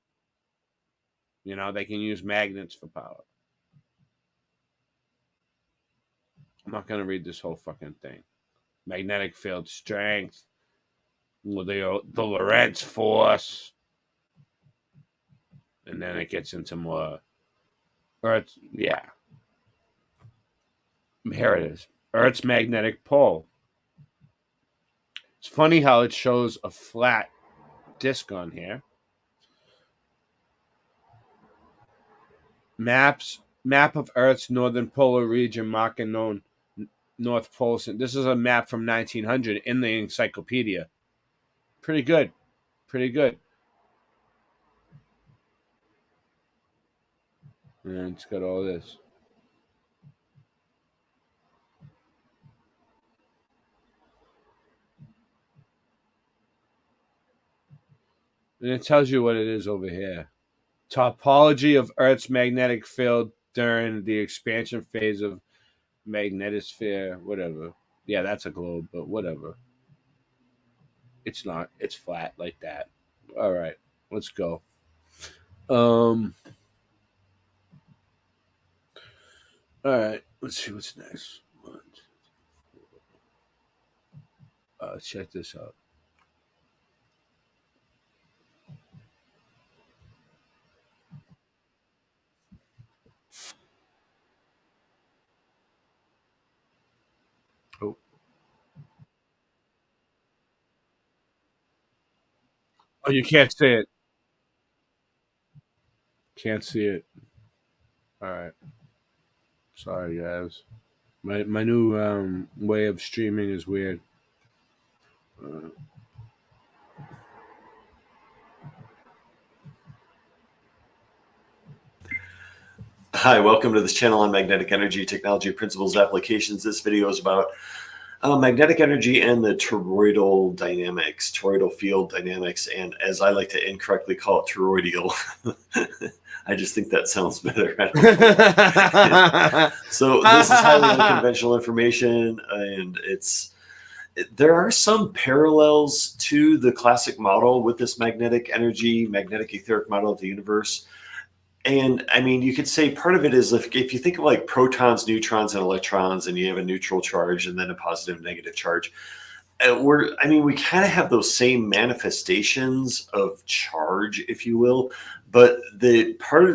[SPEAKER 20] You know, they can use magnets for power. I'm not going to read this whole fucking thing. Magnetic field strength, the Lorentz force, and then it gets into more Earth. Yeah. Here it is. Earth's magnetic pole. It's funny how it shows a flat disk on here. Map of Earth's northern polar region, marking known North Pole. This is a map from 1900 in the encyclopedia. Pretty good. Pretty good. And it's got all this. And it tells you what it is over here. Topology of Earth's magnetic field during the expansion phase of magnetosphere, whatever. Yeah, that's a globe, but whatever. It's not. It's flat like that. All right, let's go. All right, let's see what's next. Check this out. Oh. Oh, you can't see it. Can't see it. All right. Sorry, guys. My new way of streaming is weird.
[SPEAKER 4] Hi, welcome to this channel on magnetic energy, technology, principles, applications. This video is about magnetic energy and the toroidal dynamics, toroidal field dynamics, and as I like to incorrectly call it, toroidal. I just think that sounds better. So this is highly unconventional information, and there are some parallels to the classic model with this magnetic energy, magnetic etheric model of the universe. And I mean, you could say part of it is if you think of like protons, neutrons, and electrons, and you have a neutral charge and then a positive, negative charge, we kind of have those same manifestations of charge, if you will. But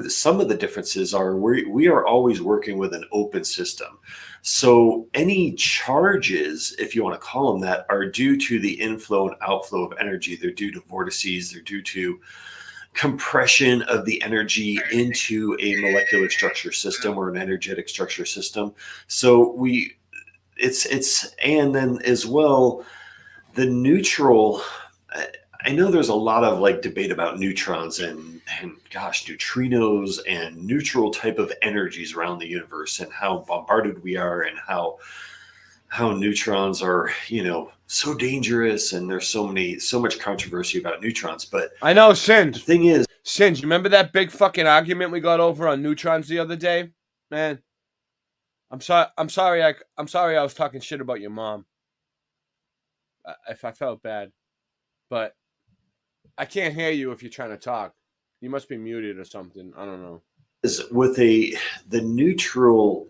[SPEAKER 4] some of the differences are we are always working with an open system. So any charges, if you want to call them that, are due to the inflow and outflow of energy. They're due to vortices. They're due to compression of the energy into a molecular structure system or an energetic structure system. So and then as well, the neutral, I know there's a lot of like debate about neutrons and gosh, neutrinos and neutral type of energies around the universe and how bombarded we are and how neutrons are, so dangerous, and there's so much controversy about neutrons. But
[SPEAKER 20] I know, Singe.
[SPEAKER 4] The thing is,
[SPEAKER 20] Singe, you remember that big fucking argument we got over on neutrons the other day? Man, I'm sorry I was talking shit about your mom. If I felt bad. But I can't hear you if you're trying to talk. You must be muted or something. I don't know.
[SPEAKER 4] Is with the neutral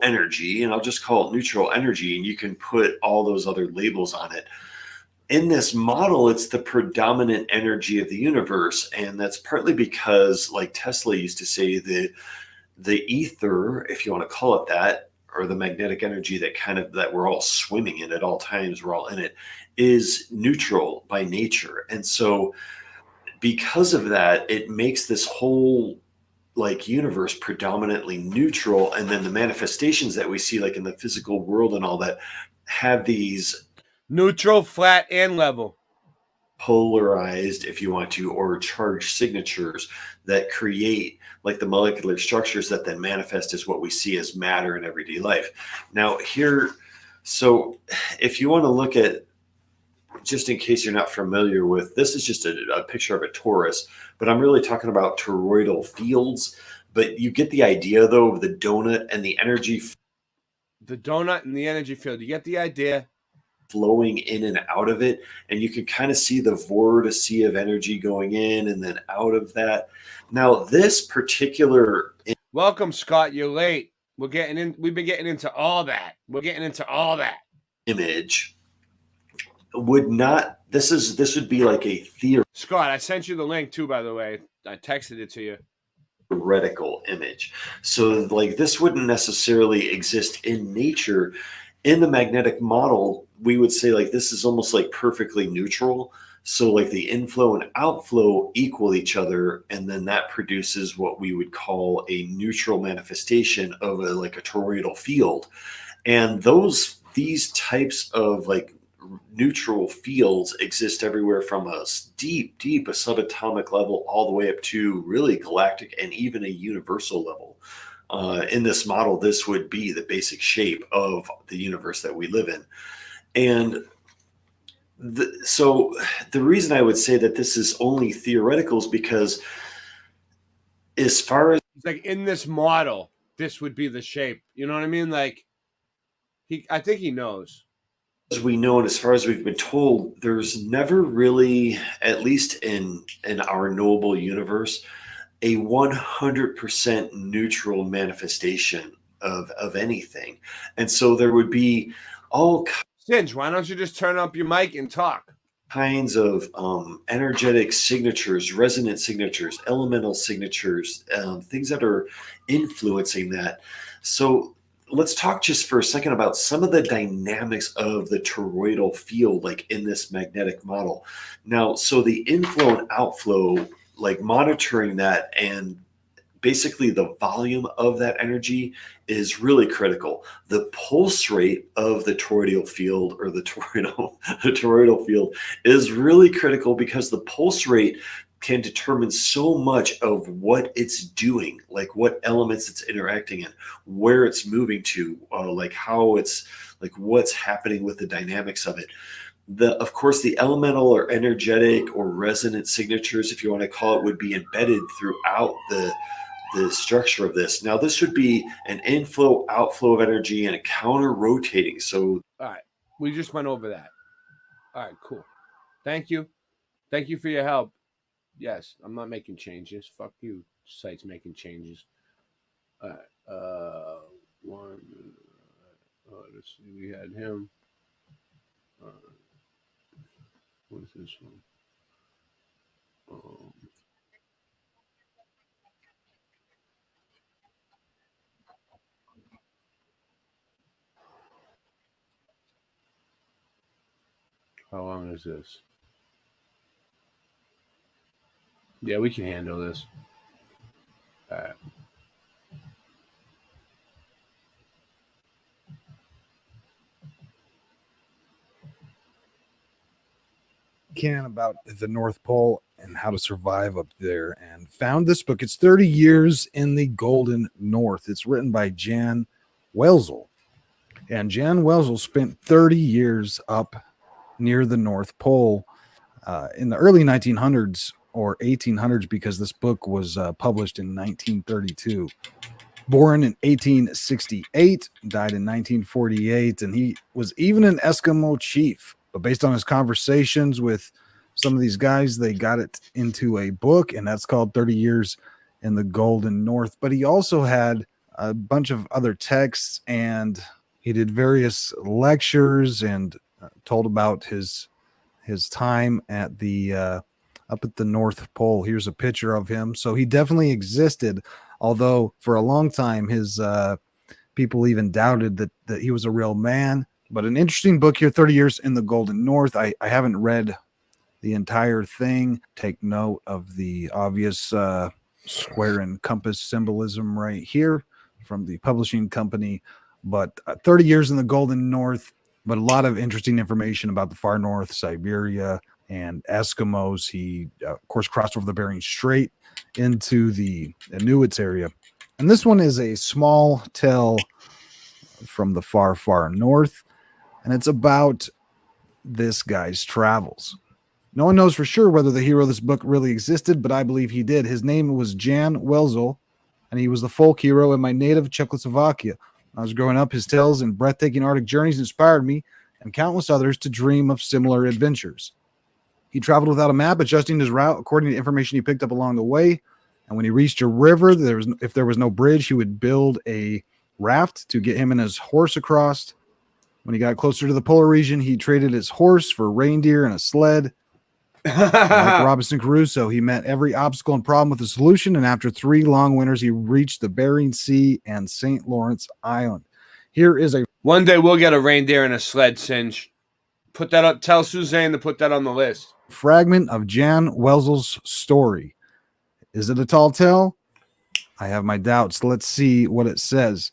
[SPEAKER 4] energy, and I'll just call it neutral energy, and you can put all those other labels on it. In this model, it's the predominant energy of the universe, and that's partly because, like Tesla used to say, the ether, if you want to call it that, or the magnetic energy that we're all swimming in at all times, we're all in it, is neutral by nature. And so because of that, it makes this whole universe predominantly neutral, and then the manifestations that we see like in the physical world and all that have these
[SPEAKER 20] neutral, flat, and level,
[SPEAKER 4] polarized, if you want to, or charged signatures that create like the molecular structures that then manifest as what we see as matter in everyday life. Now here, so if you want to look at, just in case you're not familiar with, this is just a picture of a torus, but I'm really talking about toroidal fields. But you get the idea, though, of the donut and the energy.
[SPEAKER 20] The donut and the energy field. You get the idea.
[SPEAKER 4] Flowing in and out of it. And you can kind of see the vortice of energy going in and then out of that. Now, this particular...
[SPEAKER 20] Welcome, Scott. You're late. We've been getting into all that. We're getting into all that.
[SPEAKER 4] Image would not, this would be like a theory.
[SPEAKER 20] Scott, I sent you the link too, by the way. I texted it to you.
[SPEAKER 4] Theoretical image. So like this wouldn't necessarily exist in nature. In the magnetic model, we would say like this is almost like perfectly neutral. So like the inflow and outflow equal each other, and then that produces what we would call a neutral manifestation of a toroidal field. And these types of like neutral fields exist everywhere from a deep a subatomic level all the way up to really galactic and even a universal level. In this model, this would be the basic shape of the universe that we live in. And so the reason I would say that this is only theoretical is because as far as
[SPEAKER 20] like in this model, this would be the shape. You know what I mean? Like I think he knows.
[SPEAKER 4] As we know, and as far as we've been told, there's never really, at least in our knowable universe, a 100% neutral manifestation of anything. And so there would be all
[SPEAKER 20] Singe, why don't you just turn up your mic and talk?
[SPEAKER 4] Kinds of energetic signatures, resonant signatures, elemental signatures, things that are influencing that. So let's talk just for a second about some of the dynamics of the toroidal field, like in this magnetic model. Now, so the inflow and outflow, like monitoring that and basically the volume of that energy is really critical. The pulse rate of the toroidal field or the toroidal field is really critical because the pulse rate can determine so much of what it's doing, like what elements it's interacting in, where it's moving to, like how it's like what's happening with the dynamics of it. Of course, the elemental or energetic or resonant signatures, if you want to call it, would be embedded throughout the structure of this. Now, this would be an inflow, outflow of energy and a counter rotating. So,
[SPEAKER 20] all right, we just went over that. All right, cool. Thank you. Thank you for your help. Yes, I'm not making changes. Fuck you, site's making changes. All right, one. Let's see. We had him. What's this one? How long is this? Yeah, we can handle this. All right.
[SPEAKER 7] Can about the North Pole and how to survive up there, and found this book. It's 30 Years in the Golden North. It's written by Jan Welzel. And Jan Welzel spent 30 years up near the North Pole in the early 1900s or 1800s, because this book was published in 1932. Born in 1868, died in 1948, and he was even an Eskimo chief. But based on his conversations with some of these guys, they got it into a book, and that's called 30 Years in the Golden North. But he also had a bunch of other texts, and he did various lectures and told about his time at the up at the North Pole. Here's a picture of him. So he definitely existed, although for a long time his people even doubted that he was a real man. But an interesting book here, 30 Years in the Golden North. I haven't read the entire thing. Take note of the obvious square and compass symbolism right here from the publishing company. But 30 Years in the Golden North, but a lot of interesting information about the far north, Siberia, and Eskimos. He, of course, crossed over the Bering Strait into the Inuits area. And this one is a small tale from the far, far north. And it's about this guy's travels. No one knows for sure whether the hero of this book really existed, but I believe he did. His name was Jan Welzel, and he was the folk hero in my native Czechoslovakia. When I was growing up, his tales and breathtaking Arctic journeys inspired me and countless others to dream of similar adventures. He traveled without a map, adjusting his route according to information he picked up along the way. And when he reached a river, if there was no bridge, he would build a raft to get him and his horse across. When he got closer to the polar region, he traded his horse for reindeer and a sled. Like Robinson Crusoe, he met every obstacle and problem with a solution, and after 3 long winters, he reached the Bering Sea and St. Lawrence Island. Here is a...
[SPEAKER 20] One day we'll get a reindeer and a sled, Singe. Put that up. Tell Suzanne to put that on the list.
[SPEAKER 7] Fragment of Jan Welzel's story. Is it a tall tale? I have my doubts. Let's see what it says.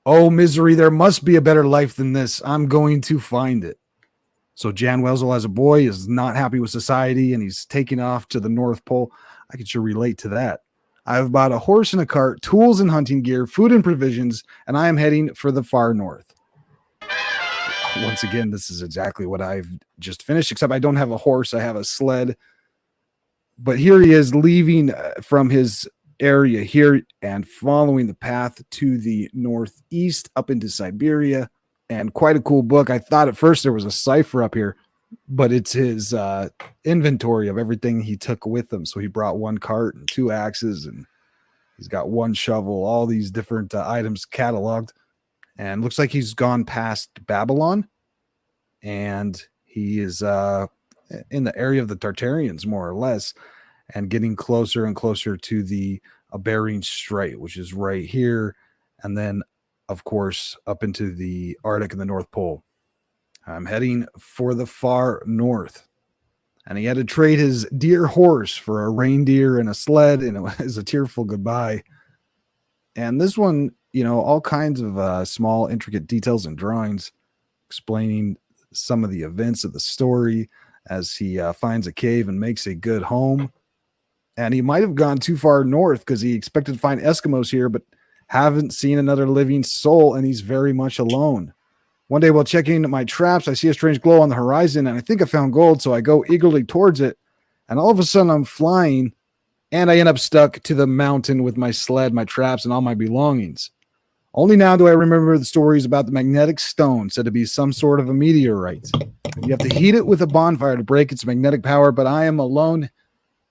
[SPEAKER 7] Oh, misery, there must be a better life than this. I'm going to find it. So Jan Welzel, as a boy, is not happy with society, and he's taking off to the North Pole. I can sure relate to that. I've bought a horse and a cart, tools and hunting gear, food and provisions, and I am heading for the far north. Once again, this is exactly what I've just finished, except I don't have a horse. I have a sled. But here he is leaving from his area here and following the path to the northeast up into Siberia. And quite a cool book. I thought at first there was a cipher up here, but it's his inventory of everything he took with him. So he brought 1 cart and 2 axes, and he's got 1 shovel, all these different items cataloged. And looks like he's gone past Babylon, and he is in the area of the Tartarians, more or less, and getting closer and closer to the Bering Strait, which is right here. And then of course, up into the Arctic and the North Pole. I'm heading for the far north. And he had to trade his dear horse for a reindeer and a sled, and it was a tearful goodbye. And this one, all kinds of small, intricate details and drawings explaining some of the events of the story as he finds a cave and makes a good home. And he might have gone too far north because he expected to find Eskimos here, but haven't seen another living soul, and he's very much alone. One day while checking my traps, I see a strange glow on the horizon, and I think I found gold, so I go eagerly towards it. And all of a sudden, I'm flying, and I end up stuck to the mountain with my sled, my traps, and all my belongings. Only now do I remember the stories about the magnetic stone, said to be some sort of a meteorite. You have to heat it with a bonfire to break its magnetic power, but I am alone,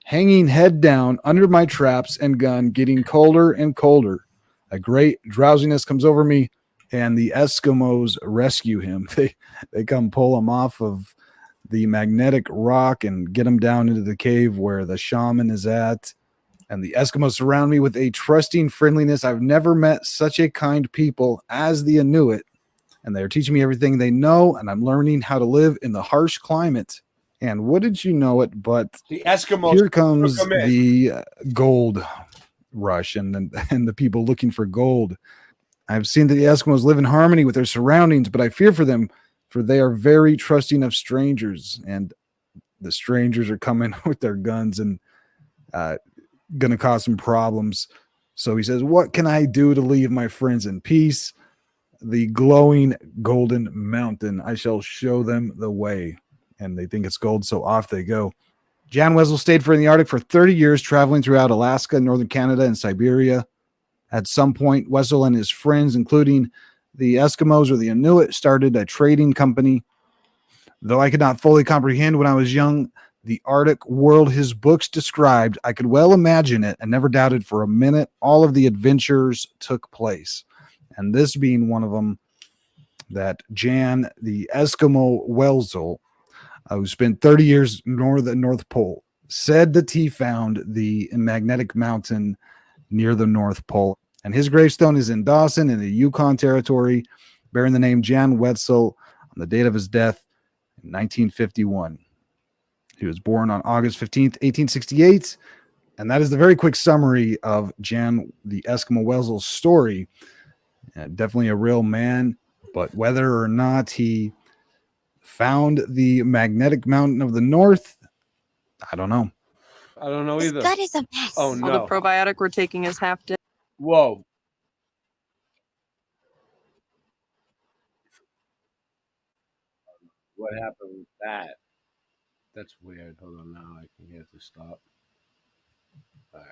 [SPEAKER 7] hanging head down under my traps and gun, getting colder and colder. A great drowsiness comes over me, and the Eskimos rescue him. They come pull him off of the magnetic rock and get him down into the cave where the shaman is at. And the Eskimos surround me with a trusting friendliness. I've never met such a kind people as the Inuit. And they're teaching me everything they know, and I'm learning how to live in the harsh climate. And wouldn't you know it, but
[SPEAKER 20] The Eskimos.
[SPEAKER 7] here comes the gold rush and the people looking for gold. I've seen that the Eskimos live in harmony with their surroundings, but I fear for them, for they are very trusting of strangers, and the strangers are coming with their guns and going to cause some problems. So he says, what can I do to leave my friends in peace? The glowing golden mountain. I shall show them the way. And they think it's gold, so off they go. Jan Wessel stayed in the Arctic for 30 years, traveling throughout Alaska, northern Canada, and Siberia. At some point, Wessel and his friends, including the Eskimos or the Inuit, started a trading company. Though I could not fully comprehend when I was young the Arctic world his books described, I could well imagine it and never doubted for a minute all of the adventures took place. And this being one of them, that Jan, the Eskimo Wessel, who spent 30 years north of the North Pole, said that he found the magnetic mountain near the North Pole. And his gravestone is in Dawson in the Yukon Territory, bearing the name Jan Wetzel on the date of his death in 1951. He was born on August 15th, 1868. And that is the very quick summary of Jan, the Eskimo Wetzel's story. Definitely a real man, but whether or not he found the magnetic mountain of the North, I don't know.
[SPEAKER 20] I don't know either.
[SPEAKER 8] Gut is a mess.
[SPEAKER 20] Oh, no.
[SPEAKER 8] All the probiotic we're taking is half dead.
[SPEAKER 20] Whoa. What happened with that? That's weird. Hold on, now I can get to stop. All right.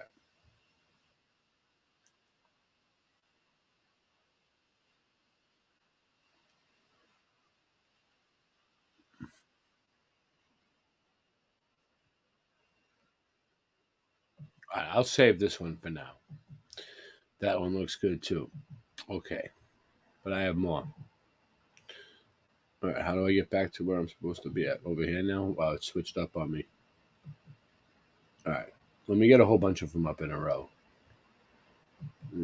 [SPEAKER 20] All right, I'll save this one for now. That one looks good too. Okay, but I have more. All right, how do I get back to where I'm supposed to be at? Over here now? Wow, it switched up on me. All right, let me get a whole bunch of them up in a row. Give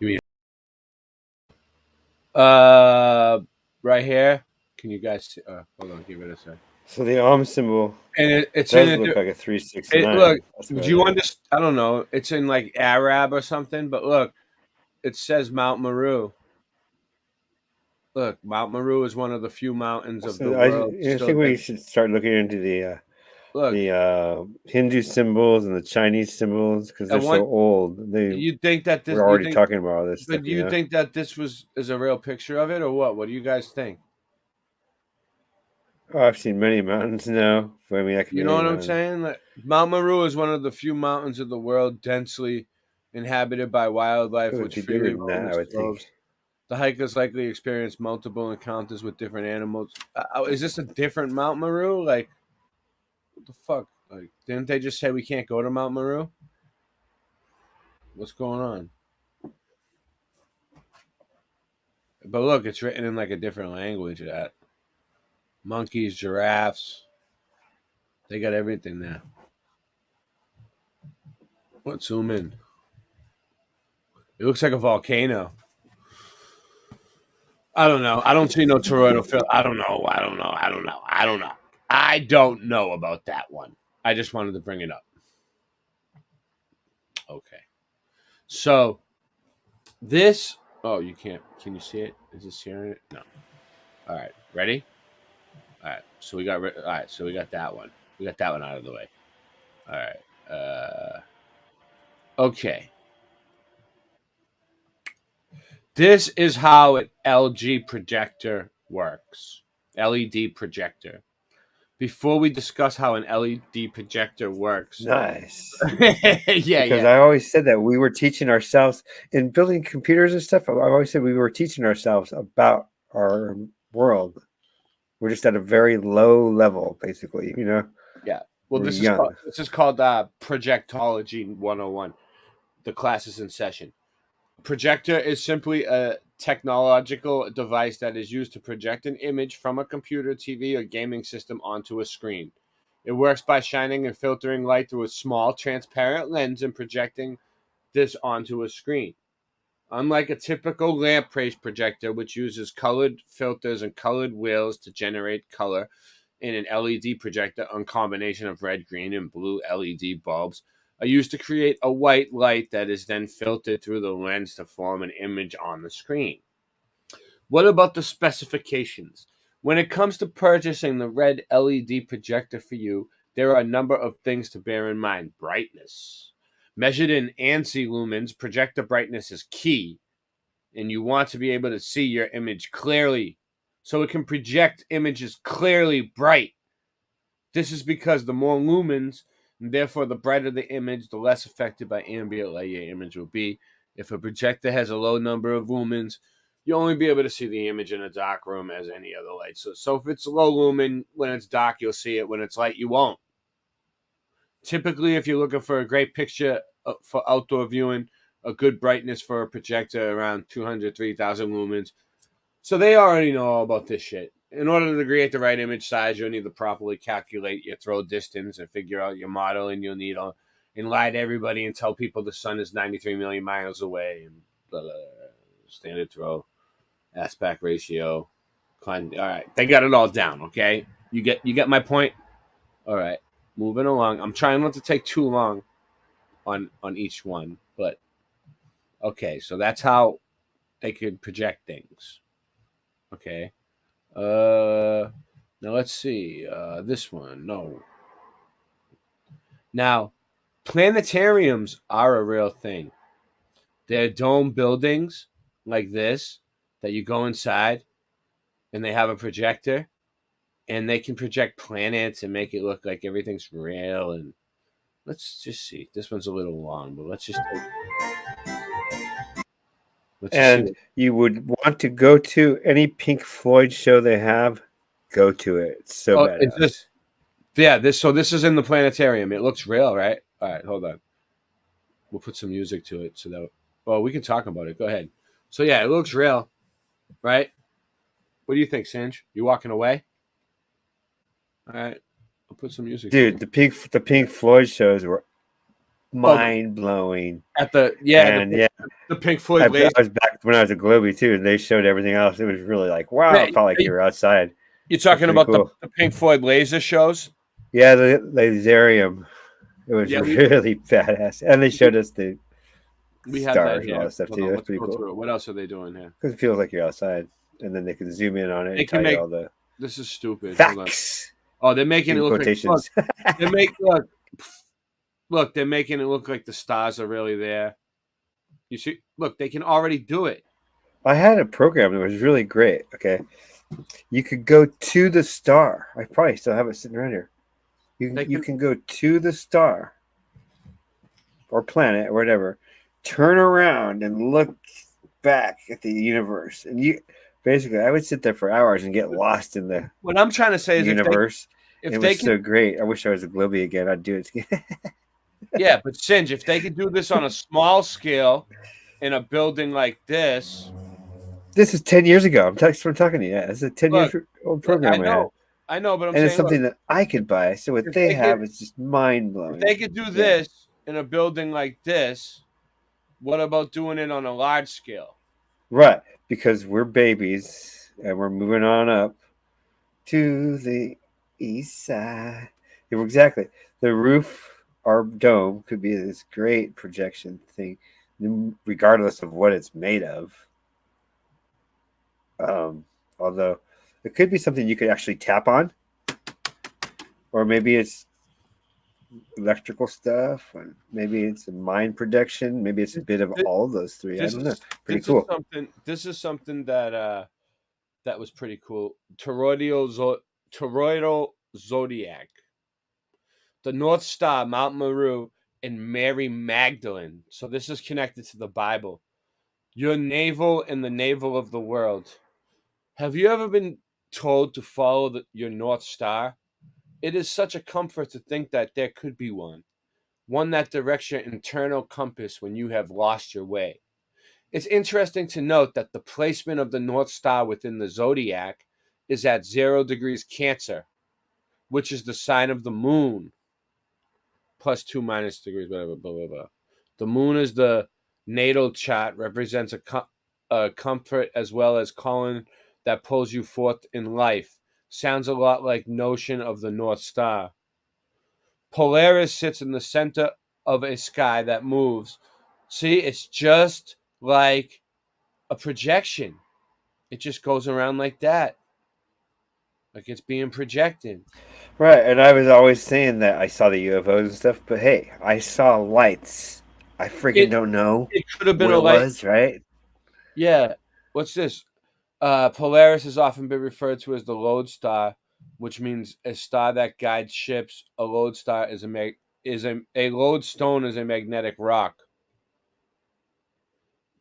[SPEAKER 20] me right here. Can you guys see? Hold on, give it a sec.
[SPEAKER 10] So the arm symbol,
[SPEAKER 20] And it
[SPEAKER 10] does look like a 369.
[SPEAKER 20] Look,
[SPEAKER 10] That's
[SPEAKER 20] do
[SPEAKER 10] about
[SPEAKER 20] you
[SPEAKER 10] it.
[SPEAKER 20] understand? I don't know. It's in like Arab or something, but look, it says Mount Meru. Look, Mount Meru is one of the few mountains of the world.
[SPEAKER 10] I think we should start looking into the Hindu symbols and the Chinese symbols because they're so old.
[SPEAKER 20] You think that this?
[SPEAKER 10] We're already talking about all this
[SPEAKER 20] But
[SPEAKER 10] stuff.
[SPEAKER 20] do you think that this is a real picture of it, or what? What do you guys think?
[SPEAKER 10] Oh, I've seen many mountains now. I mean, I can
[SPEAKER 20] You know what I'm saying? Like, Mount Meru is one of the few mountains of the world densely inhabited by wildlife,
[SPEAKER 10] It would
[SPEAKER 20] which
[SPEAKER 10] be
[SPEAKER 20] freely
[SPEAKER 10] bigger than that,
[SPEAKER 20] roam
[SPEAKER 10] I
[SPEAKER 20] its
[SPEAKER 10] would think.
[SPEAKER 20] groves. The hikers likely experience multiple encounters with different animals. Is this a different Mount Meru? Like, what the fuck? Like, didn't they just say we can't go to Mount Meru? What's going on? But look, it's written in like a different language. That monkeys, giraffes. They got everything there. Let's zoom in. It looks like a volcano. I don't know. I don't see no toroidal fill. I don't know. I don't know about that one. I just wanted to bring it up. Okay. So this. Oh, you can't. Can you see it? Is this here? No. All right. Ready? All right. So we got. All right. So we got that one. We got that one out of the way. All right. Okay. This is how an LG projector works. LED projector. Before we discuss how an LED projector works.
[SPEAKER 10] Nice.
[SPEAKER 20] Yeah.
[SPEAKER 10] Because I always said that we were teaching ourselves in building computers and stuff. I've always said we were teaching ourselves about our world. We're just at a very low level, basically, you know?
[SPEAKER 20] Yeah. Well,
[SPEAKER 10] We're
[SPEAKER 20] this
[SPEAKER 10] young.
[SPEAKER 20] is called Projectology 101. The class is in session. Projector is simply a technological device that is used to project an image from a computer, TV, or gaming system onto a screen. It works by shining and filtering light through a small, transparent lens and projecting this onto a screen. Unlike a typical lamp-based projector, which uses colored filters and colored wheels to generate color, in an LED projector, a combination of red, green, and blue LED bulbs are used to create a white light that is then filtered through the lens to form an image on the screen. What about the specifications? When it comes to purchasing the red LED projector for you, there are a number of things to bear in mind. Brightness. Measured in ANSI lumens, projector brightness is key, and you want to be able to see your image clearly, so it can project images clearly bright. This is because the more lumens, and therefore the brighter the image, the less affected by ambient light your image will be. If a projector has a low number of lumens, you'll only be able to see the image in a dark room as any other light. So if it's low lumen, when it's dark, you'll see it. When it's light, you won't. Typically, if you're looking for a great picture for outdoor viewing, a good brightness for a projector around 200, 3,000 lumens. So they already know all about this shit. In order to create the right image size, you'll need to properly calculate your throw distance and figure out your model, and you'll need and lie to everybody and tell people the sun is 93 million miles away and blah, blah, blah. Standard throw, aspect ratio. All right, they got it all down. Okay, you get my point. All right, moving along. I'm trying not to take too long on each one, but okay. So that's how they could project things. Okay. Now let's see. This one. No. Now, planetariums are a real thing. They're dome buildings like this that you go inside and they have a projector and they can project planets and make it look like everything's real. And let's just see. This one's a little long, but let's just
[SPEAKER 10] And
[SPEAKER 20] see.
[SPEAKER 10] you would want to go to any Pink Floyd show they have, go to it. It's so badass.
[SPEAKER 20] This is in the planetarium. It looks real, right? All right, hold on. We'll put some music to it so that. Well, we can talk about it. Go ahead. So yeah, it looks real, right? What do you think, Singe? You walking away? All right, I'll put some music.
[SPEAKER 10] Dude, the Pink Floyd shows were mind blowing.
[SPEAKER 20] At the Pink Floyd.
[SPEAKER 10] I was back when I was at Globey too, and they showed everything else. It was really like wow. It felt like you were outside.
[SPEAKER 20] You're talking about cool. the Pink Floyd laser shows?
[SPEAKER 10] Yeah, the laserium. It was really badass, and they showed us the stars and all that stuff too. That's pretty cool.
[SPEAKER 20] What else are they doing here?
[SPEAKER 10] Because it feels like you're outside, and then they can zoom in on it and tell you all the.
[SPEAKER 20] This is stupid.
[SPEAKER 10] Facts.
[SPEAKER 20] Oh, they're making it look quotations. Like look, they're making it look like the stars are really there. You see, look, they can already do it.
[SPEAKER 10] I had a program that was really great. Okay, you could go to the star. I probably still have it sitting right here. You can go to the star or planet or whatever, turn around and look back at the universe, and you basically I would sit there for hours and get lost in the.
[SPEAKER 20] What I'm trying to say is
[SPEAKER 10] universe. It was so great. I wish I was a Globey again. I'd do it again.
[SPEAKER 20] Yeah, but Singe, if they could do this on a small scale in a building like this.
[SPEAKER 10] This is 10 years ago. I'm talking to you. Yeah, it's a 10 years old program.
[SPEAKER 20] I know, I know, but I'm
[SPEAKER 10] and
[SPEAKER 20] saying
[SPEAKER 10] it's something
[SPEAKER 20] look,
[SPEAKER 10] that I could buy. So what
[SPEAKER 20] if
[SPEAKER 10] they
[SPEAKER 20] they
[SPEAKER 10] have
[SPEAKER 20] could,
[SPEAKER 10] is just mind
[SPEAKER 20] if
[SPEAKER 10] blowing.
[SPEAKER 20] they could do this in a building like this, what about doing it on a large scale?
[SPEAKER 10] Right, because we're babies and we're moving on up to the east side. Yeah, exactly. The roof, our dome, could be this great projection thing, regardless of what it's made of. Um, Although it could be something you could actually tap on, or maybe it's electrical stuff, and maybe it's a mind projection. Maybe it's a bit of all of those three. I
[SPEAKER 20] This
[SPEAKER 10] don't know.
[SPEAKER 20] is
[SPEAKER 10] Pretty cool.
[SPEAKER 20] This is something that that was pretty cool. Toroidal Zodiac, the North Star, Mount Meru, and Mary Magdalene. So this is connected to the Bible. Your navel and the navel of the world. Have you ever been told to follow your North Star? It is such a comfort to think that there could be one that directs your internal compass when you have lost your way. It's interesting to note that the placement of the North Star within the zodiac is at 0 degrees Cancer, which is the sign of the moon, plus 2 minus degrees, whatever, blah, blah, blah. The moon is the natal chart, represents a comfort as well as calling that pulls you forth in life. Sounds a lot like notion of the North Star. Polaris sits in the center of a sky that moves. See, it's just like a projection. It just goes around like that. Like it's being projected.
[SPEAKER 10] Right, and I was always saying that I saw the UFOs and stuff, but hey, I saw lights. I freaking
[SPEAKER 20] It
[SPEAKER 10] don't know
[SPEAKER 20] it could have been
[SPEAKER 10] what
[SPEAKER 20] a
[SPEAKER 10] it
[SPEAKER 20] light.
[SPEAKER 10] was, right?
[SPEAKER 20] Yeah. What's this? Polaris has often been referred to as the lodestar, which means a star that guides ships. A lodestar is a lodestone is a magnetic rock.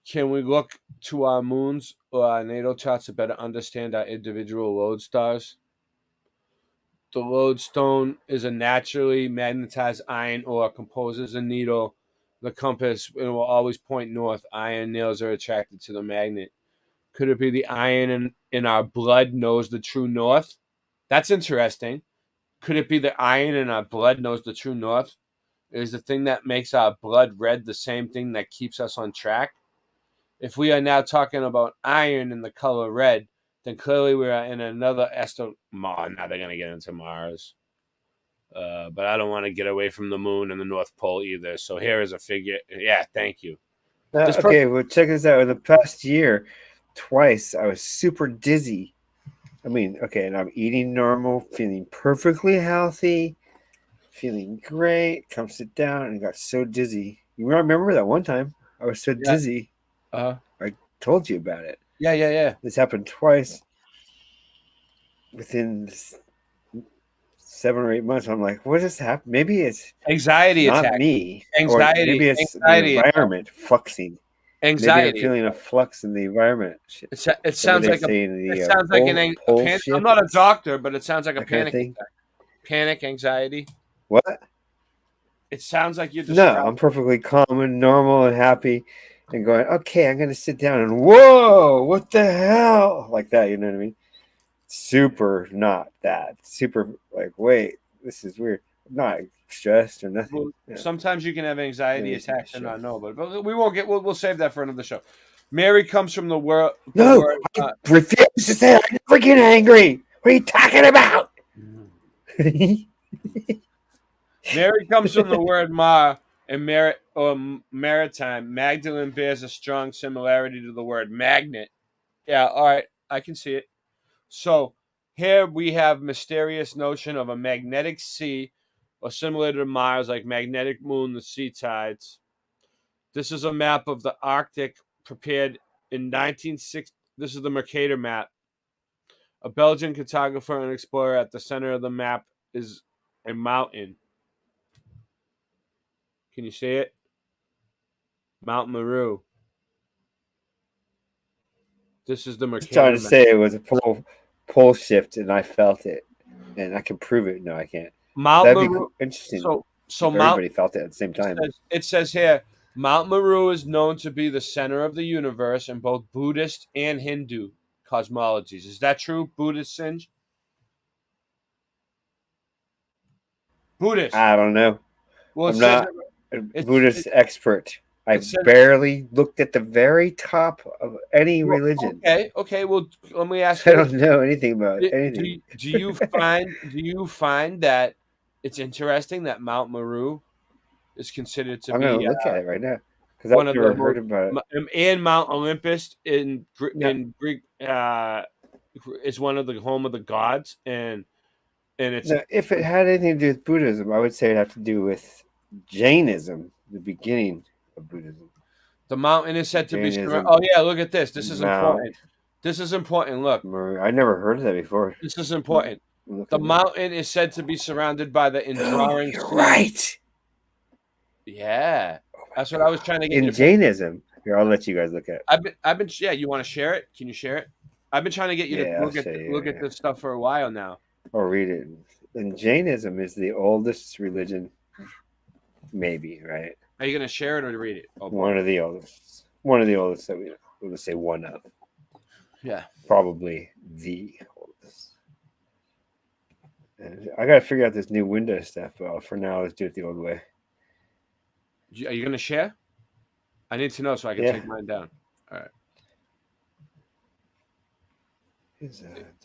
[SPEAKER 20] Can we look to our moons or our natal charts to better understand our individual lodestars? The lodestone is a naturally magnetized iron ore composed as a needle. The compass it will always point north. Iron nails are attracted to the magnet. Could it be the iron in our blood knows the true north? That's interesting. Could it be the iron in our blood knows the true north? Is the thing that makes our blood red the same thing that keeps us on track? If we are now talking about iron in the color red, then clearly we are in another Mars. Now they're going to get into Mars. But I don't want to get away from the moon and the North Pole either. So here is a figure. Yeah, thank you.
[SPEAKER 10] Okay, well, check this out. In the past year, twice I was super dizzy. I mean, okay, and I'm eating normal, feeling perfectly healthy, feeling great. Come sit down and got so dizzy. You remember that one time I was so
[SPEAKER 20] Yeah.
[SPEAKER 10] dizzy?
[SPEAKER 20] Uh-huh.
[SPEAKER 10] I told you about it.
[SPEAKER 20] Yeah.
[SPEAKER 10] This happened twice within 7 or 8 months. I'm like, what just happened? Maybe it's
[SPEAKER 20] anxiety
[SPEAKER 10] not
[SPEAKER 20] attack.
[SPEAKER 10] me, or
[SPEAKER 20] Anxiety.
[SPEAKER 10] maybe it's the
[SPEAKER 20] Anxiety attack.
[SPEAKER 10] environment fluxing. Maybe I'm
[SPEAKER 20] Anxiety.
[SPEAKER 10] feeling a flux in the environment.
[SPEAKER 20] It sounds like
[SPEAKER 10] a pole
[SPEAKER 20] panic.
[SPEAKER 10] shift,
[SPEAKER 20] I'm not a doctor, but it sounds like a
[SPEAKER 10] that kind of
[SPEAKER 20] panic
[SPEAKER 10] thing.
[SPEAKER 20] attack. Panic, anxiety.
[SPEAKER 10] What?
[SPEAKER 20] It sounds like you're
[SPEAKER 10] No,
[SPEAKER 20] distracted.
[SPEAKER 10] I'm perfectly calm and normal and happy, and going, okay, I'm gonna sit down and whoa, what the hell, like that. You know what I mean? Super, not that. Super, like, wait, this is weird. I'm not stressed or nothing.
[SPEAKER 20] Well,
[SPEAKER 10] Yeah.
[SPEAKER 20] sometimes you can have anxiety
[SPEAKER 10] Maybe
[SPEAKER 20] attacks
[SPEAKER 10] it's
[SPEAKER 20] and
[SPEAKER 10] a
[SPEAKER 20] not know, but we won't get. We'll save that for another show. Mary comes from the word.
[SPEAKER 10] No, I refuse to say that. I never get angry. What are you talking about?
[SPEAKER 20] Mary comes from the word mar and maritime. Magdalene bears a strong similarity to the word magnet. Yeah, all right, I can see it. So here we have mysterious notion of a magnetic sea, or similar to Mars, like magnetic moon, the sea tides. This is a map of the Arctic prepared in 1960. This is the Mercator map. A Belgian cartographer and explorer at the center of the map is a mountain. Can you see it? Mount Meru. This is the
[SPEAKER 10] I was trying
[SPEAKER 20] Mercator
[SPEAKER 10] to
[SPEAKER 20] map.
[SPEAKER 10] say it was a pole shift, and I felt it, and I can prove it. No, I can't.
[SPEAKER 20] Mount
[SPEAKER 10] That'd be
[SPEAKER 20] Meru.
[SPEAKER 10] interesting.
[SPEAKER 20] So
[SPEAKER 10] if
[SPEAKER 20] Mount.
[SPEAKER 10] everybody felt it at the same time.
[SPEAKER 20] It says here, Mount Meru is known to be the center of the universe in both Buddhist and Hindu cosmologies. Is that true, Buddhist Singe? Buddhist.
[SPEAKER 10] I don't know.
[SPEAKER 20] Well, it
[SPEAKER 10] I'm
[SPEAKER 20] says
[SPEAKER 10] not a
[SPEAKER 20] it's-
[SPEAKER 10] Buddhist expert. I
[SPEAKER 20] it says-
[SPEAKER 10] barely looked at the very top of any
[SPEAKER 20] Well,
[SPEAKER 10] religion.
[SPEAKER 20] Okay. Well, let me ask
[SPEAKER 10] I
[SPEAKER 20] you.
[SPEAKER 10] don't know anything about
[SPEAKER 20] Do,
[SPEAKER 10] anything.
[SPEAKER 20] do you find that it's interesting that Mount Meru is considered to
[SPEAKER 10] I'm gonna
[SPEAKER 20] be
[SPEAKER 10] look at it right now because
[SPEAKER 20] one
[SPEAKER 10] I've
[SPEAKER 20] of the
[SPEAKER 10] never heard
[SPEAKER 20] most
[SPEAKER 10] about it.
[SPEAKER 20] and Mount Olympus in
[SPEAKER 10] No.
[SPEAKER 20] Greek is one of the home of the gods, and it's
[SPEAKER 10] Now, if it had anything to do with Buddhism, I would say it had to do with Jainism, the beginning of Buddhism.
[SPEAKER 20] the mountain is said to be.
[SPEAKER 10] Jainism.
[SPEAKER 20] Oh yeah, look at this. This is
[SPEAKER 10] Mount
[SPEAKER 20] important. This is important. Look,
[SPEAKER 10] Meru. I never heard of that before.
[SPEAKER 20] this is important.
[SPEAKER 10] Look
[SPEAKER 20] The
[SPEAKER 10] at it.
[SPEAKER 20] mountain is said to be surrounded by the Indrawing
[SPEAKER 10] You're
[SPEAKER 20] Sea.
[SPEAKER 10] right.
[SPEAKER 20] Yeah, that's what I was trying to get
[SPEAKER 10] In
[SPEAKER 20] you.
[SPEAKER 10] Jainism, here I'll let you guys look at it.
[SPEAKER 20] I've been. Yeah, you want to share it? Can you share it? I've been trying to get you
[SPEAKER 10] Yeah,
[SPEAKER 20] to
[SPEAKER 10] I'll
[SPEAKER 20] look at
[SPEAKER 10] show you,
[SPEAKER 20] look at
[SPEAKER 10] yeah.
[SPEAKER 20] this stuff for a while now.
[SPEAKER 10] I'll read it. And Jainism is the oldest religion, maybe, right?
[SPEAKER 20] Are you gonna share it or read it? Oh,
[SPEAKER 10] One of the oldest. One of the oldest that we'll say one of.
[SPEAKER 20] Yeah.
[SPEAKER 10] Probably the oldest. And I gotta figure out this new Windows stuff, but for now, let's do it the old way.
[SPEAKER 20] Are you gonna share? I need to know so I can
[SPEAKER 10] Yeah.
[SPEAKER 20] take mine down. All right.
[SPEAKER 10] Did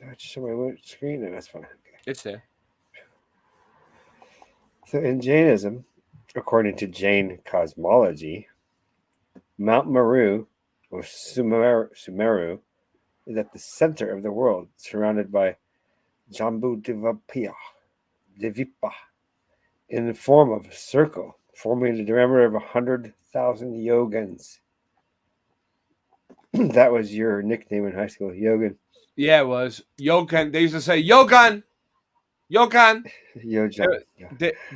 [SPEAKER 10] I show my screen? No, that's fine. Okay.
[SPEAKER 20] It's there.
[SPEAKER 10] So in Jainism, according to Jain cosmology, Mount Meru, or Sumeru, is at the center of the world, surrounded by Jambu Divipa, in the form of a circle, forming the diameter of 100,000 yogans. That was your nickname in high school, Yogan.
[SPEAKER 20] Yeah, it was Yogan. They used to say Yogan. Yogan.
[SPEAKER 10] Yojan.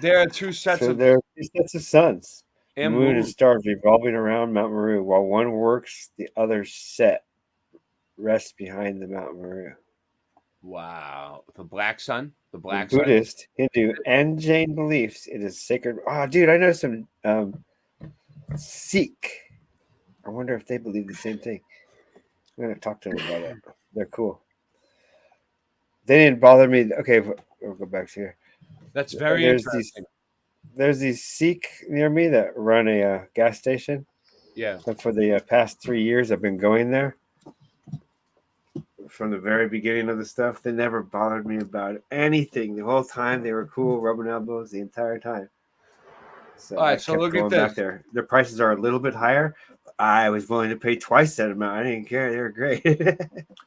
[SPEAKER 20] There are two sets
[SPEAKER 10] So
[SPEAKER 20] of
[SPEAKER 10] there are two sets of suns, the
[SPEAKER 20] and
[SPEAKER 10] moon and
[SPEAKER 20] moons.
[SPEAKER 10] stars revolving around Mount Meru. While one works, the other set rests behind the Mount Meru.
[SPEAKER 20] Wow. The black sun. The
[SPEAKER 10] In
[SPEAKER 20] black sun.
[SPEAKER 10] Buddhist, Hindu, and Jain beliefs, it is sacred. Oh, dude, I know some Sikh. I wonder if they believe the same thing. I'm going to talk to them about it. They're cool. They didn't bother me. Okay, we'll go back to here.
[SPEAKER 20] That's very
[SPEAKER 10] There's
[SPEAKER 20] interesting.
[SPEAKER 10] There's these Sikh near me that run a gas station.
[SPEAKER 20] Yeah.
[SPEAKER 10] And for the past 3 years, I've been going there. From the very beginning of the stuff, they never bothered me about anything. The whole time, they were cool, rubbing elbows the entire time. So
[SPEAKER 20] All right,
[SPEAKER 10] I
[SPEAKER 20] so
[SPEAKER 10] kept
[SPEAKER 20] look at
[SPEAKER 10] going
[SPEAKER 20] this.
[SPEAKER 10] back there. Their prices are a little bit higher. I was willing to pay twice that amount. I didn't care. They were great.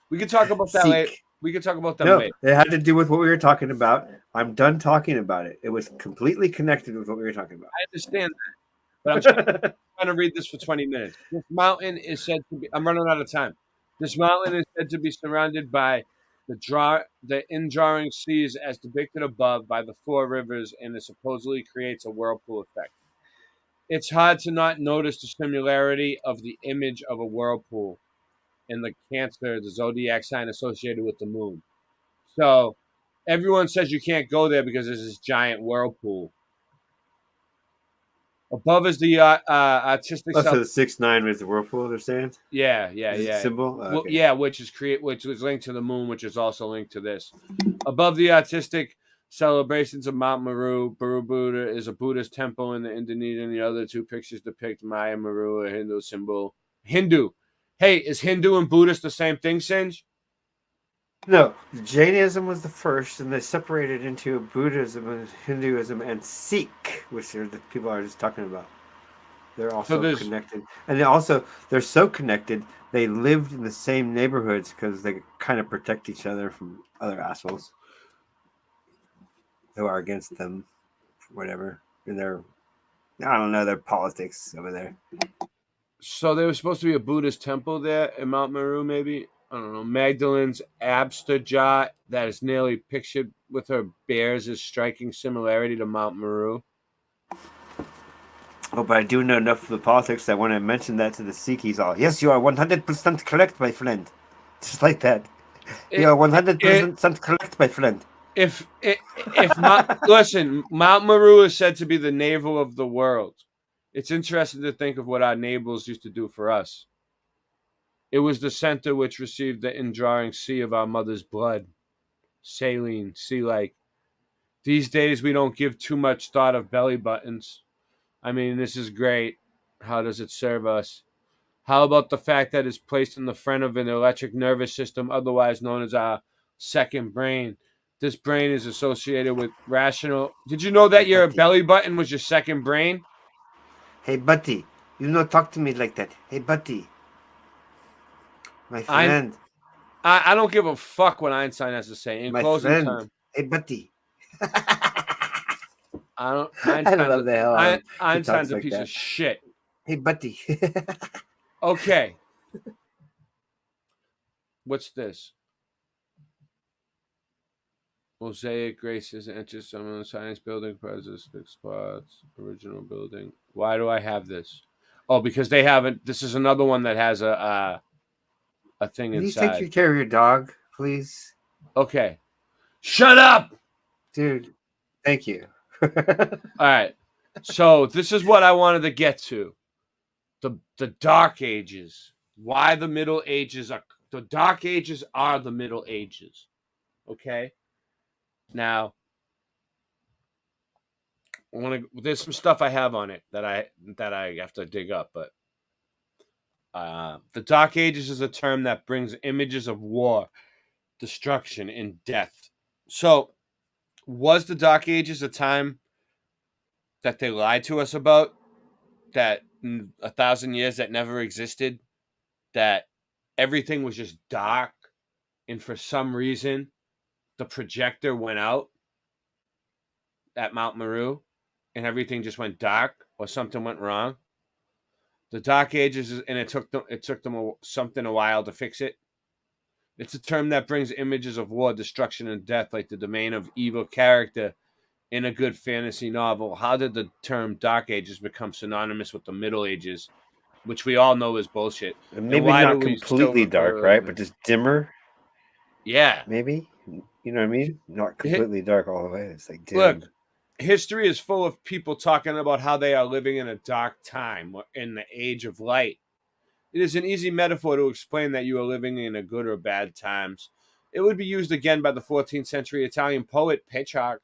[SPEAKER 20] We can talk about that
[SPEAKER 10] Sikh.
[SPEAKER 20] later. We can talk about them
[SPEAKER 10] No,
[SPEAKER 20] later.
[SPEAKER 10] it had to do with what we were talking about. I'm done talking about it. It was completely connected with what we were talking about.
[SPEAKER 20] I understand that, but I'm trying to read this for 20 minutes. This mountain is said to be. I'm running out of time. This mountain is said to be surrounded by the indrawing seas as depicted above by the four rivers, and it supposedly creates a whirlpool effect. It's hard to not notice the similarity of the image of a whirlpool in the Cancer, the zodiac sign associated with the moon. So everyone says you can't go there because there's this giant whirlpool. Above is the artistic.
[SPEAKER 10] Oh, so the 6'9" was the whirlpool. They're saying.
[SPEAKER 20] Yeah.
[SPEAKER 10] Is it symbol? Oh,
[SPEAKER 20] Well,
[SPEAKER 10] okay.
[SPEAKER 20] yeah, which is linked to the moon, which is also linked to this. Above the artistic celebrations of Mount Meru, Borobudur is a Buddhist temple in the Indonesian. The other two pictures depict Maya Meru, a Hindu symbol. Hindu. Hey, is Hindu and Buddhist the same thing, Singe?
[SPEAKER 10] No, Jainism was the first, and they separated into Buddhism and Hinduism and Sikh, which are the people I was just talking about. They're also connected, and they're so connected. They lived in the same neighborhoods because they kind of protect each other from other assholes who are against them, whatever. In their, I don't know, their politics over there.
[SPEAKER 20] So there was supposed to be a Buddhist temple there in Mount Meru, maybe. I don't know. Magdalene's Absterjot that is nearly pictured with her bears is striking similarity to Mount Meru.
[SPEAKER 10] Oh, but I do know enough of the politics that when I mentioned that to the Sikhs, all, yes, you are 100% correct, my friend. Just like that. You are 100% correct, my friend.
[SPEAKER 20] If listen, Mount Meru is said to be the navel of the world. It's interesting to think of what our navels used to do for us. It was the center which received the indrawing sea of our mother's blood, saline, sea-like. These days, we don't give too much thought of belly buttons. I mean, this is great. How does it serve us? How about the fact that it's placed in the front of an electric nervous system, otherwise known as our second brain? This brain is associated with rational. Did you know that your belly button was your second brain?
[SPEAKER 10] Hey, buddy, you don't talk to me like that. Hey, buddy, my friend,
[SPEAKER 20] I don't give a fuck what Einstein has to say. In
[SPEAKER 10] my
[SPEAKER 20] closing
[SPEAKER 10] friend.
[SPEAKER 20] time,
[SPEAKER 10] Hey, buddy.
[SPEAKER 20] I don't.
[SPEAKER 10] I don't know the hell he
[SPEAKER 20] Einstein's
[SPEAKER 10] talks
[SPEAKER 20] a
[SPEAKER 10] like
[SPEAKER 20] piece
[SPEAKER 10] that.
[SPEAKER 20] of shit.
[SPEAKER 10] Hey, buddy.
[SPEAKER 20] Okay. What's this? Mosaic graces enters some of the science building presents, big spots, original building. Why do I have this? Oh, because they haven't. This is another one that has a thing
[SPEAKER 10] Can you
[SPEAKER 20] inside.
[SPEAKER 10] take care of your dog, please?
[SPEAKER 20] Okay. Shut up,
[SPEAKER 10] dude. Thank you.
[SPEAKER 20] All right. So this is what I wanted to get to. The Dark Ages. Why the Middle Ages are the Dark Ages are the Middle Ages. Okay? Now, there's some stuff I have on it that I have to dig up, but the Dark Ages is a term that brings images of war, destruction, and death. So, was the Dark Ages a time that they lied to us about? That 1,000 years that never existed? That everything was just dark, and for some reason, the projector went out at Mount Meru, and everything just went dark, or something went wrong? The Dark Ages, and it took them something a while to fix it. It's a term that brings images of war, destruction, and death, like the domain of evil character in a good fantasy novel. How did the term Dark Ages become synonymous with the Middle Ages, which we all know is bullshit?
[SPEAKER 10] Maybe not completely dark, right? But just dimmer.
[SPEAKER 20] Yeah.
[SPEAKER 10] Maybe. You know what I mean? Not completely dark all the way. It's like dim.
[SPEAKER 20] Look, history is full of people talking about how they are living in a dark time, in the age of light. It is an easy metaphor to explain that you are living in a good or bad times. It would be used again by the 14th century Italian poet Petrarch,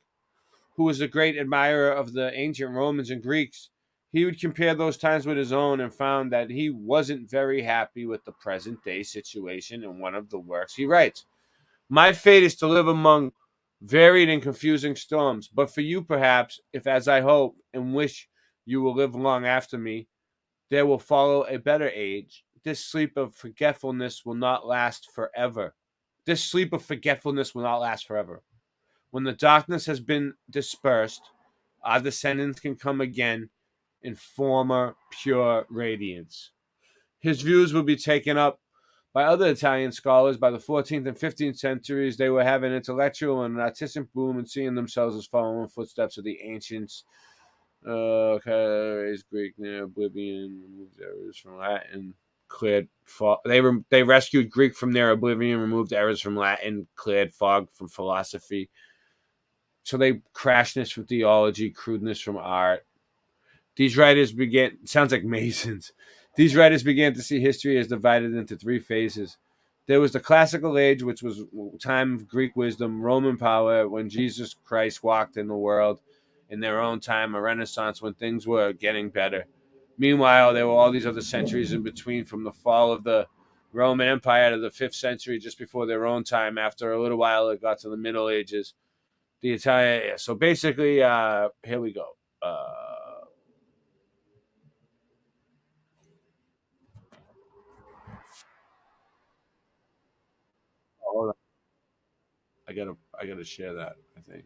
[SPEAKER 20] who was a great admirer of the ancient Romans and Greeks. He would compare those times with his own and found that he wasn't very happy with the present day situation in one of the works he writes. My fate is to live among varied and confusing storms, but for you perhaps, if as I hope and wish you will live long after me, there will follow a better age. This sleep of forgetfulness will not last forever. This sleep of forgetfulness will not last forever. When the darkness has been dispersed, our descendants can come again in former pure radiance. His views will be taken up by other Italian scholars. By the 14th and 15th centuries, they were having intellectual and artistic boom and seeing themselves as following footsteps of the ancients. Raised Greek near oblivion, removed errors from Latin, cleared fog. They rescued Greek from their oblivion, removed errors from Latin, cleared fog from philosophy. So they crashness from theology, crudeness from art. These writers began, sounds like Masons. These writers began to see history as divided into three phases. There was the classical age, which was time of Greek wisdom, Roman power, when Jesus Christ walked in the world in their own time, a renaissance when things were getting better. Meanwhile, there were all these other centuries in between, from the fall of the Roman Empire to the 5th century, just before their own time. After a little while, it got to the Middle Ages. The Italian. So basically, here we go. Hold on. I gotta share that. I think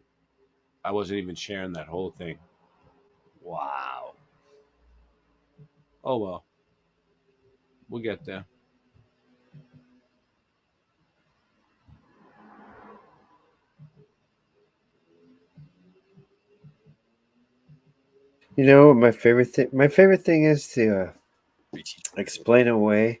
[SPEAKER 20] I wasn't even sharing that whole thing. Wow. Oh well, we'll get there.
[SPEAKER 10] You know, my favorite thing is to explain away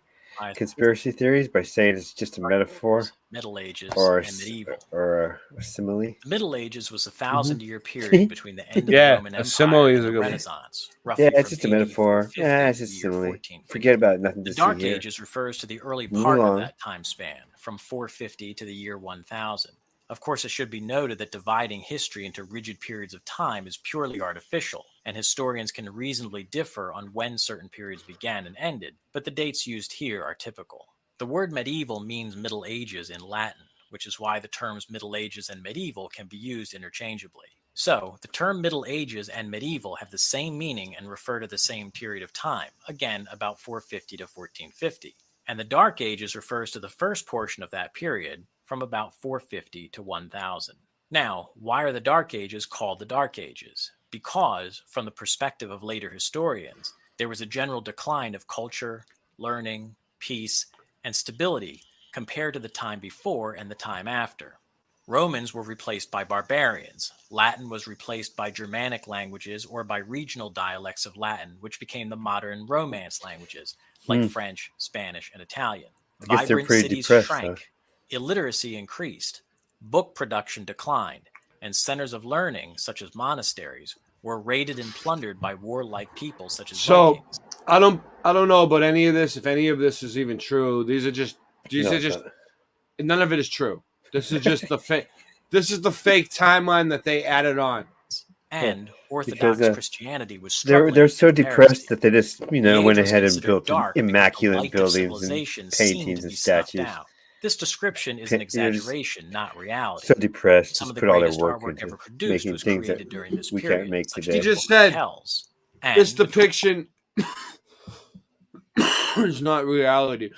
[SPEAKER 10] conspiracy theories by saying it's just a metaphor,
[SPEAKER 9] Middle Ages,
[SPEAKER 10] or
[SPEAKER 9] and medieval.
[SPEAKER 10] or a simile.
[SPEAKER 9] The Middle Ages was a 1,000-year period between the end of the
[SPEAKER 20] Yeah,
[SPEAKER 9] Roman
[SPEAKER 20] a
[SPEAKER 9] Empire
[SPEAKER 20] simile is
[SPEAKER 9] and
[SPEAKER 20] a
[SPEAKER 9] the
[SPEAKER 20] good one.
[SPEAKER 9] Renaissance. Roughly
[SPEAKER 10] Yeah, it's
[SPEAKER 9] from
[SPEAKER 10] just a
[SPEAKER 9] AD
[SPEAKER 10] metaphor.
[SPEAKER 9] 450
[SPEAKER 10] Yeah, it's
[SPEAKER 9] to
[SPEAKER 10] just
[SPEAKER 9] the year
[SPEAKER 10] simile.
[SPEAKER 9] 1450.
[SPEAKER 10] Forget about it, nothing
[SPEAKER 9] The
[SPEAKER 10] to
[SPEAKER 9] Dark
[SPEAKER 10] see here.
[SPEAKER 9] Ages refers to the early
[SPEAKER 10] Move
[SPEAKER 9] part of
[SPEAKER 10] along.
[SPEAKER 9] that time span, from 450 to the year 1000. Of course, it should be noted that dividing history into rigid periods of time is purely artificial, and historians can reasonably differ on when certain periods began and ended, but the dates used here are typical. The word medieval means Middle Ages in Latin, which is why the terms Middle Ages and medieval can be used interchangeably. So, the term Middle Ages and medieval have the same meaning and refer to the same period of time, again about 450 to 1450. And the Dark Ages refers to the first portion of that period, from about 450 to 1000. Now, why are the Dark Ages called the Dark Ages? Because, from the perspective of later historians, there was a general decline of culture, learning, peace, and stability compared to the time before and the time after. Romans were replaced by barbarians. Latin was replaced by Germanic languages or by regional dialects of Latin, which became the modern Romance languages, like French, Spanish, and Italian.
[SPEAKER 10] I guess they're
[SPEAKER 9] Vibrant
[SPEAKER 10] pretty
[SPEAKER 9] cities
[SPEAKER 10] depressed,
[SPEAKER 9] shrank, illiteracy increased, book production declined, and centers of learning, such as monasteries, were raided and plundered by warlike people such as
[SPEAKER 20] So
[SPEAKER 9] Vikings.
[SPEAKER 20] I don't know about any of this. If any of this is even true, these are just none of it is true. This is just the fake. This is the fake timeline that they added on.
[SPEAKER 9] And
[SPEAKER 10] Because,
[SPEAKER 9] Orthodox Christianity was struggling
[SPEAKER 10] they're
[SPEAKER 9] with
[SPEAKER 10] so
[SPEAKER 9] comparison.
[SPEAKER 10] depressed that they just
[SPEAKER 9] The
[SPEAKER 10] went
[SPEAKER 9] age was
[SPEAKER 10] ahead and
[SPEAKER 9] considered
[SPEAKER 10] built
[SPEAKER 9] dark because the
[SPEAKER 10] immaculate
[SPEAKER 9] light of
[SPEAKER 10] buildings and
[SPEAKER 9] civilization seemed
[SPEAKER 10] paintings
[SPEAKER 9] to
[SPEAKER 10] and
[SPEAKER 9] be snuffed
[SPEAKER 10] statues.
[SPEAKER 9] out. This description is
[SPEAKER 10] Pa-
[SPEAKER 9] an
[SPEAKER 10] they're just
[SPEAKER 9] exaggeration, not reality.
[SPEAKER 10] So depressed,
[SPEAKER 9] Some
[SPEAKER 10] just
[SPEAKER 9] of the
[SPEAKER 10] put all their
[SPEAKER 9] greatest
[SPEAKER 10] work
[SPEAKER 9] artwork
[SPEAKER 10] into
[SPEAKER 9] ever produced
[SPEAKER 10] making
[SPEAKER 9] was
[SPEAKER 10] things that
[SPEAKER 9] created during this
[SPEAKER 10] we
[SPEAKER 9] period,
[SPEAKER 10] can't make
[SPEAKER 9] such
[SPEAKER 10] today.
[SPEAKER 9] as
[SPEAKER 20] He
[SPEAKER 9] the
[SPEAKER 20] just
[SPEAKER 9] Book of
[SPEAKER 20] said
[SPEAKER 9] Kells.
[SPEAKER 20] this
[SPEAKER 9] And
[SPEAKER 20] depiction is not reality.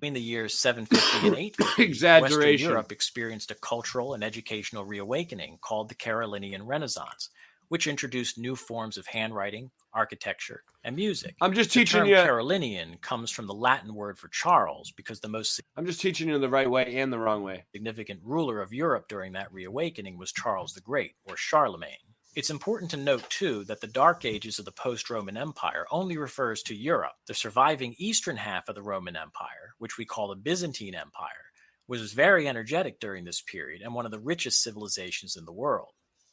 [SPEAKER 9] between the years 750 and 850,
[SPEAKER 20] Exaggeration.
[SPEAKER 9] Western Europe experienced a cultural and educational reawakening called the Carolinian Renaissance, which introduced new forms of handwriting, architecture, and music.
[SPEAKER 20] I'm just
[SPEAKER 9] The
[SPEAKER 20] teaching
[SPEAKER 9] term
[SPEAKER 20] you.
[SPEAKER 9] Carolinian comes from the Latin word for Charles because the most
[SPEAKER 20] I'm just teaching you the right way and the wrong way.
[SPEAKER 9] significant ruler of Europe during that reawakening was Charles the Great, or Charlemagne. It's important to note, too, that the Dark Ages of the post-Roman Empire only refers to Europe. The surviving eastern half of the Roman Empire, which we call the Byzantine Empire, was very energetic during this period and one of the richest civilizations in the world.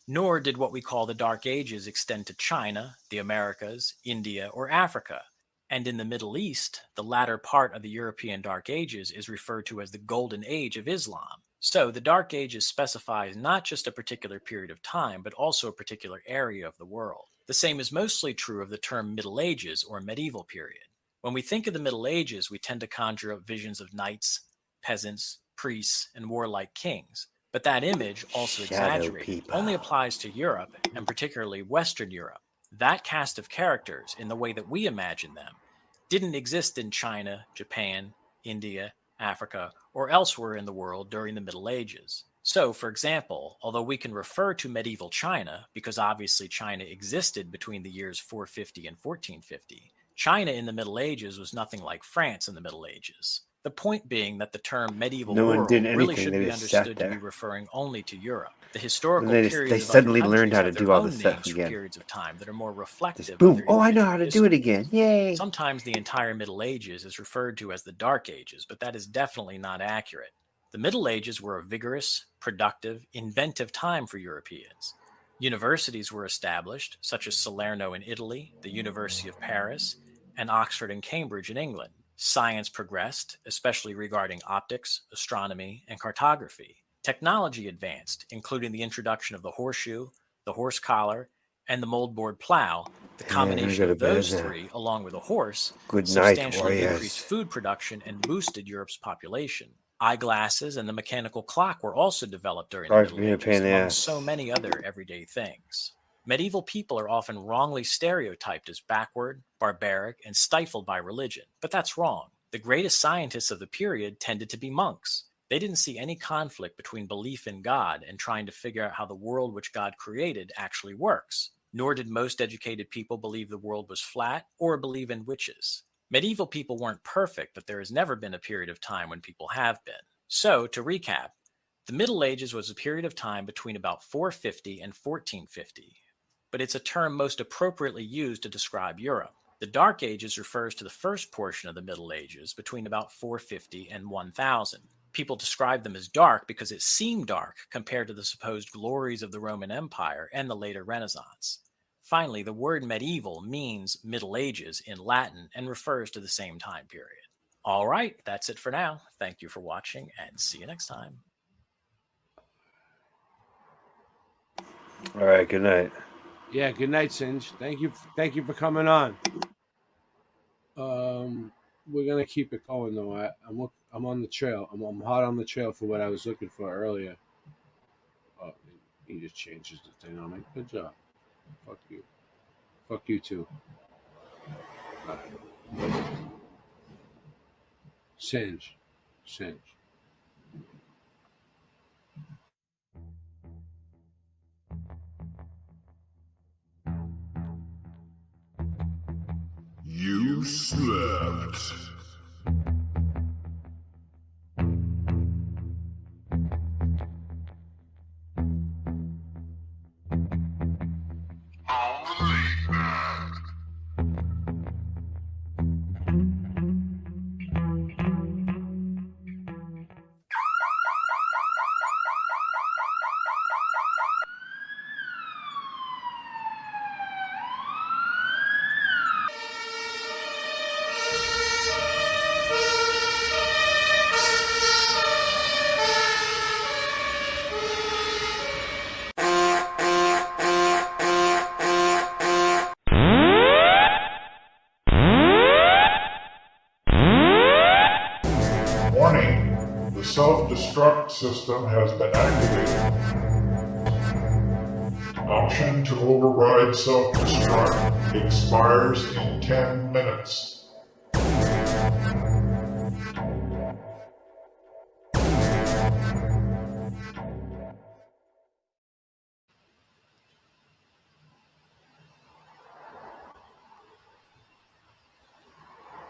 [SPEAKER 9] Nor did what we call the Dark Ages extend to China, the Americas, India, or Africa. And in the Middle East, the latter part of the European Dark Ages is referred to as the Golden Age of Islam. So the Dark Ages specifies not just a particular period of time, but also a particular area of the world. The same is mostly true of the term Middle Ages or medieval period. When we think of the Middle Ages, we tend to conjure up visions of knights, peasants, priests, and warlike kings. But that image, also exaggerated, only applies to Europe, and particularly Western Europe. That cast of characters, in the way that we imagine them, didn't exist in China, Japan, India, Africa, or elsewhere in the world during the Middle Ages. So, for example, although we can refer to medieval China, because obviously China existed between the years 450 and 1450, China in the Middle Ages was nothing like France in the Middle Ages. The point being that the term medieval
[SPEAKER 10] No one
[SPEAKER 9] world
[SPEAKER 10] did
[SPEAKER 9] really
[SPEAKER 10] anything,
[SPEAKER 9] should
[SPEAKER 10] they
[SPEAKER 9] be
[SPEAKER 10] just sat
[SPEAKER 9] understood to be
[SPEAKER 10] there.
[SPEAKER 9] referring only to Europe. The
[SPEAKER 10] And
[SPEAKER 9] historical
[SPEAKER 10] they
[SPEAKER 9] periods of
[SPEAKER 10] suddenly
[SPEAKER 9] other
[SPEAKER 10] learned
[SPEAKER 9] countries
[SPEAKER 10] how to
[SPEAKER 9] have their
[SPEAKER 10] do all
[SPEAKER 9] own
[SPEAKER 10] this stuff
[SPEAKER 9] names for
[SPEAKER 10] again.
[SPEAKER 9] periods of time that are more reflective of
[SPEAKER 10] Boom!
[SPEAKER 9] their
[SPEAKER 10] Oh, I know
[SPEAKER 9] individual
[SPEAKER 10] how to do it
[SPEAKER 9] histories.
[SPEAKER 10] again! Yay!
[SPEAKER 9] Sometimes the entire Middle Ages is referred to as the Dark Ages, but that is definitely not accurate. The Middle Ages were a vigorous, productive, inventive time for Europeans. Universities were established, such as Salerno in Italy, the University of Paris, and Oxford and Cambridge in England. Science progressed, especially regarding optics, astronomy, and cartography. Technology advanced, including the introduction of the horseshoe, the horse collar, and the moldboard plow. The
[SPEAKER 10] And I'm gonna
[SPEAKER 9] combination
[SPEAKER 10] go to
[SPEAKER 9] of those
[SPEAKER 10] bed now.
[SPEAKER 9] three, along with a horse,
[SPEAKER 10] Good night,
[SPEAKER 9] substantially
[SPEAKER 10] warriors.
[SPEAKER 9] increased food production and boosted Europe's population. Eyeglasses and the mechanical clock were also developed during the
[SPEAKER 10] Sorry for
[SPEAKER 9] Middle
[SPEAKER 10] being a pain
[SPEAKER 9] Ages,
[SPEAKER 10] in the
[SPEAKER 9] among
[SPEAKER 10] ass.
[SPEAKER 9] so many other everyday things. Medieval people are often wrongly stereotyped as backward, barbaric, and stifled by religion, but that's wrong. The greatest scientists of the period tended to be monks. They didn't see any conflict between belief in God and trying to figure out how the world which God created actually works. Nor did most educated people believe the world was flat or believe in witches. Medieval people weren't perfect, but there has never been a period of time when people have been. So, to recap, the Middle Ages was a period of time between about 450 and 1450, but it's a term most appropriately used to describe Europe. The Dark Ages refers to the first portion of the Middle Ages between about 450 and 1000. People describe them as dark because it seemed dark compared to the supposed glories of the Roman Empire and the later Renaissance. Finally, the word medieval means Middle Ages in Latin and refers to the same time period. All right, that's it for now. Thank you for watching and see you next time.
[SPEAKER 10] All right. Good night.
[SPEAKER 20] Yeah. Good night, Singe. Thank you for coming on. We're gonna keep it going though. I'm on the trail. I'm hot on the trail for what I was looking for earlier. Oh, he just changes the thing on me. Good job. Fuck you. Fuck you too. Singe.
[SPEAKER 13] You slept. Warning. The self-destruct system has been activated. Option to override self-destruct expires in 10 minutes.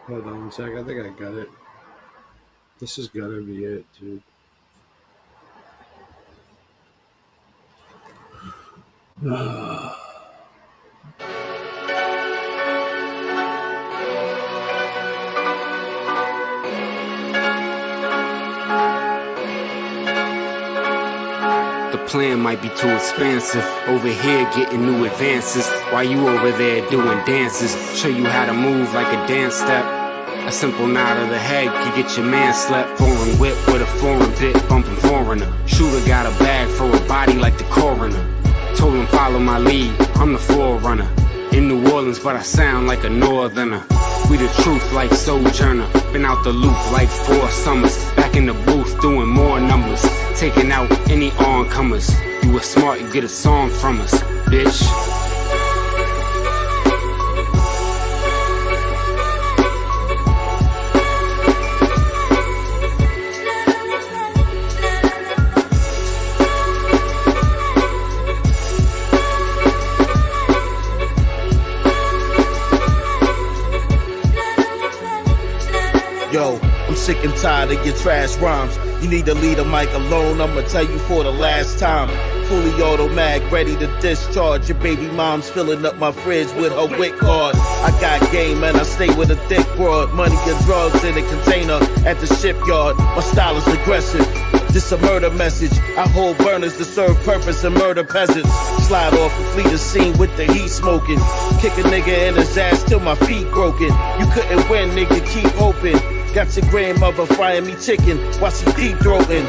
[SPEAKER 20] Hold on one sec. I think I got it. This is gonna be it, dude.
[SPEAKER 6] The plan might be too expansive. Over here getting new advances, while you over there doing dances. Show you how to move like a dance step. A simple nod of the head could get your man slept. Foreign whip with a foreign bit, bumping foreigner. Shooter got a bag for a body like the coroner. Told him follow my lead, I'm the forerunner. In New Orleans, but I sound like a northerner. We the truth like Sojourner. Been out the loop like 4 summers. Back in the booth doing more numbers. Taking out any oncomers. You were smart, you get a song from us, bitch.
[SPEAKER 22] Yo, I'm sick and tired of your trash rhymes. You need to leave the mic alone, I'ma tell you for the last time. Fully auto mag, ready to discharge. Your baby mom's filling up my fridge with her wick card. I got game and I stay with a thick broad. Money and drugs in a container at the shipyard. My style is aggressive. This a murder message. I hold burners to serve purpose and murder peasants. Slide off and flee the scene with the heat smoking. Kick a nigga in his ass till my feet broken. You couldn't win, nigga, keep hoping. Got your grandmother frying me chicken while she deep throating.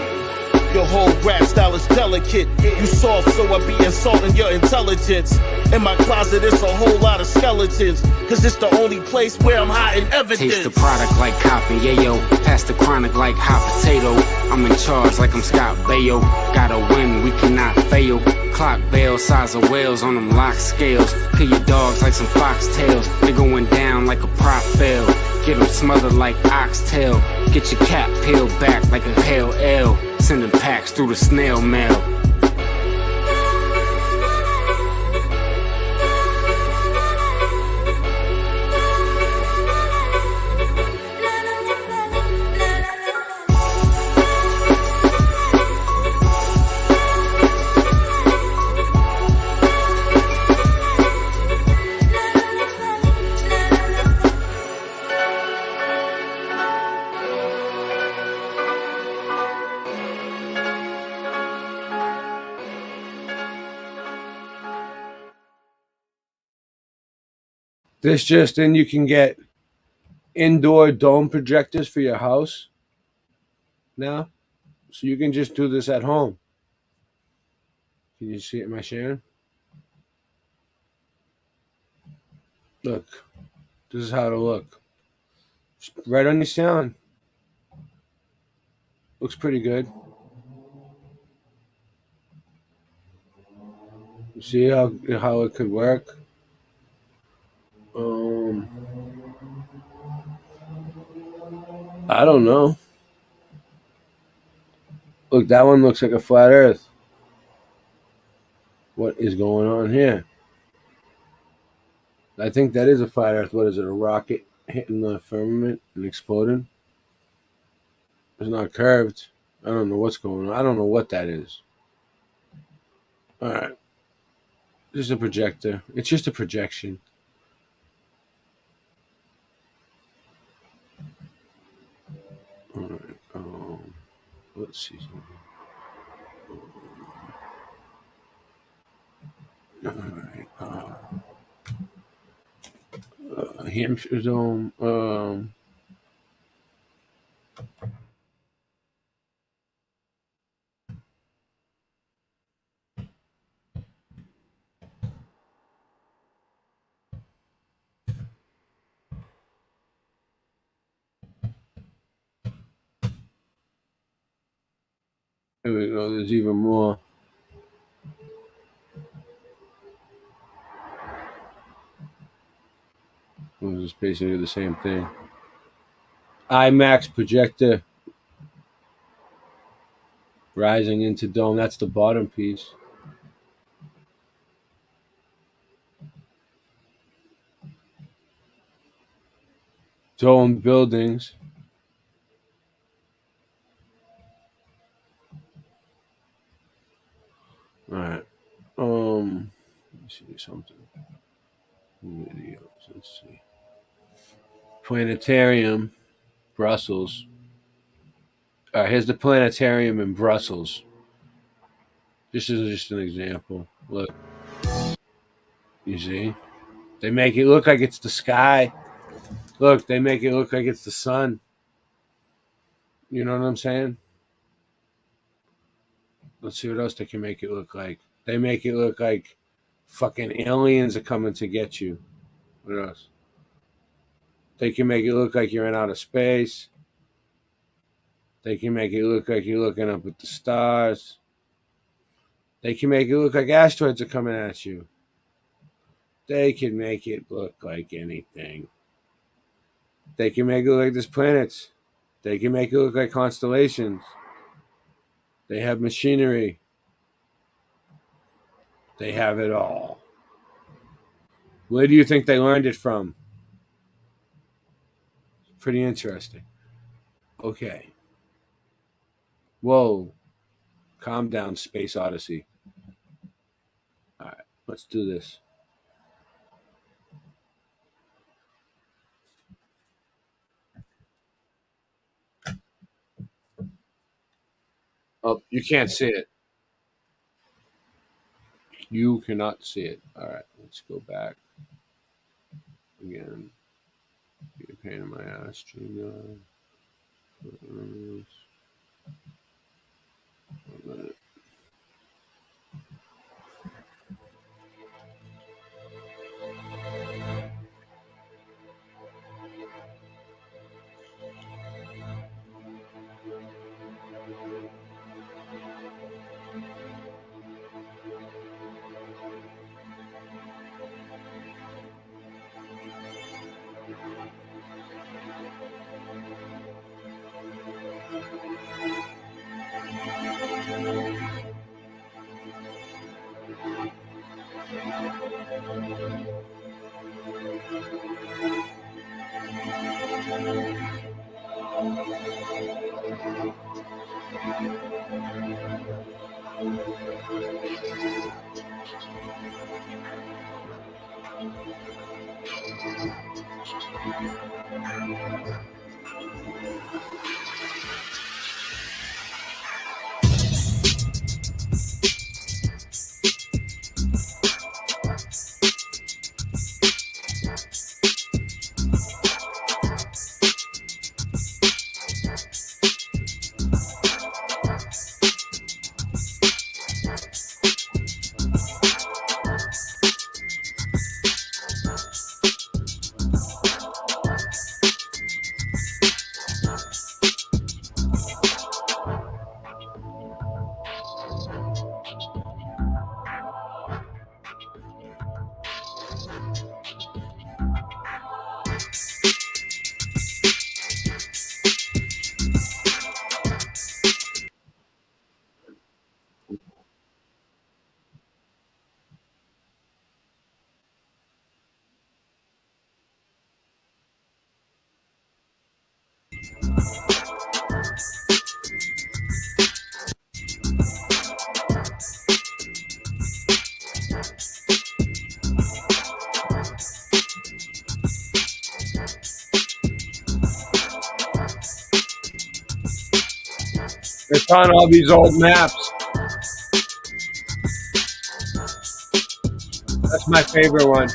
[SPEAKER 22] Your whole rap style is delicate. You soft, so I be insulting your intelligence. In my closet, it's a whole lot of skeletons. Cause it's the only place where I'm hiding evidence.
[SPEAKER 6] Taste the product like cotton, yayo. Pass the chronic like hot potato. I'm in charge like I'm Scott Baio. Gotta win, we cannot fail. Clock bell, size of whales on them lock scales. Kill your dogs like some foxtails. They going down like a prop fail. Get them smothered like oxtail. Get your cap peeled back like a hell L. Sending packs through the snail mail.
[SPEAKER 20] This just in, you can get indoor dome projectors for your house now. So you can just do this at home. Can you see it? Am I sharing? Look, this is how it'll look. Right on your ceiling. Looks pretty good. You see how it could work? I don't know. Look, that one looks like a flat Earth. What is going on here? I think that is a flat Earth. What is it? A rocket hitting the firmament and exploding? It's not curved. I don't know what's going on. I don't know what that is. All right. This is a projector. It's just a projection. All right. Let's see something. All right. Hampshire Dome. Here we go. There's even more. This is basically the same thing. IMAX projector rising into dome. That's the bottom piece. Dome buildings. All right. Let me see something. Videos. Let's see. Planetarium, Brussels. Here's the planetarium in Brussels. This is just an example. Look. You see? They make it look like it's the sky. Look, they make it look like it's the sun. You know what I'm saying? Let's see what else they can make it look like. They make it look like fucking aliens are coming to get you. What else? They can make it look like you're in outer space. They can make it look like you're looking up at the stars. They can make it look like asteroids are coming at you. They can make it look like anything. They can make it look like there's planets. They can make it look like constellations. They have machinery. They have it all. Where do you think they learned it from? Pretty interesting. Okay. Whoa. Calm down, Space Odyssey. All right, let's do this. Oh, you can't see it. You cannot see it. All right, let's go back. Again. Be a pain in my ass, Gina. It's on all these old maps. That's my favorite one.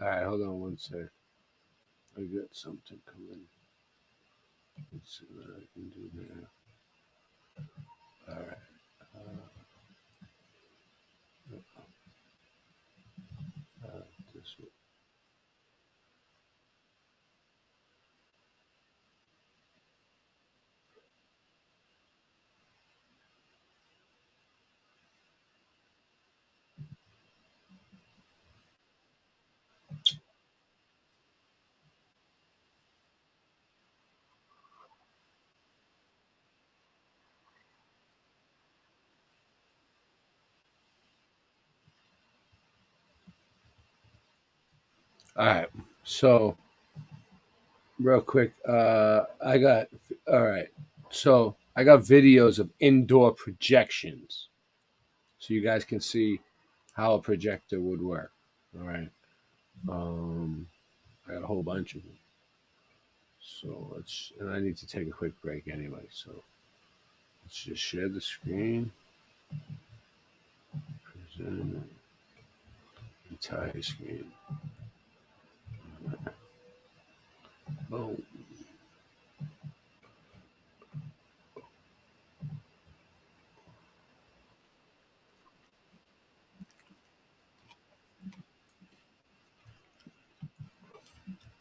[SPEAKER 20] All right, hold on one sec. I got something coming. Let's see what I can do there. All right. This one. All right. So, real quick, I got all right. So I got videos of indoor projections, so you guys can see how a projector would work. All right. I got a whole bunch of them. So let's, and I need to take a quick break anyway. So let's just share the screen. Present entire screen. Boom.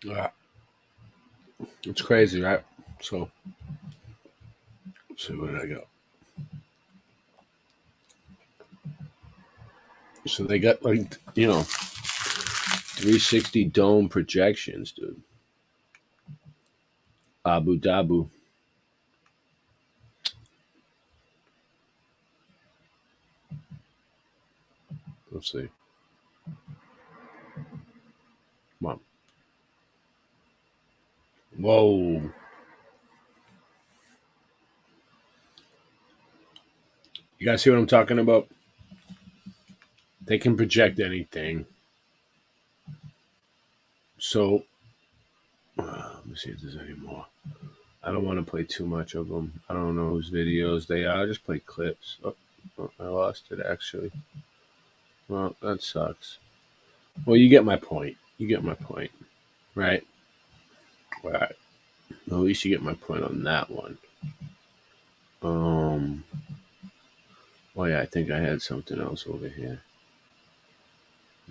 [SPEAKER 20] All right. It's crazy, right? So, let's see what did I got. So they got 360 dome projections, dude. Abu Dhabi. Let's see. Come on. Whoa. You guys see what I'm talking about? They can project anything. So, let me see if there's any more. I don't want to play too much of them. I don't know whose videos they are. I just play clips. Oh, I lost it, actually. Well, that sucks. Well, you get my point. You get my point, right? All right. At least you get my point on that one. Oh yeah, I think I had something else over here.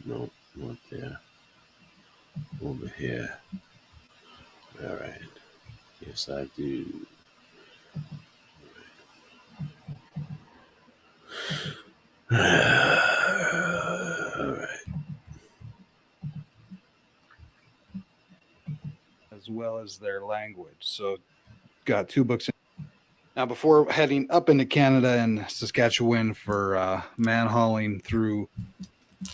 [SPEAKER 20] No, not there. Over here. All right. Yes, I do. All right.
[SPEAKER 7] As well as their language. So, got 2 books. Now, before heading up into Canada and Saskatchewan for man hauling through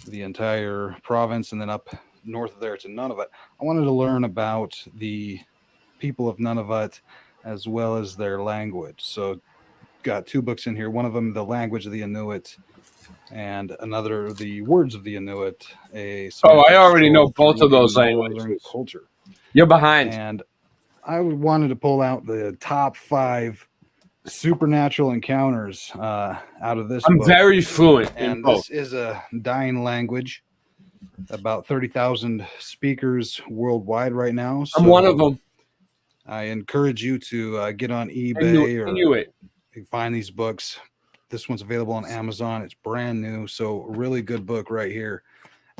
[SPEAKER 7] the entire province and then up north of there to Nunavut, I wanted to learn about the people of Nunavut, as well as their language. So, got 2 books in here. One of them, The Language of the Inuit, and another, The Words of the Inuit.
[SPEAKER 20] I already know both of those
[SPEAKER 7] northern
[SPEAKER 20] languages.
[SPEAKER 7] culture.
[SPEAKER 20] You're behind.
[SPEAKER 7] And I wanted to pull out the top 5 supernatural encounters out of this
[SPEAKER 20] I'm
[SPEAKER 7] book.
[SPEAKER 20] very fluent in
[SPEAKER 7] And
[SPEAKER 20] both.
[SPEAKER 7] this is a dying language. About 30,000 speakers worldwide right now.
[SPEAKER 20] I'm one of them.
[SPEAKER 7] I encourage you to get on eBay or find these books. This one's available on Amazon. It's brand new, so really good book right here.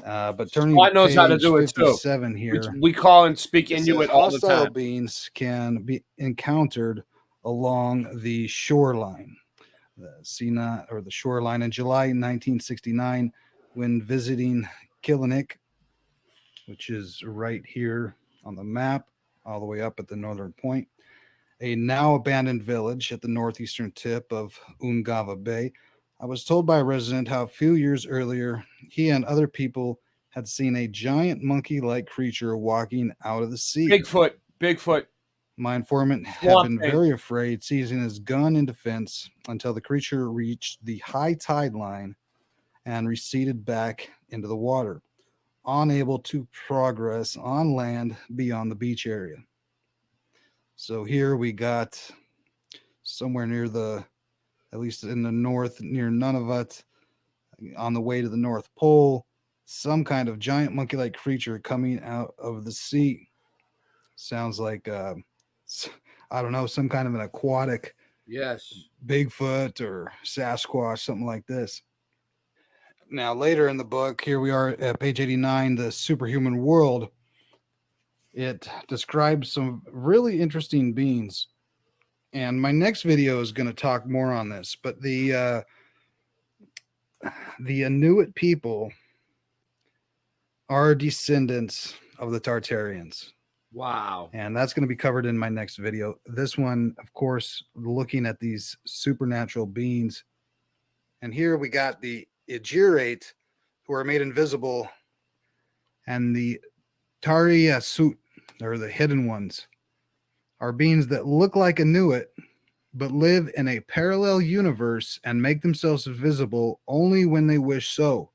[SPEAKER 7] But turning
[SPEAKER 20] Squad
[SPEAKER 7] to
[SPEAKER 20] knows how to
[SPEAKER 7] page
[SPEAKER 20] do it too.
[SPEAKER 7] 57 here.
[SPEAKER 20] We call and speak
[SPEAKER 7] It
[SPEAKER 20] Inuit
[SPEAKER 7] says
[SPEAKER 20] all the
[SPEAKER 7] hostile
[SPEAKER 20] time.
[SPEAKER 7] beings can be encountered along the shoreline, the Sina or the shoreline in July 1969 when visiting Killinick, which is right here on the map, all the way up at the northern point, a now abandoned village at the northeastern tip of Ungava Bay. I was told by a resident how a few years earlier he and other people had seen a giant monkey-like creature walking out of the sea.
[SPEAKER 20] Bigfoot.
[SPEAKER 7] My informant had
[SPEAKER 20] Swamp
[SPEAKER 7] been
[SPEAKER 20] thing.
[SPEAKER 7] very afraid, seizing his gun in defense until the creature reached the high tide line and receded back into the water, unable to progress on land beyond the beach area. So here we got somewhere near at least in the north, near Nunavut, on the way to the North Pole, some kind of giant monkey-like creature coming out of the sea. Sounds like, I don't know, some kind of an aquatic
[SPEAKER 20] Yes.
[SPEAKER 7] Bigfoot or Sasquatch, something like this. Now, later in the book, here we are at page 89, The Superhuman World. It describes some really interesting beings. And my next video is going to talk more on this, but the Inuit people are descendants of the Tartarians.
[SPEAKER 20] Wow.
[SPEAKER 7] And that's going to be covered in my next video. This one, of course, looking at these supernatural beings. And here we got the Igirate, who are made invisible, and the Tariasut, or the hidden ones, are beings that look like Inuit, but live in a parallel universe and make themselves visible only when they wish so.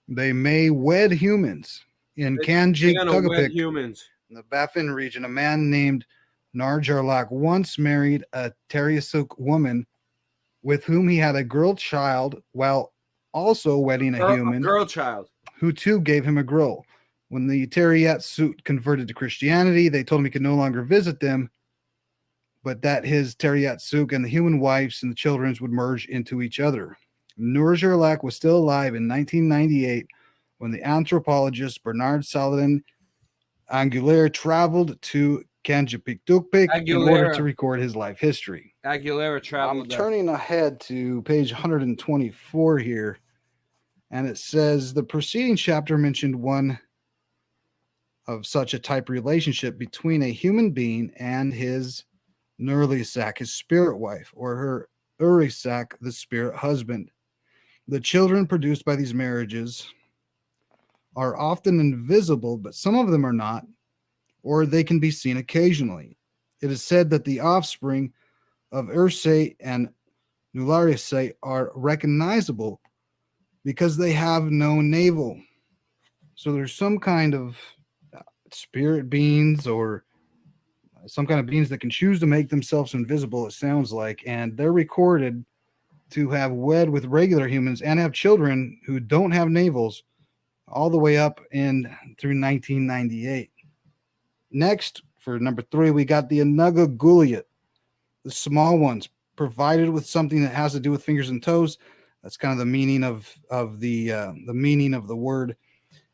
[SPEAKER 7] They may wed humans. In Kanjik
[SPEAKER 20] They're gonna wed
[SPEAKER 7] Tugapik,
[SPEAKER 20] humans.
[SPEAKER 7] in the Baffin region, a man named Narjarlak once married a Tariasuk woman with whom he had a girl child while also wedding a human
[SPEAKER 20] girl child
[SPEAKER 7] who too gave him a girl. When the Tariatsut converted to Christianity, they told him he could no longer visit them, but that his Tariatsuk and the human wives and the children would merge into each other. Narjarlak was still alive in 1998 when the anthropologist Bernard Saladin Angulaire traveled to Kanjapiktukpik in order
[SPEAKER 20] Aguilera.
[SPEAKER 7] to record his life history.
[SPEAKER 20] Aguilera traveled
[SPEAKER 7] I'm
[SPEAKER 20] there.
[SPEAKER 7] turning ahead to page 124 here, and it says the preceding chapter mentioned one of such a type relationship between a human being and his Nurlisak, his spirit wife, or her Urisak, the spirit husband. The children produced by these marriages are often invisible, but some of them are not, or they can be seen occasionally. It is said that the offspring of Ursay and Nularisay are recognizable because they have no navel. So there's some kind of spirit beings or some kind of beings that can choose to make themselves invisible, it sounds like, and they're recorded to have wed with regular humans and have children who don't have navels all the way up in through 1998. Next, for number 3, we got the Anuga Guliat, the small ones, provided with something that has to do with fingers and toes. That's kind of the meaning of the meaning of the word.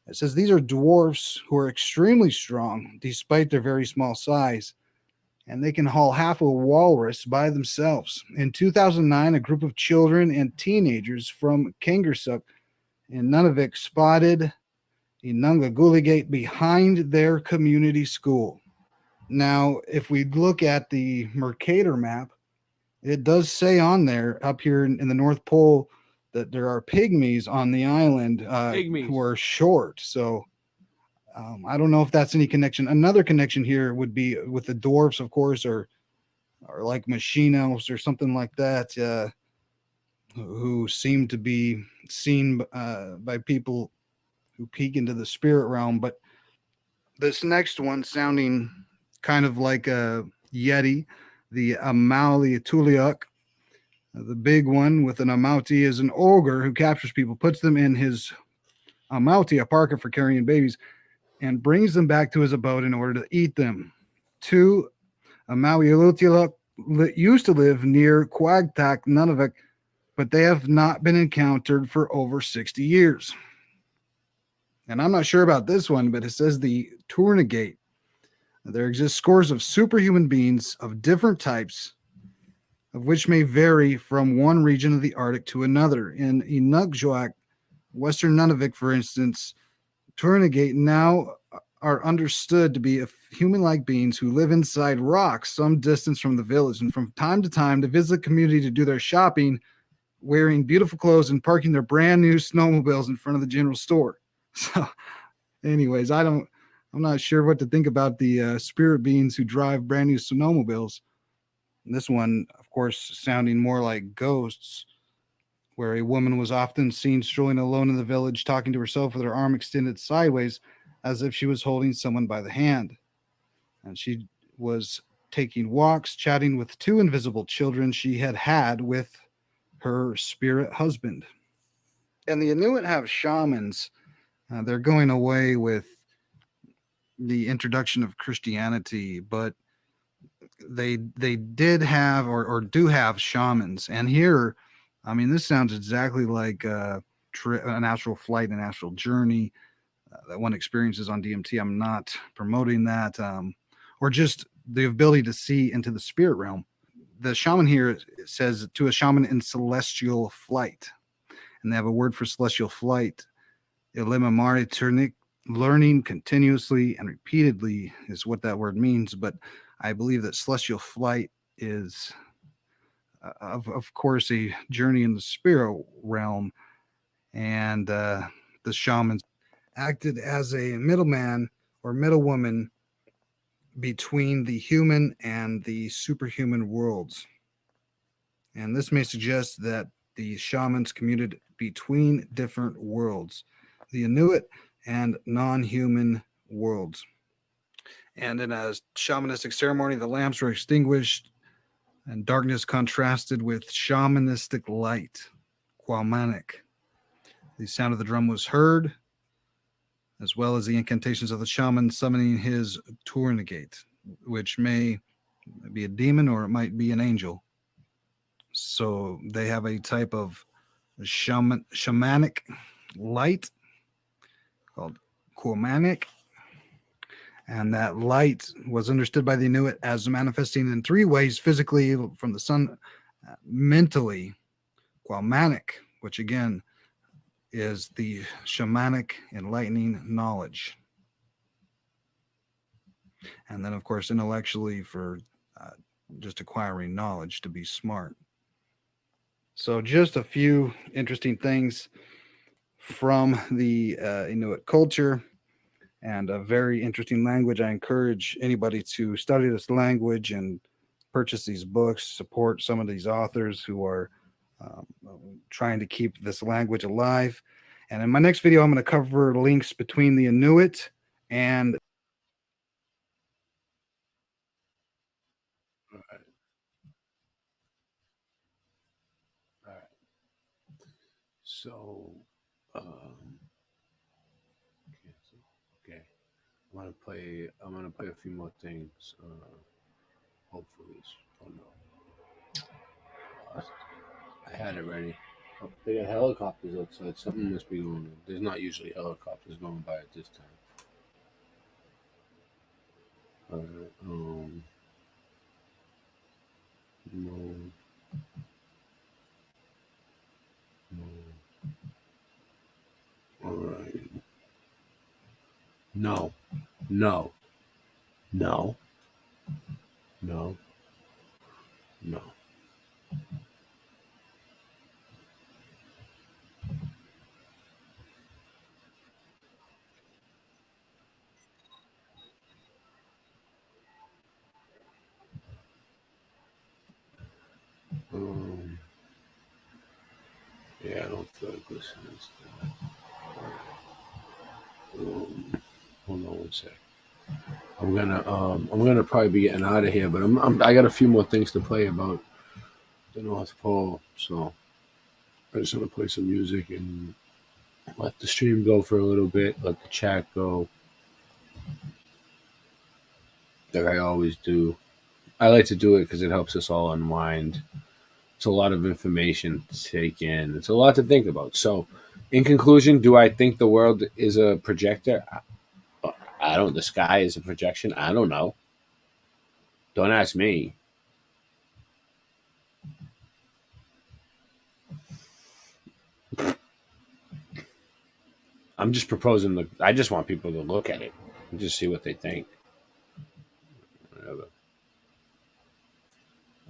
[SPEAKER 7] It says these are dwarfs who are extremely strong despite their very small size, and they can haul half a walrus by themselves. In 2009, a group of children and teenagers from Kangersuk in Nunavik spotted Inunga Guligate behind their community school. Now, if we look at the Mercator map, it does say on there up here in the North Pole that there are pygmies on the island who are short. So I don't know if that's any connection. Another connection here would be with the dwarfs, of course, are or like machine elves or something like that, who seem to be seen by people who peek into the spirit realm. But this next one sounding kind of like a Yeti, the Amauli Tuliuk. The big one with an Amauti is an ogre who captures people, puts them in his Amauti, a parka for carrying babies, and brings them back to his abode in order to eat them. Two Amaui Tuliuk used to live near Quagtak, Nunavut, but they have not been encountered for over 60 years. And I'm not sure about this one, but it says the Tournegate. There exist scores of superhuman beings of different types, of which may vary from one region of the Arctic to another. In Inukjuak, Western Nunavut, for instance, Tournegate now are understood to be human-like beings who live inside rocks some distance from the village, and from time to time, they visit the community to do their shopping, wearing beautiful clothes and parking their brand new snowmobiles in front of the general store. So, anyways, I'm not sure what to think about the spirit beings who drive brand new snowmobiles. And this one, of course, sounding more like ghosts, where a woman was often seen strolling alone in the village, talking to herself with her arm extended sideways, as if she was holding someone by the hand. And she was taking walks, chatting with two invisible children she had had with her spirit husband. And the Inuit have shamans. They're going away with the introduction of Christianity, but they did have or do have shamans. And here, I mean, this sounds exactly like an astral flight, an astral journey that one experiences on DMT. I'm not promoting that, or just the ability to see into the spirit realm. The shaman here says to a shaman in celestial flight, and they have a word for celestial flight. Ilimamari turnik, learning continuously and repeatedly is what that word means. But I believe that celestial flight is, of course, a journey in the spirit realm, and the shamans acted as a middleman or middlewoman between the human and the superhuman worlds. And this may suggest that the shamans commuted between different worlds, the Inuit and non-human worlds. And in a shamanistic ceremony, the lamps were extinguished and darkness contrasted with shamanistic light, Qualmanic. The sound of the drum was heard, as well as the incantations of the shaman summoning his Tournegate, which may be a demon or it might be an angel. So they have a type of shamanic light called Qualmanic. And that light was understood by the Inuit as manifesting in three ways: physically from the sun, mentally, Qualmanic, which again is the shamanic enlightening knowledge. And then, of course, intellectually for just acquiring knowledge to be smart. So just a few interesting things from the Inuit culture, and a very interesting language. I encourage anybody to study this language and purchase these books, support some of these authors who are trying to keep this language alive. And in my next video, I'm going to cover links between the Inuit and
[SPEAKER 20] All right. So, okay. I'm gonna play a few more things. Hopefully, oh no, I had it ready. Oh, they got helicopters outside. Something must be going on. There's not usually helicopters going by at this time. All right. No. All right. No. No. No. No. No. Yeah, I don't feel like listening to that. Hold on one sec. I'm gonna probably be getting out of here, but I got a few more things to play about the North Pole, so I just want to play some music and let the stream go for a little bit, let the chat go, like I always do. I like to do it because it helps us all unwind. It's a lot of information to take in. It's a lot to think about. So, in conclusion, do I think the world is a projector? I don't. The sky is a projection. I don't know. Don't ask me. I'm just proposing. I just want people to look at it and just see what they think. Whatever.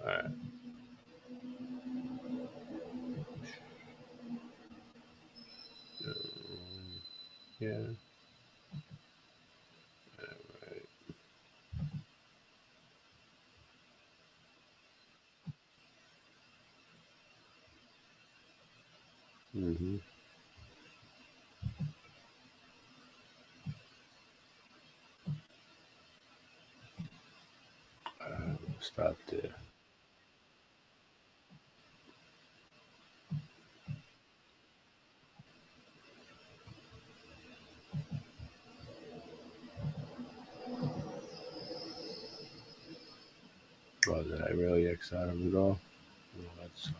[SPEAKER 20] All right. Yeah. All right. Mm-hmm. Stop there. Well, did I really X out of it all? No, that sucks.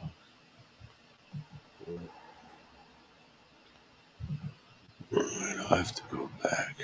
[SPEAKER 20] Alright, I'll have to go back.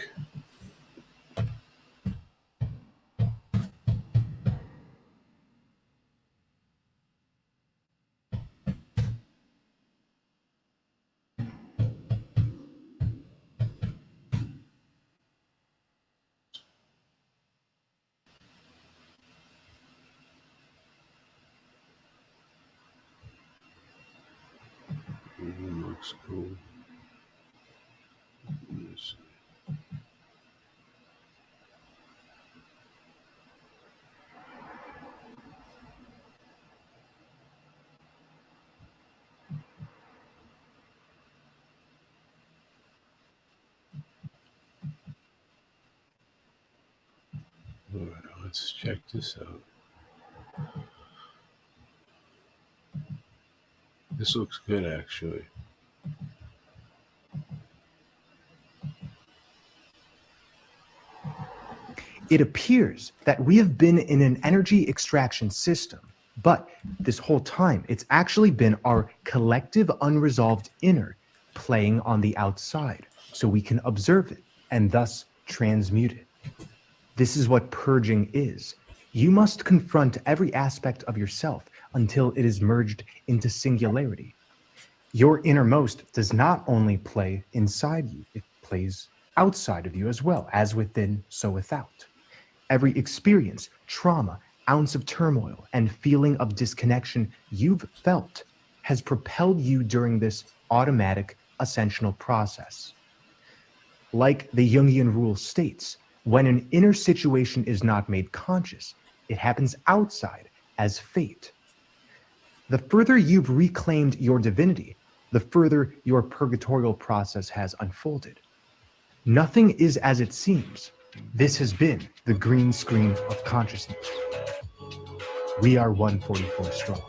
[SPEAKER 20] Looks cool. Yes. All right, let's check this out. This looks good, actually.
[SPEAKER 3] It appears that we have been in an energy extraction system, but this whole time it's actually been our collective unresolved inner playing on the outside so we can observe it and thus transmute it. This is what purging is. You must confront every aspect of yourself until it is merged into singularity. Your innermost does not only play inside you, it plays outside of you as well, as within, so without. Every experience, trauma, ounce of turmoil, and feeling of disconnection you've felt has propelled you during this automatic ascensional process. Like the Jungian rule states, when an inner situation is not made conscious, it happens outside as fate. The further you've reclaimed your divinity, the further your purgatorial process has unfolded. Nothing is as it seems. This has been the green screen of consciousness. We are 144 strong.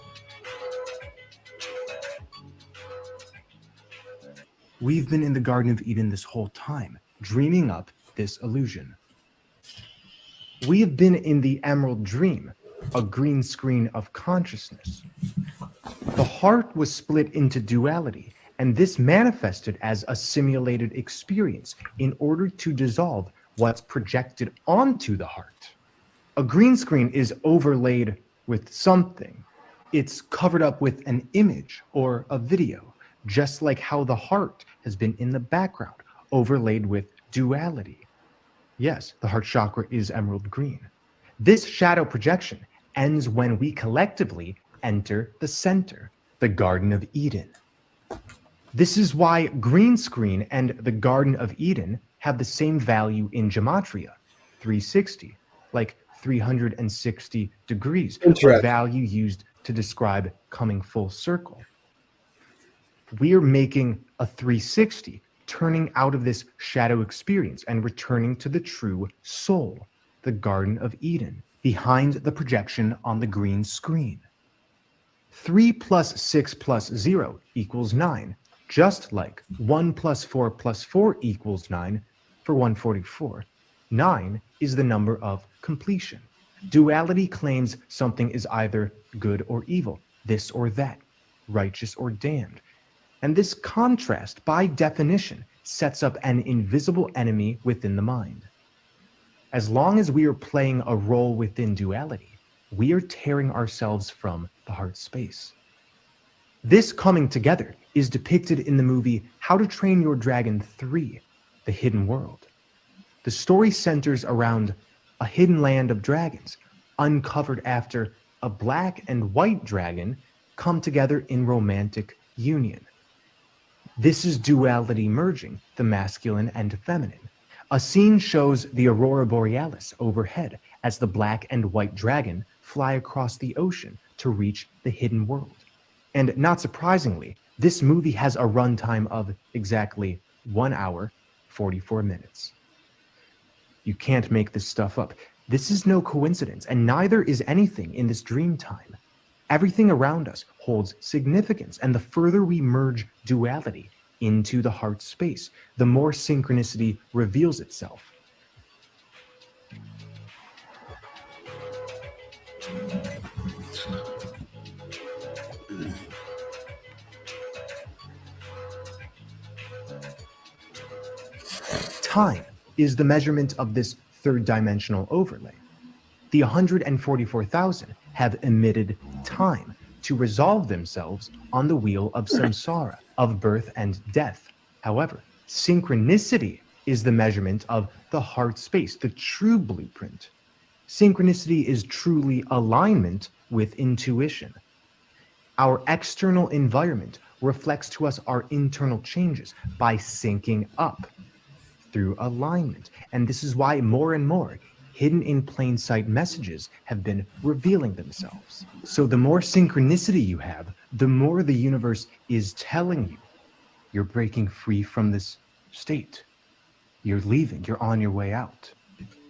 [SPEAKER 3] We've been in the Garden of Eden this whole time, dreaming up this illusion. We have been in the Emerald Dream, a green screen of consciousness. The heart was split into duality, and this manifested as a simulated experience in order to dissolve what's projected onto the heart. A green screen is overlaid with something. It's covered up with an image or a video, just like how the heart has been in the background, overlaid with duality. Yes, the heart chakra is emerald green. This shadow projection ends when we collectively enter the center, the Garden of Eden. This is why green screen and the Garden of Eden have the same value in gematria, 360, like 360 degrees, a value used to describe coming full circle. We're making a 360, turning out of this shadow experience and returning to the true soul, the Garden of Eden, behind the projection on the green screen. 3 plus 6 plus 0 equals 9, just like 1 plus 4 plus 4 equals 9 for 144. 9 is the number of completion. Duality claims something is either good or evil, this or that, righteous or damned. And this contrast, by definition, sets up an invisible enemy within the mind. As long as we are playing a role within duality, we are tearing ourselves from the heart space. This coming together is depicted in the movie How to Train Your Dragon 3, The Hidden World. The story centers around a hidden land of dragons, uncovered after a black and white dragon come together in romantic union. This is duality merging, the masculine and feminine. A scene shows the aurora borealis overhead as the black and white dragon fly across the ocean to reach the hidden world. And not surprisingly, this movie has a runtime of exactly 1 hour, 44 minutes. You can't make this stuff up. This is no coincidence, and neither is anything in this dream time. Everything around us holds significance, and the further we merge duality into the heart space, the more synchronicity reveals itself. Time is the measurement of this third-dimensional overlay. The 144,000 have emitted time to resolve themselves on the wheel of samsara, of birth and death. However, synchronicity is the measurement of the heart space, the true blueprint. Synchronicity is truly alignment with intuition. Our external environment reflects to us our internal changes by syncing up through alignment. And this is why more and more hidden in plain sight messages have been revealing themselves. So the more synchronicity you have, the more the universe is telling you you're breaking free from this state. You're leaving, you're on your way out.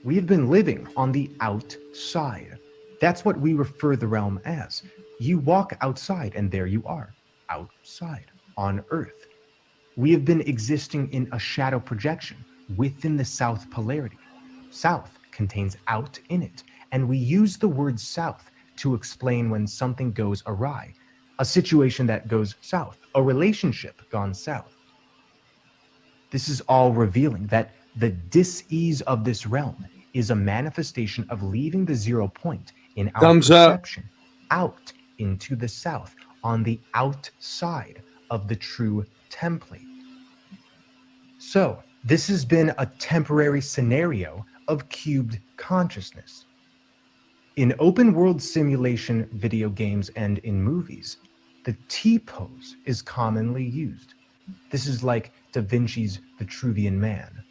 [SPEAKER 3] We have been living on the outside. That's what we refer the realm as. You walk outside and there you are, outside, on Earth. We have been existing in a shadow projection within the south polarity. South contains out in it, and we use the word south to explain when something goes awry, a situation that goes south, a relationship gone south. This is all revealing that the dis-ease of this realm is a manifestation of leaving the 0 point in our perception out into the south, on the outside of the true template. So, this has been a temporary scenario of cubed consciousness. In open world simulation video games and in movies, the T-pose is commonly used. This is like Da Vinci's Vitruvian Man.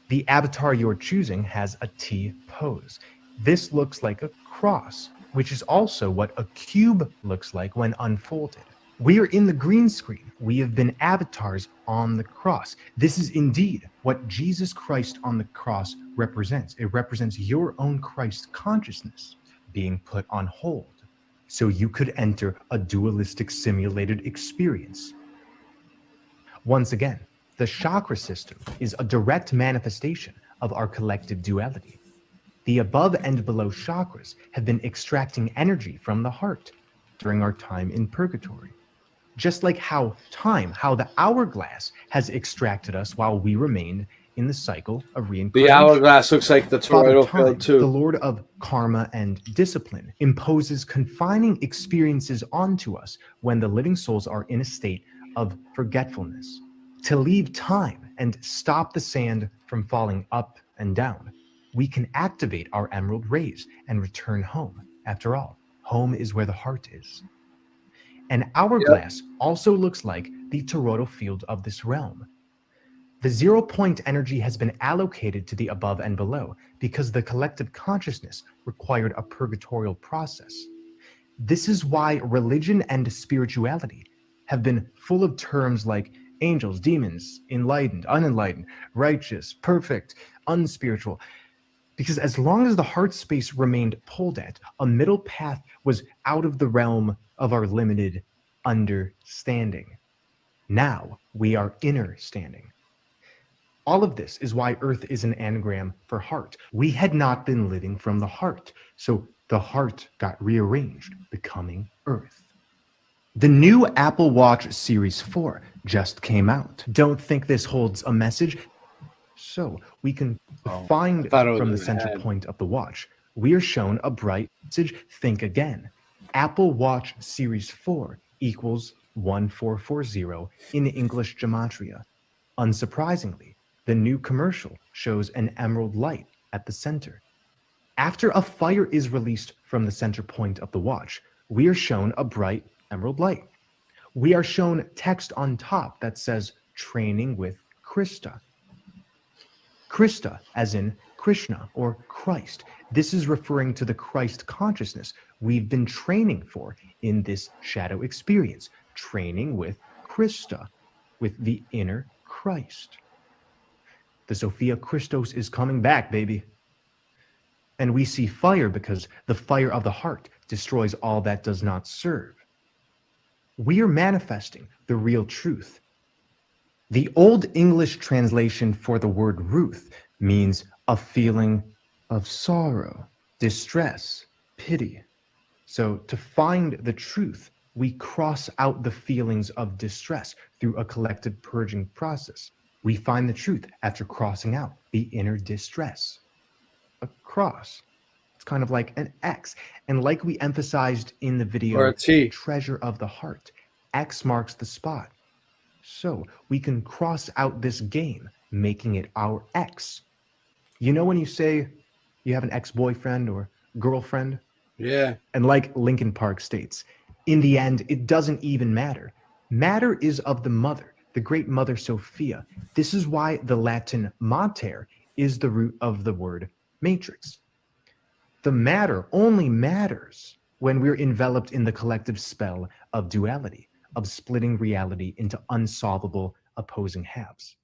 [SPEAKER 3] The avatar you're choosing has a T-pose. This looks like a cross, which is also what a cube looks like when unfolded. We are in the green screen. We have been avatars on the cross. This is indeed what Jesus Christ on the cross represents. It represents your own Christ consciousness being put on hold so you could enter a dualistic simulated experience. Once again, the chakra system is a direct manifestation of our collective duality. The above and below chakras have been extracting energy from the heart during our time in purgatory. Just like how the hourglass has extracted us while we remained in the cycle of reincarnation.
[SPEAKER 20] The hourglass looks like the toroidal field too.
[SPEAKER 3] The Lord of karma and discipline, imposes confining experiences onto us when the living souls are in a state of forgetfulness. To leave time and stop the sand from falling up and down, we can activate our emerald rays and return home. After all, home is where the heart is. An hourglass also looks like the toroidal field of this realm. The 0 point energy has been allocated to the above and below because the collective consciousness required a purgatorial process. This is why religion and spirituality have been full of terms like angels, demons, enlightened, unenlightened, righteous, perfect, unspiritual. Because as long as the heart space remained pulled at, a middle path was out of the realm of our limited understanding. Now we are inner standing. All of this is why Earth is an anagram for heart. We had not been living from the heart, so the heart got rearranged, becoming Earth. The new Apple Watch Series 4 just came out. Don't think this holds a message? So we can find it from the center point of the watch. We are shown a bright message. Think again. Apple Watch Series 4 equals 1440 in English gematria. Unsurprisingly, the new commercial shows an emerald light at the center. After a fire is released from the center point of the watch, we are shown a bright emerald light. We are shown text on top that says training with Krista. Krista, as in Krishna or Christ. This is referring to the Christ consciousness we've been training for in this shadow experience, training with Krista, with the inner Christ. The Sophia Christos is coming back, baby. And we see fire because the fire of the heart destroys all that does not serve. We are manifesting the real truth. The Old English translation for the word Ruth means a feeling of sorrow, distress, pity. So to find the truth, we cross out the feelings of distress through a collective purging process. We find the truth after crossing out the inner distress. A cross. It's kind of like an X. And like we emphasized in the video,
[SPEAKER 20] Or a T.
[SPEAKER 3] Treasure of the Heart, X marks the spot. So we can cross out this game, making it our X. You know when you say you have an ex-boyfriend or girlfriend?
[SPEAKER 20] Yeah.
[SPEAKER 3] And like Linkin Park states, in the end, it doesn't even matter. Matter is of the mother, the great mother Sophia. This is why the Latin mater is the root of the word matrix. The matter only matters when we're enveloped in the collective spell of duality, of splitting reality into unsolvable opposing halves.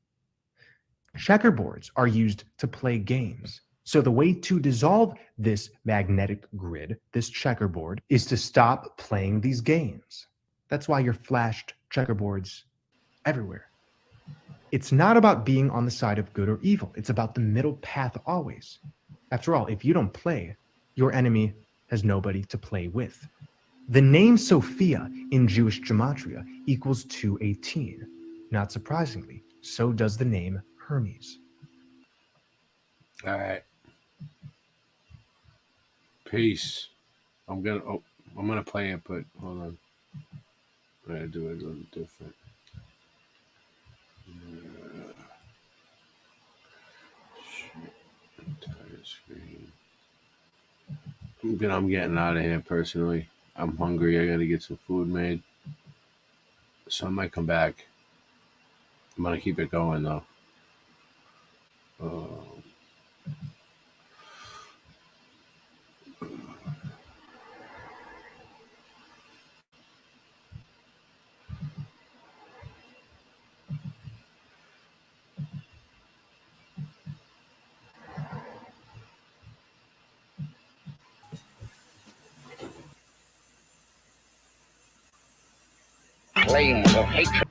[SPEAKER 3] Checkerboards are used to play games. So the way to dissolve this magnetic grid, this checkerboard, is to stop playing these games. That's why you're flashed checkerboards everywhere. It's not about being on the side of good or evil. It's about the middle path always. After all, if you don't play, your enemy has nobody to play with. The name Sophia in Jewish gematria equals 218. Not surprisingly, so does the name Hermes.
[SPEAKER 20] All right. Peace. I'm gonna play it, but hold on. I'm gonna do it a little different. Entire screen. I'm getting out of here personally. I'm hungry. I gotta get some food made. So I might come back. I'm gonna keep it going though.
[SPEAKER 2] Flames of hatred.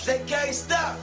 [SPEAKER 12] They can't stop.